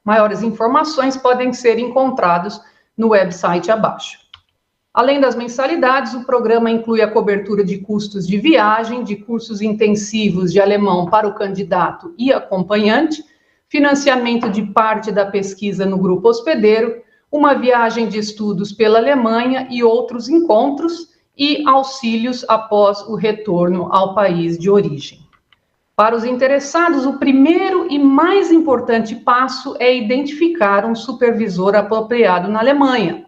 Maiores informações podem ser encontrados no website abaixo. Além das mensalidades, o programa inclui a cobertura de custos de viagem, de cursos intensivos de alemão para o candidato e acompanhante, financiamento de parte da pesquisa no grupo hospedeiro, uma viagem de estudos pela Alemanha e outros encontros, e auxílios após o retorno ao país de origem. Para os interessados, o primeiro e mais importante passo é identificar um supervisor apropriado na Alemanha.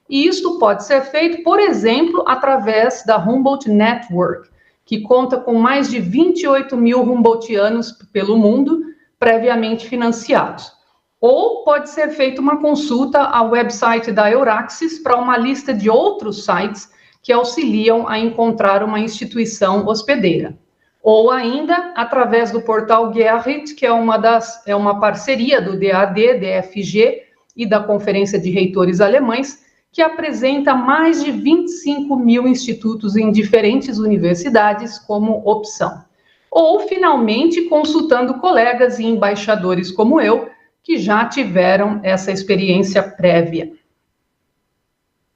E isto pode ser feito, por exemplo, através da Humboldt Network, que conta com mais de 28 mil Humboldtianos pelo mundo, previamente financiados. Ou pode ser feita uma consulta ao website da Euraxess para uma lista de outros sites que auxiliam a encontrar uma instituição hospedeira. Ou ainda através do portal g.a.s.t, que é uma parceria do DAD, DFG e da Conferência de Reitores Alemães, que apresenta mais de 25 mil institutos em diferentes universidades como opção. Ou, finalmente, consultando colegas e embaixadores como eu, que já tiveram essa experiência prévia.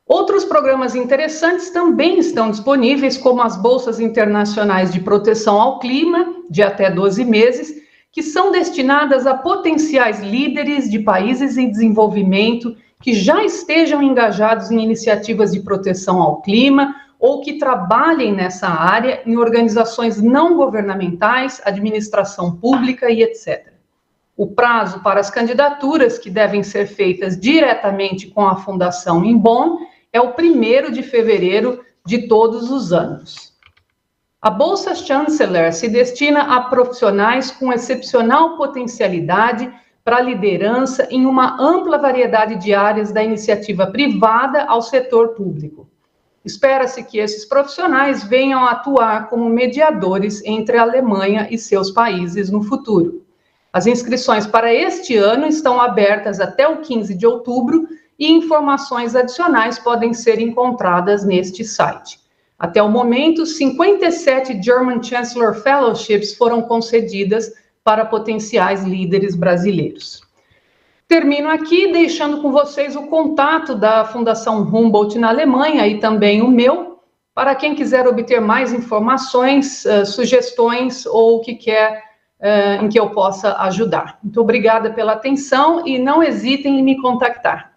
Outros programas interessantes também estão disponíveis, como as Bolsas Internacionais de Proteção ao Clima, de até 12 meses, que são destinadas a potenciais líderes de países em desenvolvimento que já estejam engajados em iniciativas de proteção ao clima ou que trabalhem nessa área em organizações não governamentais, administração pública e etc. O prazo para as candidaturas, que devem ser feitas diretamente com a Fundação em Bonn, é o 1º de fevereiro de todos os anos. A Bolsa Chancellor se destina a profissionais com excepcional potencialidade para a liderança em uma ampla variedade de áreas da iniciativa privada ao setor público. Espera-se que esses profissionais venham a atuar como mediadores entre a Alemanha e seus países no futuro. As inscrições para este ano estão abertas até o 15 de outubro e informações adicionais podem ser encontradas neste site. Até o momento, 57 German Chancellor Fellowships foram concedidas para potenciais líderes brasileiros. Termino aqui deixando com vocês o contato da Fundação Humboldt na Alemanha e também o meu, para quem quiser obter mais informações, sugestões ou que quer em que eu possa ajudar. Muito obrigada pela atenção e não hesitem em me contactar.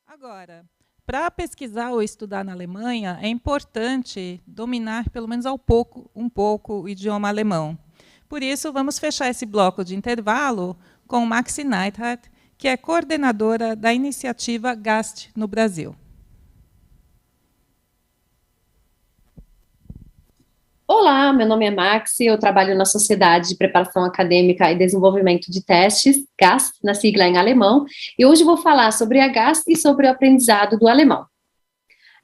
Agora, para pesquisar ou estudar na Alemanha, é importante dominar pelo menos um pouco o idioma alemão. Por isso, vamos fechar esse bloco de intervalo com Maxi Neidhardt, que é coordenadora da iniciativa g.a.s.t no Brasil. Olá, meu nome é Maxi, eu trabalho na Sociedade de Preparação Acadêmica e Desenvolvimento de Testes, g.a.s.t, na sigla em alemão, e hoje vou falar sobre a g.a.s.t e sobre o aprendizado do alemão.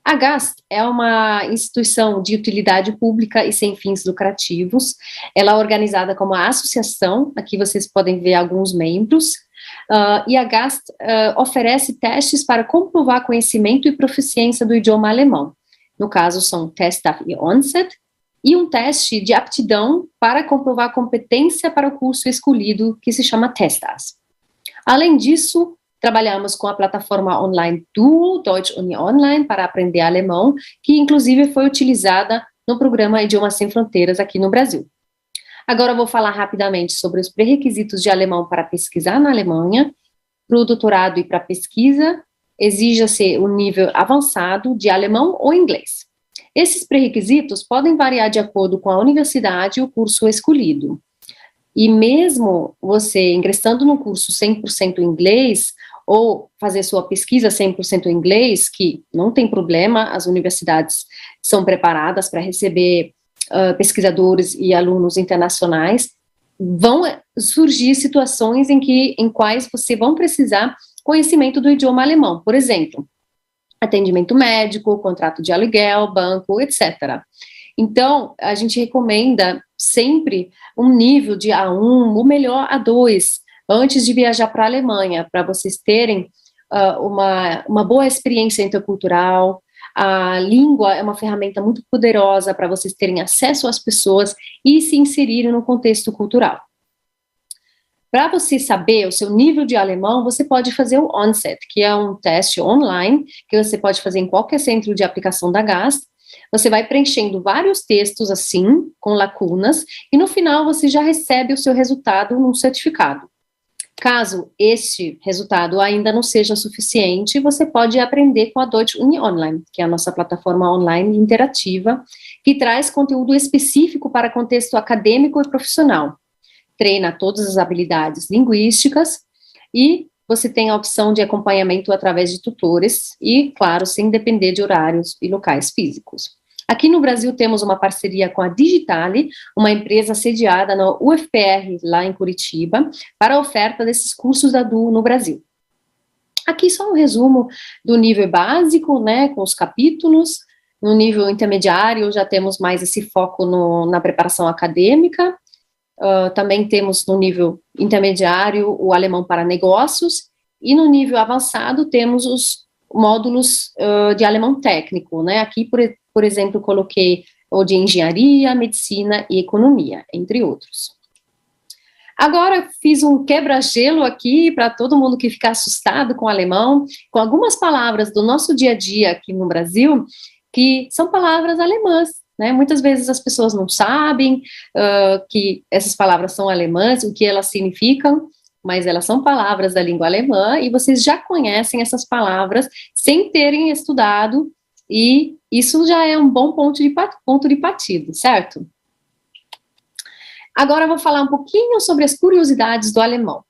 A g.a.s.t é uma instituição de utilidade pública e sem fins lucrativos. Ela é organizada como uma associação, aqui vocês podem ver alguns membros, e a g.a.s.t oferece testes para comprovar conhecimento e proficiência do idioma alemão. No caso, são Testaf e Onset, e um teste de aptidão para comprovar a competência para o curso escolhido, que se chama Testas. Além disso, trabalhamos com a plataforma online Duo, Deutsch Uni Online, para aprender alemão, que inclusive foi utilizada no programa Idiomas Sem Fronteiras aqui no Brasil. Agora eu vou falar rapidamente sobre os pré-requisitos de alemão para pesquisar na Alemanha. Para o doutorado e para a pesquisa, exija-se um nível avançado de alemão ou inglês. Esses pré-requisitos podem variar de acordo com a universidade e o curso escolhido. E mesmo você ingressando no curso 100% inglês, ou fazer sua pesquisa 100% em inglês, que não tem problema, as universidades são preparadas para receber pesquisadores e alunos internacionais, vão surgir situações em quais você vão precisar conhecimento do idioma alemão, por exemplo, atendimento médico, contrato de aluguel, banco, etc. Então, a gente recomenda sempre um nível de A1, ou melhor, A2, antes de viajar para a Alemanha, para vocês terem uma boa experiência intercultural. A língua é uma ferramenta muito poderosa para vocês terem acesso às pessoas e se inserirem no contexto cultural. Para você saber o seu nível de alemão, você pode fazer o Onset, que é um teste online, que você pode fazer em qualquer centro de aplicação da g.a.s.t. Você vai preenchendo vários textos assim, com lacunas, e no final você já recebe o seu resultado num certificado. Caso este resultado ainda não seja suficiente, você pode aprender com a Deutsch Uni Online, que é a nossa plataforma online interativa, que traz conteúdo específico para contexto acadêmico e profissional. Treina todas as habilidades linguísticas e você tem a opção de acompanhamento através de tutores e, claro, sem depender de horários e locais físicos. Aqui no Brasil temos uma parceria com a Digitale, uma empresa sediada no UFPR, lá em Curitiba, para a oferta desses cursos da DU no Brasil. Aqui só um resumo do nível básico, né, com os capítulos. No nível intermediário já temos mais esse foco na preparação acadêmica. Também temos no nível intermediário o alemão para negócios, e no nível avançado temos os módulos de alemão técnico, né, aqui, por exemplo, coloquei o de engenharia, medicina e economia, entre outros. Agora, fiz um quebra-gelo aqui para todo mundo que fica assustado com o alemão, com algumas palavras do nosso dia a dia aqui no Brasil, que são palavras alemãs, né? Muitas vezes as pessoas não sabem que essas palavras são alemãs, o que elas significam, mas elas são palavras da língua alemã, e vocês já conhecem essas palavras sem terem estudado, e isso já é um bom ponto de partida, certo? Agora eu vou falar um pouquinho sobre as curiosidades do alemão.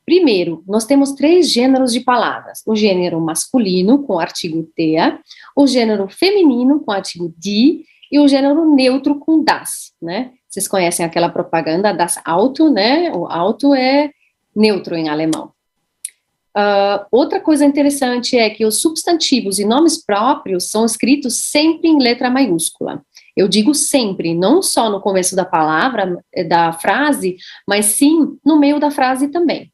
Primeiro, nós temos 3 gêneros de palavras: o gênero masculino, com o artigo der, o gênero feminino, com o artigo die, e o gênero neutro, com das, né? Vocês conhecem aquela propaganda das Auto, né? O auto é neutro em alemão. Outra coisa interessante é que os substantivos e nomes próprios são escritos sempre em letra maiúscula. Eu digo sempre, não só no começo da palavra, da frase, mas sim no meio da frase também.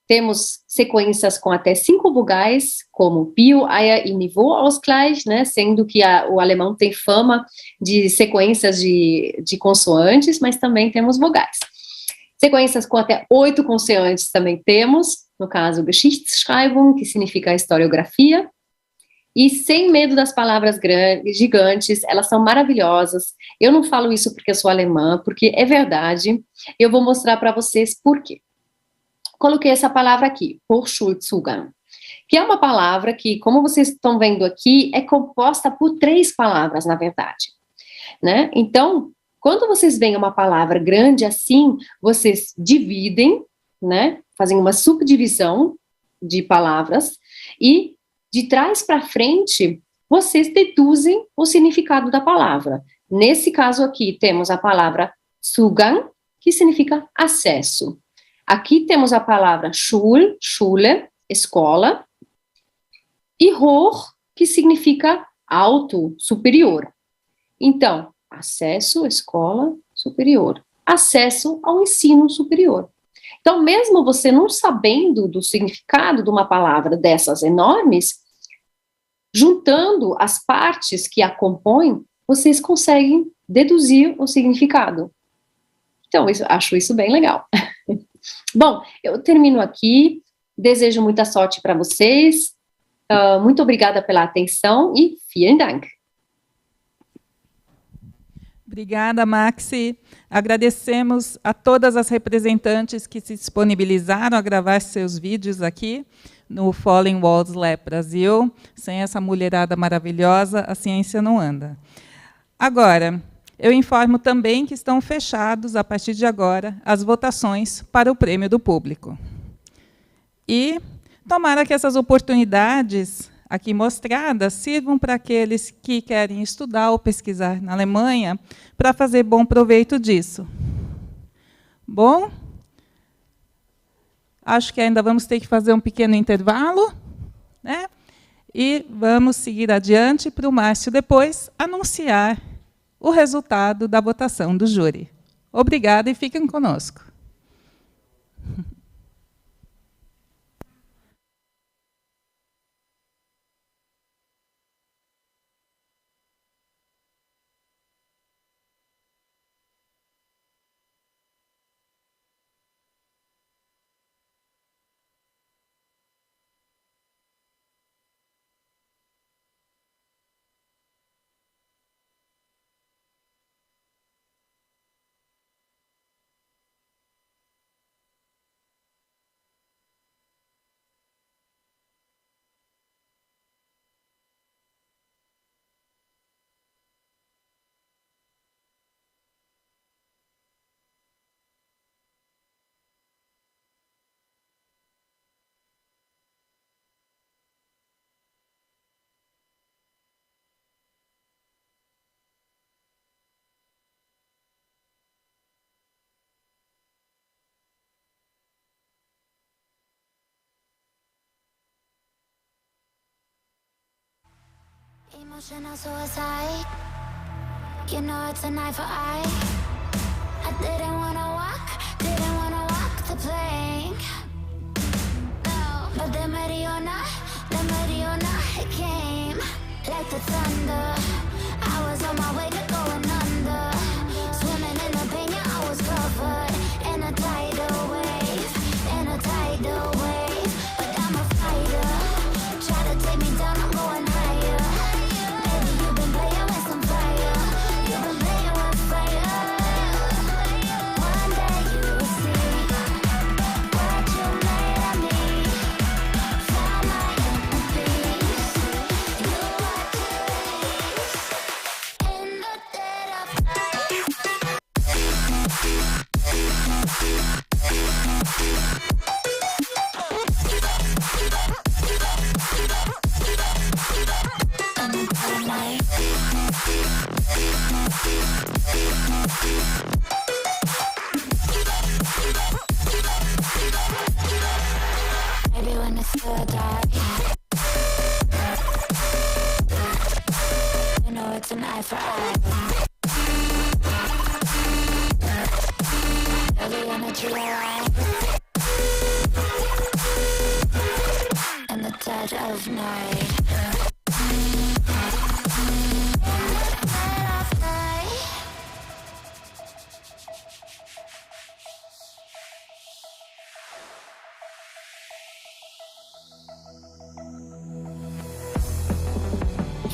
Temos sequências com até 5 vogais, como Bio, Eier e Niveauausgleich, né, sendo que o alemão tem fama de sequências de consoantes, mas também temos vogais. Sequências com até 8 consoantes também temos, no caso, Geschichtsschreibung, que significa historiografia, e sem medo das palavras gigantes, elas são maravilhosas. Eu não falo isso porque eu sou alemã, porque é verdade. Eu vou mostrar para vocês por quê. Coloquei essa palavra aqui, Hochschulzugang, que é uma palavra que, como vocês estão vendo aqui, é composta por 3 palavras, na verdade, né? Então, quando vocês veem uma palavra grande assim, vocês dividem, né? Fazem uma subdivisão de palavras e, de trás para frente, vocês deduzem o significado da palavra. Nesse caso aqui, temos a palavra Zugang, que significa acesso. Aqui temos a palavra Schule, escola, e Hoch, que significa alto, superior. Então, acesso, escola, superior. Acesso ao ensino superior. Então, mesmo você não sabendo do significado de uma palavra dessas enormes, juntando as partes que a compõem, vocês conseguem deduzir o significado. Então, acho isso bem legal. Bom, eu termino aqui. Desejo muita sorte para vocês. Muito obrigada pela atenção e vielen Dank. Obrigada, Maxi. Agradecemos a todas as representantes que se disponibilizaram a gravar seus vídeos aqui no Falling Walls Lab Brasil. Sem essa mulherada maravilhosa, a ciência não anda. Agora, eu informo também que estão fechados, a partir de agora, as votações para o prêmio do público. E tomara que essas oportunidades aqui mostradas sirvam para aqueles que querem estudar ou pesquisar na Alemanha, para fazer bom proveito disso. Bom, acho que ainda vamos ter que fazer um pequeno intervalo, né? E vamos seguir adiante para o Márcio depois anunciar o resultado da votação do júri. Obrigada e fiquem conosco. Emotional suicide. You know it's an eye for eye. I didn't wanna walk the plank. No, but the Mariona, it came like the thunder. I was on my way to going under. Swimming in the pain, yeah, I was covered in a tidal wave, But I'm a fighter. Try to take me down, I'm going higher. Baby, you've been playing with some fire. You've been playing with fire. One day you will see what you made of me. Found my inner peace. You are in the dead of night. Maybe when it's still dark, you know it's an eye for eye. Maybe when it's real in the dead of night.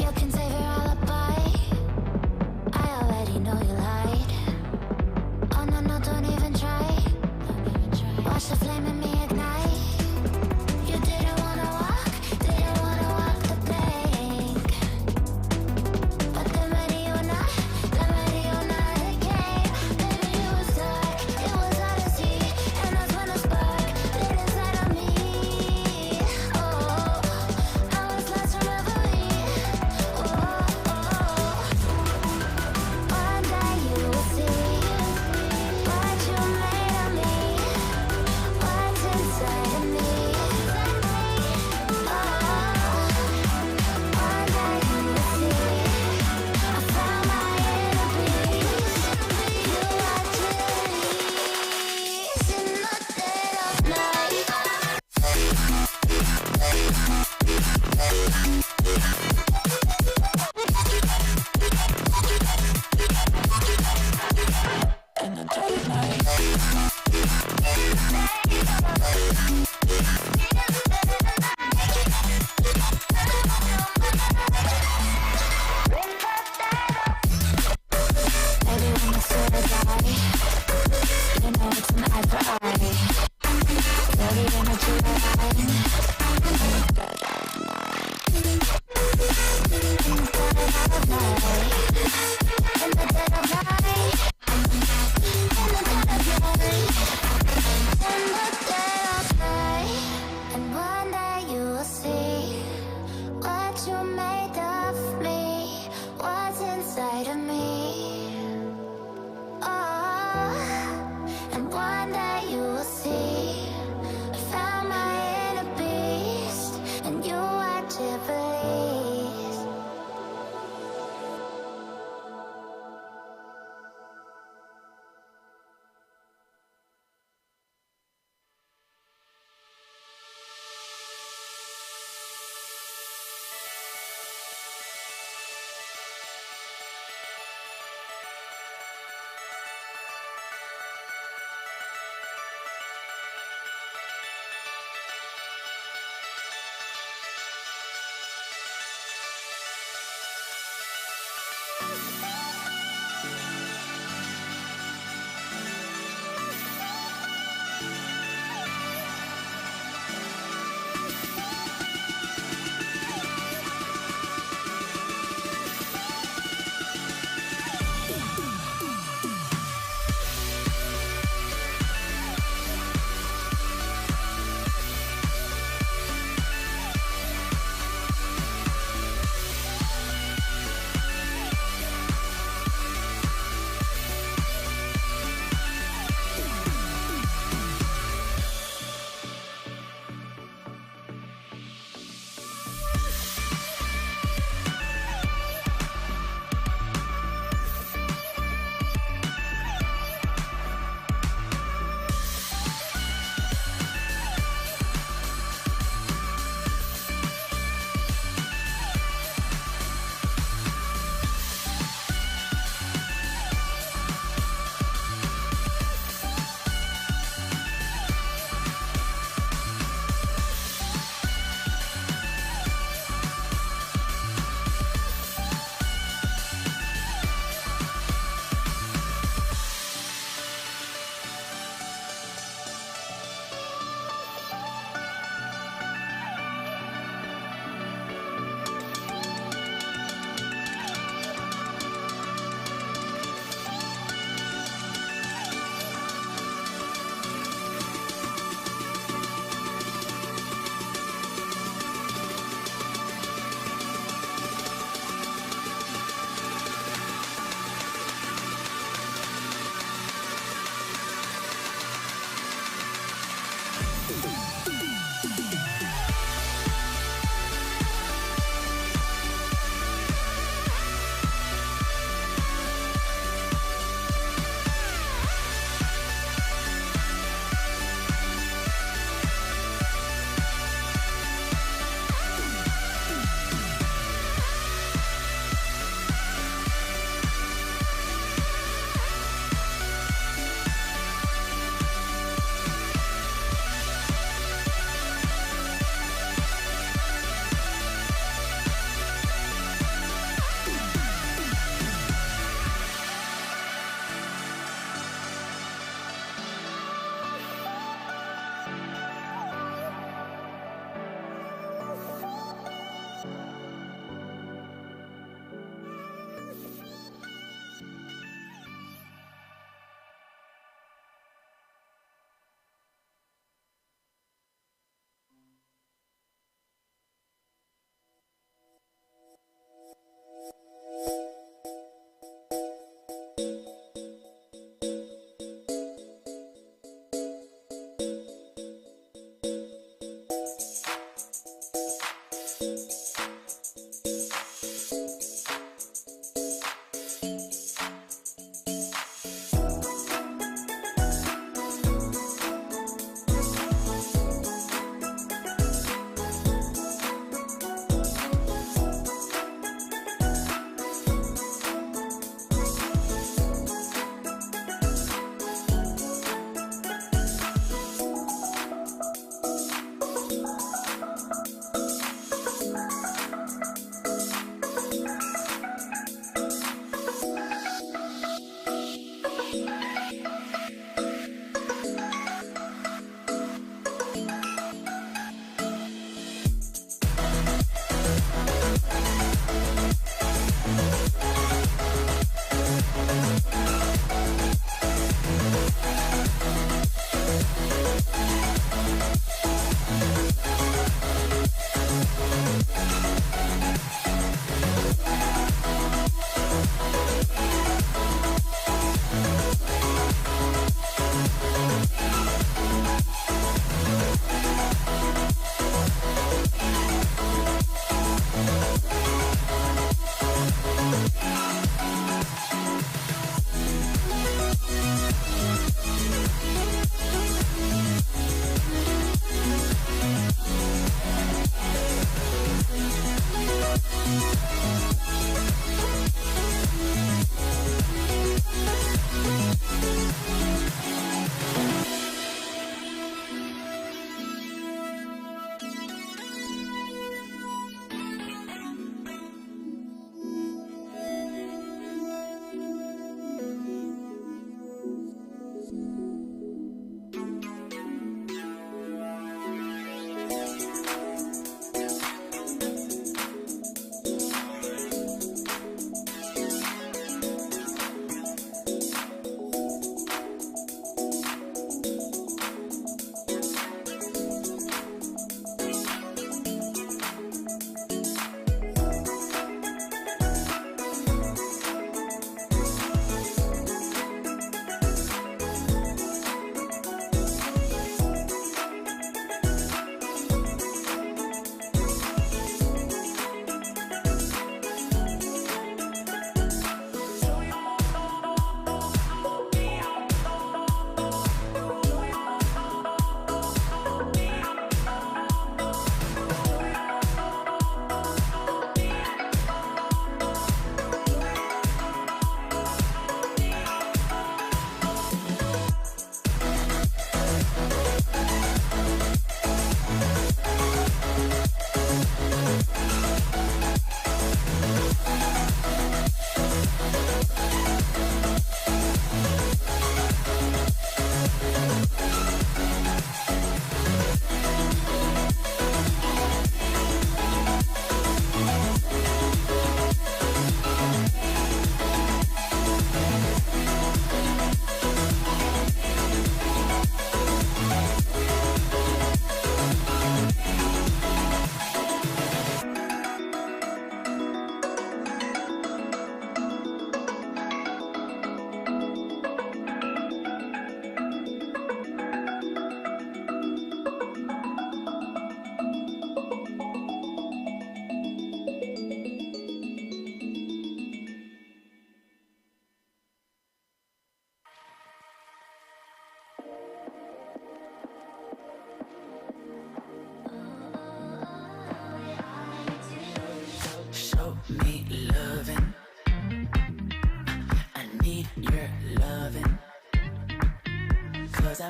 You can save your alibi. I already know you lied. Oh no, no, don't even try. Watch the flame in me ignite. You didn't wanna walk the plank.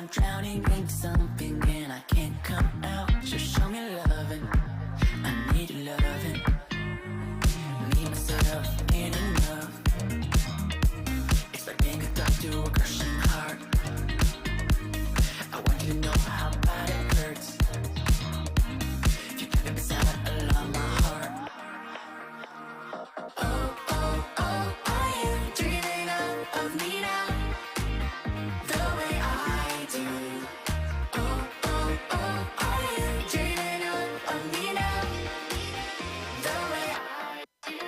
I'm drowning in something and I can't come out. Just show me loving, I need your loving. Me, myself, ain't enough. Expecting a thought to a crushing heart. I want you to know how bad it hurts. You can't be silent along my heart. Oh, oh, oh, are you dreaming of me now? The way I do. Oh, oh, oh, are you dreaming of me now? The way I do.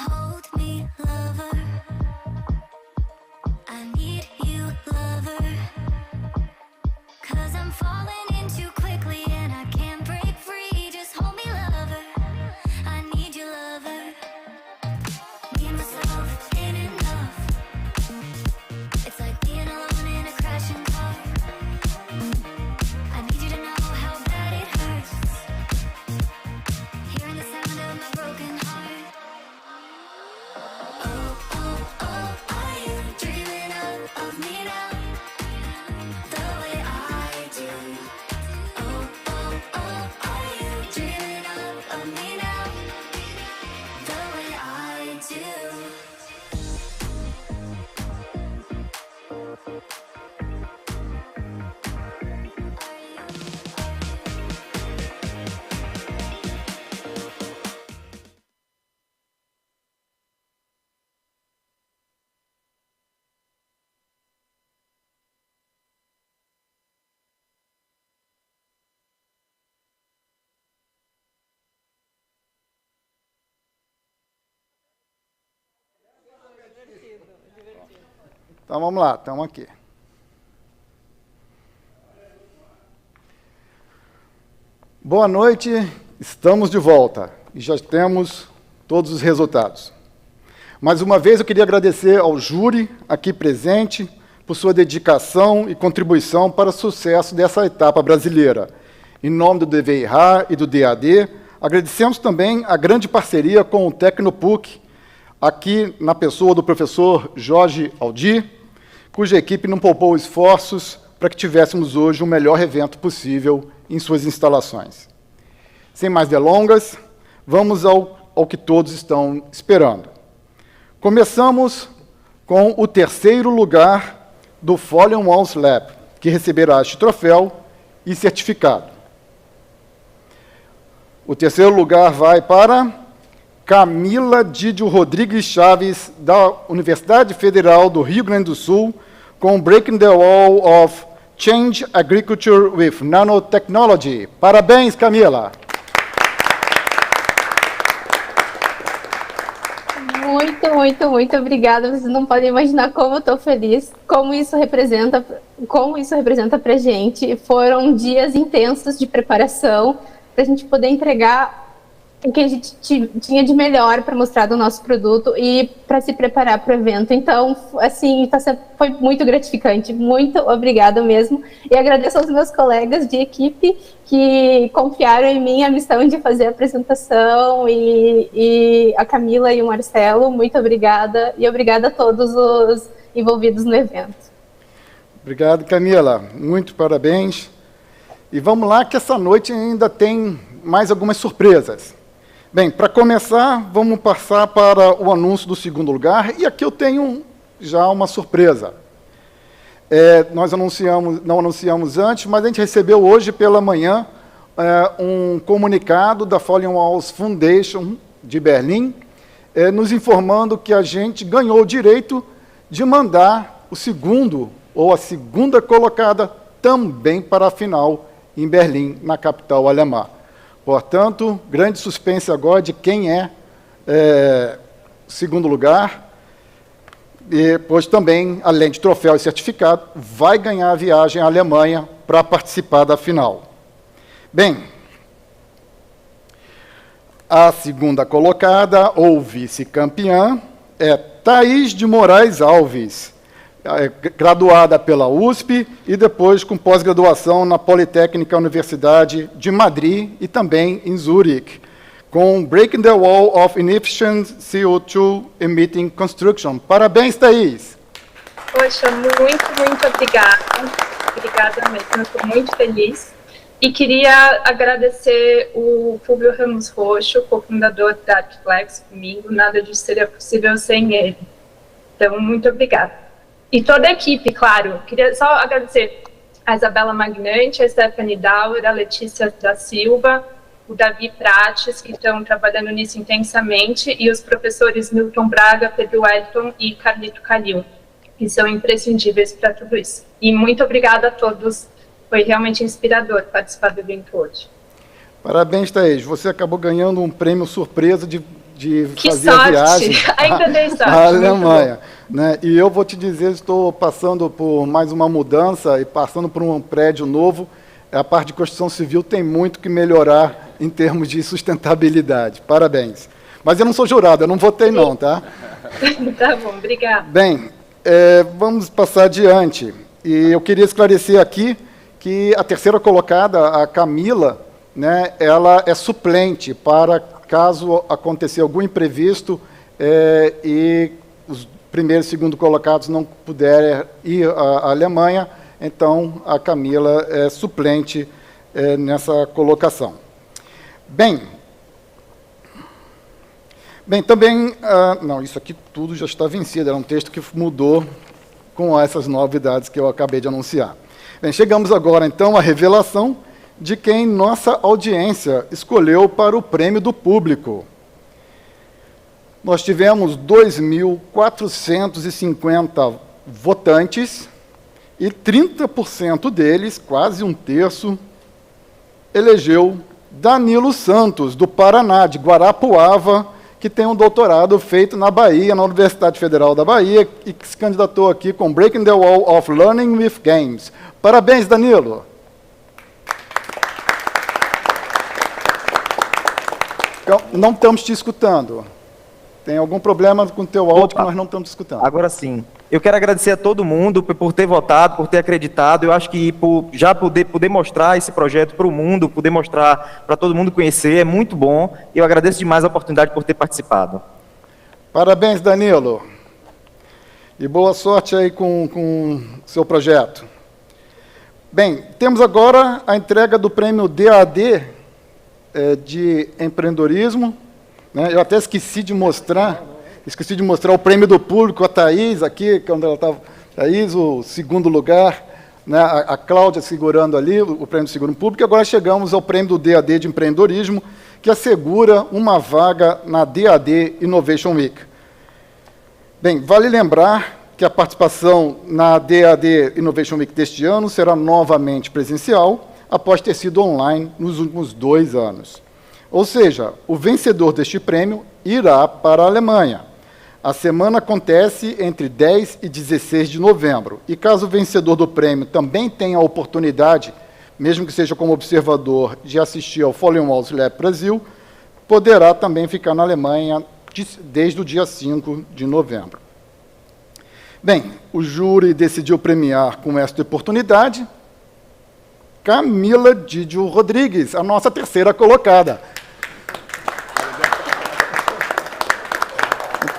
Hold me, lover. I need you, lover. 'Cause I'm falling in too quickly and I can't break free. Just hold me, lover. I need you, lover. Me and myself ain't enough. It's like being alone in a crashing car. I need you to know how bad it hurts. Hearing the sound of my broken heart. Oh, oh, oh, are you dreaming of me now? The way I do. Oh, oh, oh, are you dreaming of me now? The way I do. Então vamos lá, estamos aqui. Boa noite, estamos de volta e já temos todos os resultados. Mais uma vez eu queria agradecer ao júri aqui presente por sua dedicação e contribuição para o sucesso dessa etapa brasileira. Em nome do DWIH e do DAD, agradecemos também a grande parceria com o Tecnopuc, aqui na pessoa do professor Jorge Aldi, cuja equipe não poupou esforços para que tivéssemos hoje o melhor evento possível em suas instalações. Sem mais delongas, vamos ao que todos estão esperando. Começamos com o terceiro lugar do Foley Walls Lab, que receberá este troféu e certificado. O terceiro lugar vai para Camila Didio Rodrigues Chaves, da Universidade Federal do Rio Grande do Sul, com Breaking the Wall of Change Agriculture with Nanotechnology. Parabéns, Camila! Muito obrigada. Vocês não podem imaginar como eu estou feliz, como isso representa para a gente. Foram dias intensos de preparação para a gente poder entregar o que a gente tinha de melhor para mostrar do nosso produto e para se preparar para o evento. Então, assim, foi muito gratificante. Muito obrigada mesmo. E agradeço aos meus colegas de equipe que confiaram em mim a missão de fazer a apresentação, e a Camila e o Marcelo, muito obrigada. E obrigada a todos os envolvidos no evento. Obrigado, Camila. Muito parabéns. E vamos lá, que essa noite ainda tem mais algumas surpresas. Bem, para começar, vamos passar para o anúncio do segundo lugar, e aqui eu tenho já uma surpresa. Nós não anunciamos antes, mas a gente recebeu hoje pela manhã um comunicado da Foley Walls Foundation de Berlim, nos informando que a gente ganhou o direito de mandar o segundo ou a segunda colocada também para a final em Berlim, na capital alemã. Portanto, grande suspense agora de quem é segundo lugar. E depois também, além de troféu e certificado, vai ganhar a viagem à Alemanha para participar da final. Bem, a segunda colocada, ou vice-campeã, é Thaís de Moraes Alves, graduada pela USP e depois com pós-graduação na Politécnica Universidade de Madrid e também em Zurique, com Breaking the Wall of Inefficient CO2 Emitting Construction. Parabéns, Thaís! Poxa, muito obrigada. Obrigada mesmo, eu estou muito feliz. E queria agradecer o Fulvio Ramos Roxo, cofundador da Artflex, comigo. Nada disso seria possível sem ele. Então, muito obrigada. E toda a equipe, claro. Queria só agradecer a Isabela Magnante, a Stephanie Dauer, a Letícia da Silva, o Davi Prates, que estão trabalhando nisso intensamente, e os professores Milton Braga, Pedro Wellington e Carlito Calil, que são imprescindíveis para tudo isso. E muito obrigada a todos, foi realmente inspirador participar do evento hoje. Parabéns, Thaís, você acabou ganhando um prêmio surpresa de que fazer sorte. A viagem Ainda dei sorte. à Alemanha. Né? E eu vou te dizer, estou passando por mais uma mudança e passando por um prédio novo. A parte de construção civil tem muito que melhorar em termos de sustentabilidade. Parabéns. Mas eu não sou jurado, eu não votei não, tá? Tá bom, obrigada. Bem, vamos passar adiante. E eu queria esclarecer aqui que a terceira colocada, a Camila, né, ela é suplente para caso acontecer algum imprevisto e os primeiro e segundo colocados não puderem ir à Alemanha, então a Camila é suplente nessa colocação. Bem, também, não, isso aqui tudo já está vencido, era um texto que mudou com essas novidades que eu acabei de anunciar. Bem, chegamos agora, então, à revelação de quem nossa audiência escolheu para o prêmio do público. Nós tivemos 2.450 votantes e 30% deles, quase um terço, elegeu Danilo Santos, do Paraná, de Guarapuava, que tem um doutorado feito na Bahia, na Universidade Federal da Bahia, e que se candidatou aqui com Breaking the Wall of Learning with Games. Parabéns, Danilo! Não estamos te escutando. Tem algum problema com o teu áudio que nós não estamos escutando? Agora sim. Eu quero agradecer a todo mundo por ter votado, por ter acreditado. Eu acho que por já poder mostrar esse projeto para o mundo, poder mostrar para todo mundo conhecer, é muito bom. Eu agradeço demais a oportunidade por ter participado. Parabéns, Danilo. E boa sorte aí com o seu projeto. Bem, temos agora a entrega do prêmio DAD de empreendedorismo. Né? Eu até esqueci de mostrar o prêmio do público, a Thaís aqui, quando ela estava, Thaís, o segundo lugar, né? A Cláudia segurando ali o prêmio do segundo público, e agora chegamos ao prêmio do DAD de empreendedorismo, que assegura uma vaga na DAD Innovation Week. Bem, vale lembrar que a participação na DAD Innovation Week deste ano será novamente presencial, após ter sido online nos últimos 2 anos. Ou seja, o vencedor deste prêmio irá para a Alemanha. A semana acontece entre 10 e 16 de novembro. E caso o vencedor do prêmio também tenha a oportunidade, mesmo que seja como observador, de assistir ao FWL Brazil, poderá também ficar na Alemanha desde o dia 5 de novembro. Bem, o júri decidiu premiar com esta oportunidade Camila Didio Rodrigues, a nossa terceira colocada.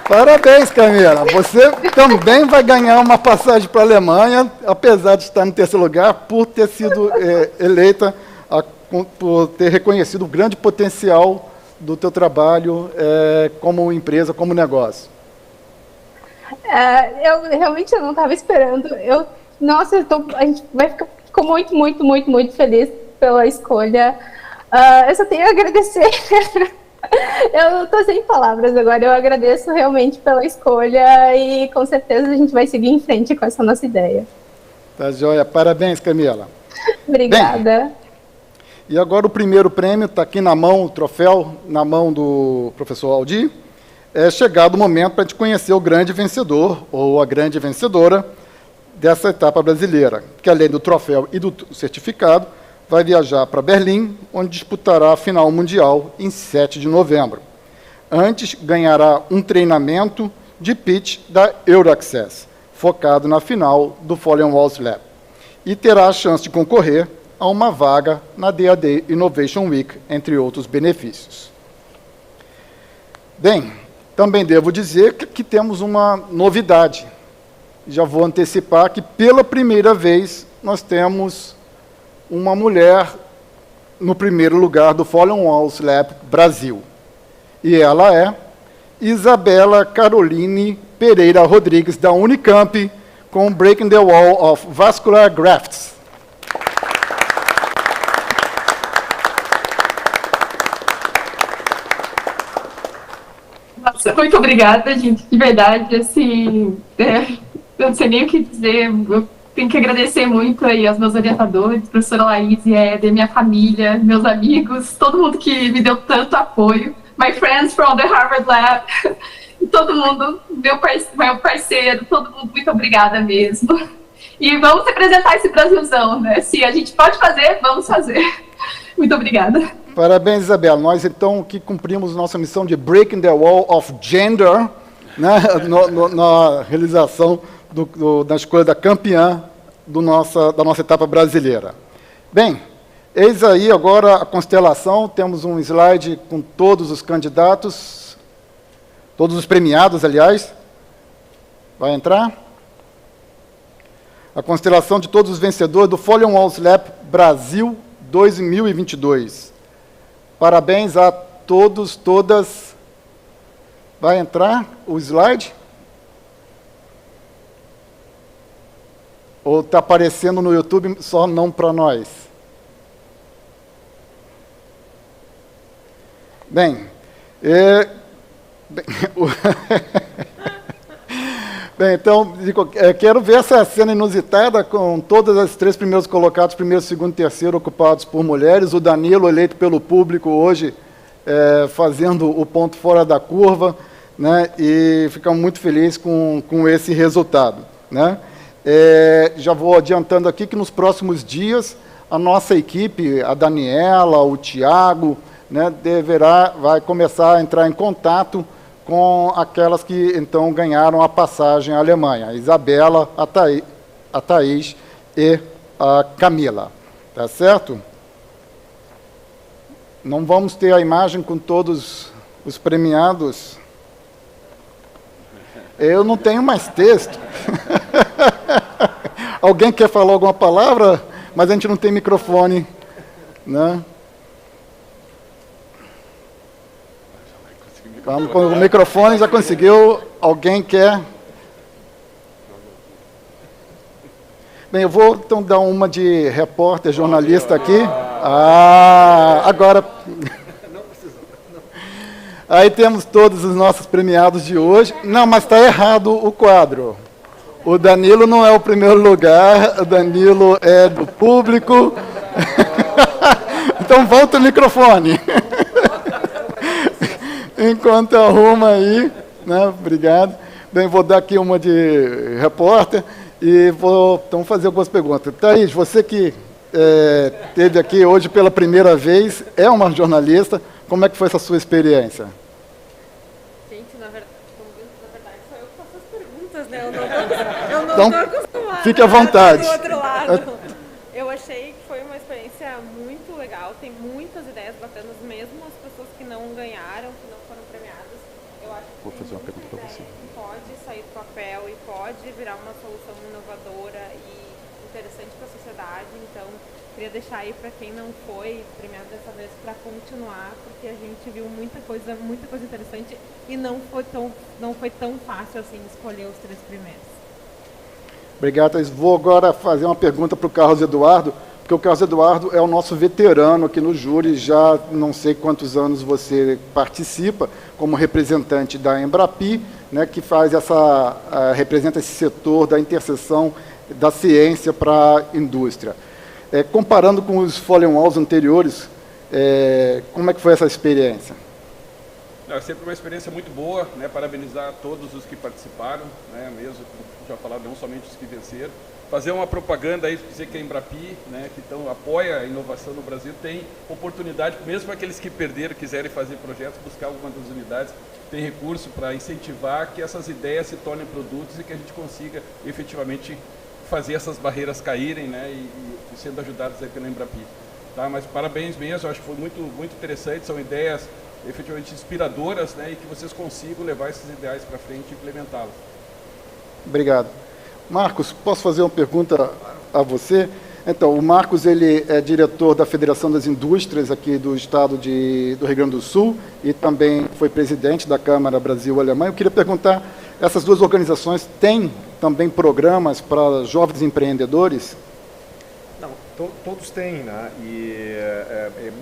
Parabéns, Camila. Você também vai ganhar uma passagem para a Alemanha, apesar de estar no terceiro lugar, por ter sido eleita, por ter reconhecido o grande potencial do teu trabalho como empresa, como negócio. Eu realmente não estava esperando. Nossa, a gente ficou muito feliz pela escolha. Eu só tenho a agradecer. Eu estou sem palavras agora. Eu agradeço realmente pela escolha e com certeza a gente vai seguir em frente com essa nossa ideia. Tá joia. Parabéns, Camila. Obrigada. Bem, e agora o primeiro prêmio está aqui na mão, o troféu, na mão do professor Aldir. é chegado o momento para a gente conhecer o grande vencedor ou a grande vencedora dessa etapa brasileira, que além do troféu e do certificado, vai viajar para Berlim, onde disputará a final mundial em 7 de novembro. Antes, ganhará um treinamento de pitch da Euraxess, focado na final do Fallen Walls Lab, e terá a chance de concorrer a uma vaga na DAD Innovation Week, entre outros benefícios. Bem, também devo dizer que temos uma novidade. Já vou antecipar que, pela primeira vez, nós temos uma mulher no primeiro lugar do Fallen Walls Lab Brasil. E ela é Isabela Caroline Pereira Rodrigues, da Unicamp, com Breaking the Wall of Vascular Grafts. Nossa, muito obrigada, gente, de verdade, assim, eu não sei nem o que dizer, eu tenho que agradecer muito aí aos meus orientadores, professora Laís e Éder, minha família, meus amigos, todo mundo que me deu tanto apoio, my friends from the Harvard Lab, todo mundo, meu parceiro, todo mundo, muito obrigada mesmo. E vamos representar esse Brasilzão, né? Se a gente pode fazer, vamos fazer. Muito obrigada. Parabéns, Isabela. Nós, então, que cumprimos nossa missão de Breaking the Wall of Gender, né, na realização da escolha da campeã da nossa etapa brasileira. Bem, eis aí agora a constelação. Temos um slide com todos os candidatos, todos os premiados, aliás. Vai entrar? A constelação de todos os vencedores do Fallen Walls Lab Brasil 2022. Parabéns a todos, todas. Vai entrar o slide? Ou está aparecendo no YouTube só não para nós? Bem, bem, então, quero ver essa cena inusitada com todas as 3 primeiros colocados, primeiro, segundo e terceiro, ocupados por mulheres. O Danilo, eleito pelo público hoje, fazendo o ponto fora da curva, né, e ficamos muito felizes com esse resultado, né. Já vou adiantando aqui que nos próximos dias, a nossa equipe, a Daniela, o Tiago, né, vai começar a entrar em contato com aquelas que, então, ganharam a passagem à Alemanha, a Isabela, a Thaís e a Camila. Tá certo? Não vamos ter a imagem com todos os premiados. Eu não tenho mais texto. Alguém quer falar alguma palavra? Mas a gente não tem microfone, né? Vamos com o microfone, já conseguiu? Alguém quer? Bem, eu vou então dar uma de repórter, jornalista aqui. Agora. Aí temos todos os nossos premiados de hoje. Não, mas está errado o quadro. O Danilo não é o primeiro lugar, o Danilo é do público. Então volta o microfone. Enquanto arruma aí, né? Obrigado. Bem, vou dar aqui uma de repórter e vou então fazer algumas perguntas. Thaís, você que esteve aqui hoje pela primeira vez, é uma jornalista, como é que foi essa sua experiência? Gente, na verdade sou eu que faço as perguntas, né? Eu não estou acostumada. Fique à vontade. Do outro lado. Eu achei que foi uma experiência muito legal, tem muitas ideias bacanas, mesmo as pessoas que não ganharam, que não foram premiadas. Eu acho que vou fazer uma pergunta para você. Pode sair do papel e pode virar uma solução inovadora e interessante para a sociedade. Então, queria deixar aí para quem não foi premiado dessa vez para continuar, porque a gente viu muita coisa interessante e não foi tão fácil assim escolher os 3 primeiros. Obrigado, Thaís. Vou agora fazer uma pergunta para o Carlos Eduardo, porque o Carlos Eduardo é o nosso veterano aqui no júri, já não sei quantos anos você participa como representante da Embrapi, né, que faz representa esse setor da interseção da ciência para a indústria. Comparando com os Fallen Walls anteriores, como é que foi essa experiência? É sempre uma experiência muito boa, né? Parabenizar todos os que participaram, né? Mesmo, já falaram, não somente os que venceram. Fazer uma propaganda aí, dizer que a Embrapi, né, que apoia a inovação no Brasil, tem oportunidade, mesmo aqueles que perderam, quiserem fazer projetos, buscar alguma das unidades, tem recurso para incentivar que essas ideias se tornem produtos e que a gente consiga efetivamente fazer essas barreiras caírem, né, e sendo ajudados aí pela Embrapi. Tá? Mas parabéns mesmo, acho que foi muito, muito interessante, são ideias efetivamente inspiradoras, né, e que vocês consigam levar esses ideais para frente e implementá-las. Obrigado. Marcos, posso fazer uma pergunta a você? Então, o Marcos, ele é diretor da Federação das Indústrias aqui do estado do Rio Grande do Sul e também foi presidente da Câmara Brasil-Alemanha. Eu queria perguntar, essas duas organizações têm também programas para jovens empreendedores? Não, todos têm, né? E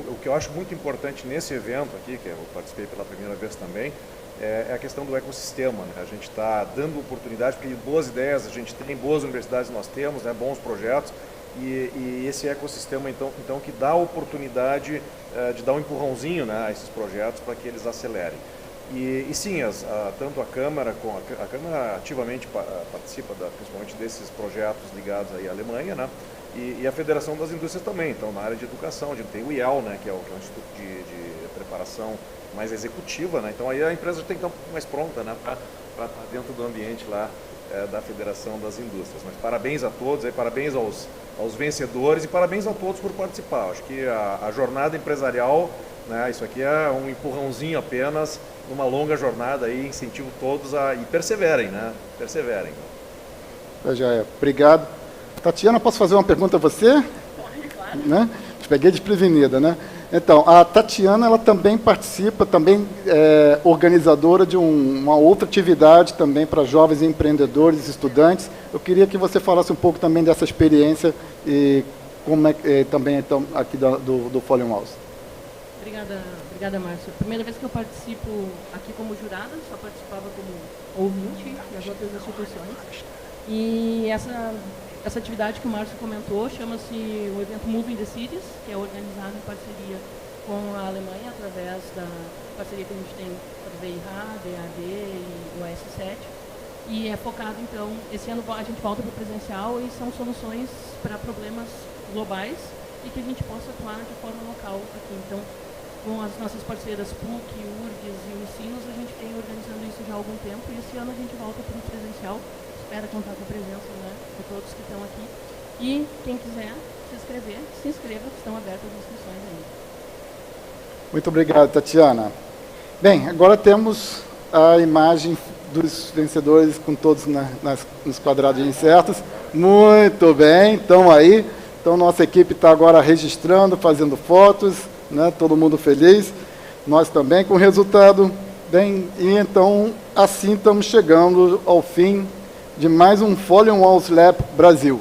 o que eu acho muito importante nesse evento aqui, que eu participei pela primeira vez também, é a questão do ecossistema, né? A gente está dando oportunidade, porque boas ideias a gente tem, boas universidades nós temos, né? Bons projetos, e esse ecossistema, então que dá a oportunidade de dar um empurrãozinho, né, a esses projetos para que eles acelerem. E sim, tanto a Câmara, a Câmara ativamente participa principalmente desses projetos ligados aí à Alemanha, né? E a Federação das Indústrias também, então na área de educação, a gente tem o IEL, né, que é o Instituto de Preparação mais executiva, né? Então aí a empresa tem que estar um pouco mais pronta, né, para estar dentro do ambiente lá da Federação das Indústrias. Mas parabéns a todos, parabéns aos vencedores e parabéns a todos por participar. Acho que a jornada empresarial, né, isso aqui é um empurrãozinho apenas numa longa jornada aí, incentivo todos e perseverem, né? Perseverem. Já é. Obrigado. Tatiana, posso fazer uma pergunta a você? Pode, claro. Né? Te peguei desprevenida, né? Então, a Tatiana, ela também participa, também é organizadora de uma outra atividade também para jovens empreendedores, estudantes. Eu queria que você falasse um pouco também dessa experiência e como é também então, aqui do Folha House. Obrigada, Márcio. Primeira vez que eu participo aqui como jurada, só participava como ouvinte das outras instituições. E essa atividade que o Márcio comentou chama-se o evento Moving the Cities, que é organizado em parceria com a Alemanha, através da parceria que a gente tem com a DWIH, DAD e o AS7. E é focado, então, esse ano a gente volta para o presencial e são soluções para problemas globais e que a gente possa atuar de forma local aqui. Então, com as nossas parceiras PUC, URGS e Unicinos, a gente vem organizando isso já há algum tempo e esse ano a gente volta para o presencial. Espera contar com a presença, né, de todos que estão aqui. E quem quiser se inscrever, se inscreva, estão abertas as inscrições ainda. Muito obrigado, Tatiana. Bem, agora temos a imagem dos vencedores com todos nos quadradinhos certos. Muito bem, estão aí. Então, nossa equipe está agora registrando, fazendo fotos, né, todo mundo feliz. Nós também com o resultado. Bem, e então, assim estamos chegando ao fim de mais um FWL Lab Brasil.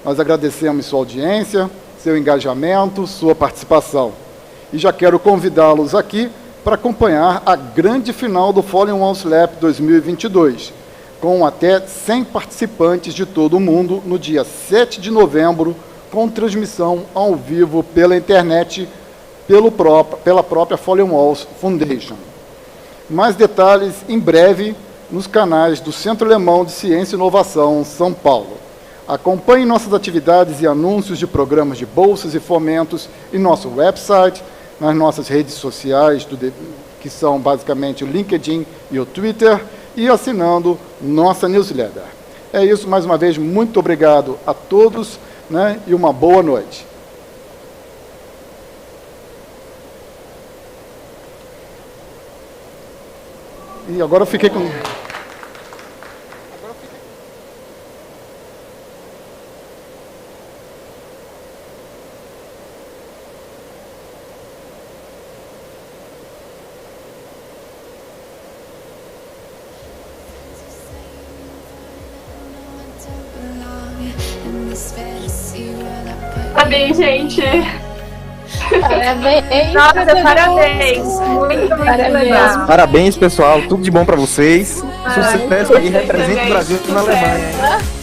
Nós agradecemos sua audiência, seu engajamento, sua participação. E já quero convidá-los aqui para acompanhar a grande final do FWL Lab 2022, com até 100 participantes de todo o mundo, no dia 7 de novembro, com transmissão ao vivo pela internet, pela própria FWL Foundation. Mais detalhes em breve nos canais do Centro Alemão de Ciência e Inovação, São Paulo. Acompanhe nossas atividades e anúncios de programas de bolsas e fomentos em nosso website, nas nossas redes sociais, que são basicamente o LinkedIn e o Twitter, e assinando nossa newsletter. É isso, mais uma vez, muito obrigado a todos, né, e uma boa noite. E agora eu fiquei com... Parabéns, gente. Parabéns. Nossa, parabéns. Muito legal. Parabéns, pessoal. Tudo de bom para vocês. Sucesso aí. Representa o Brasil na Alemanha.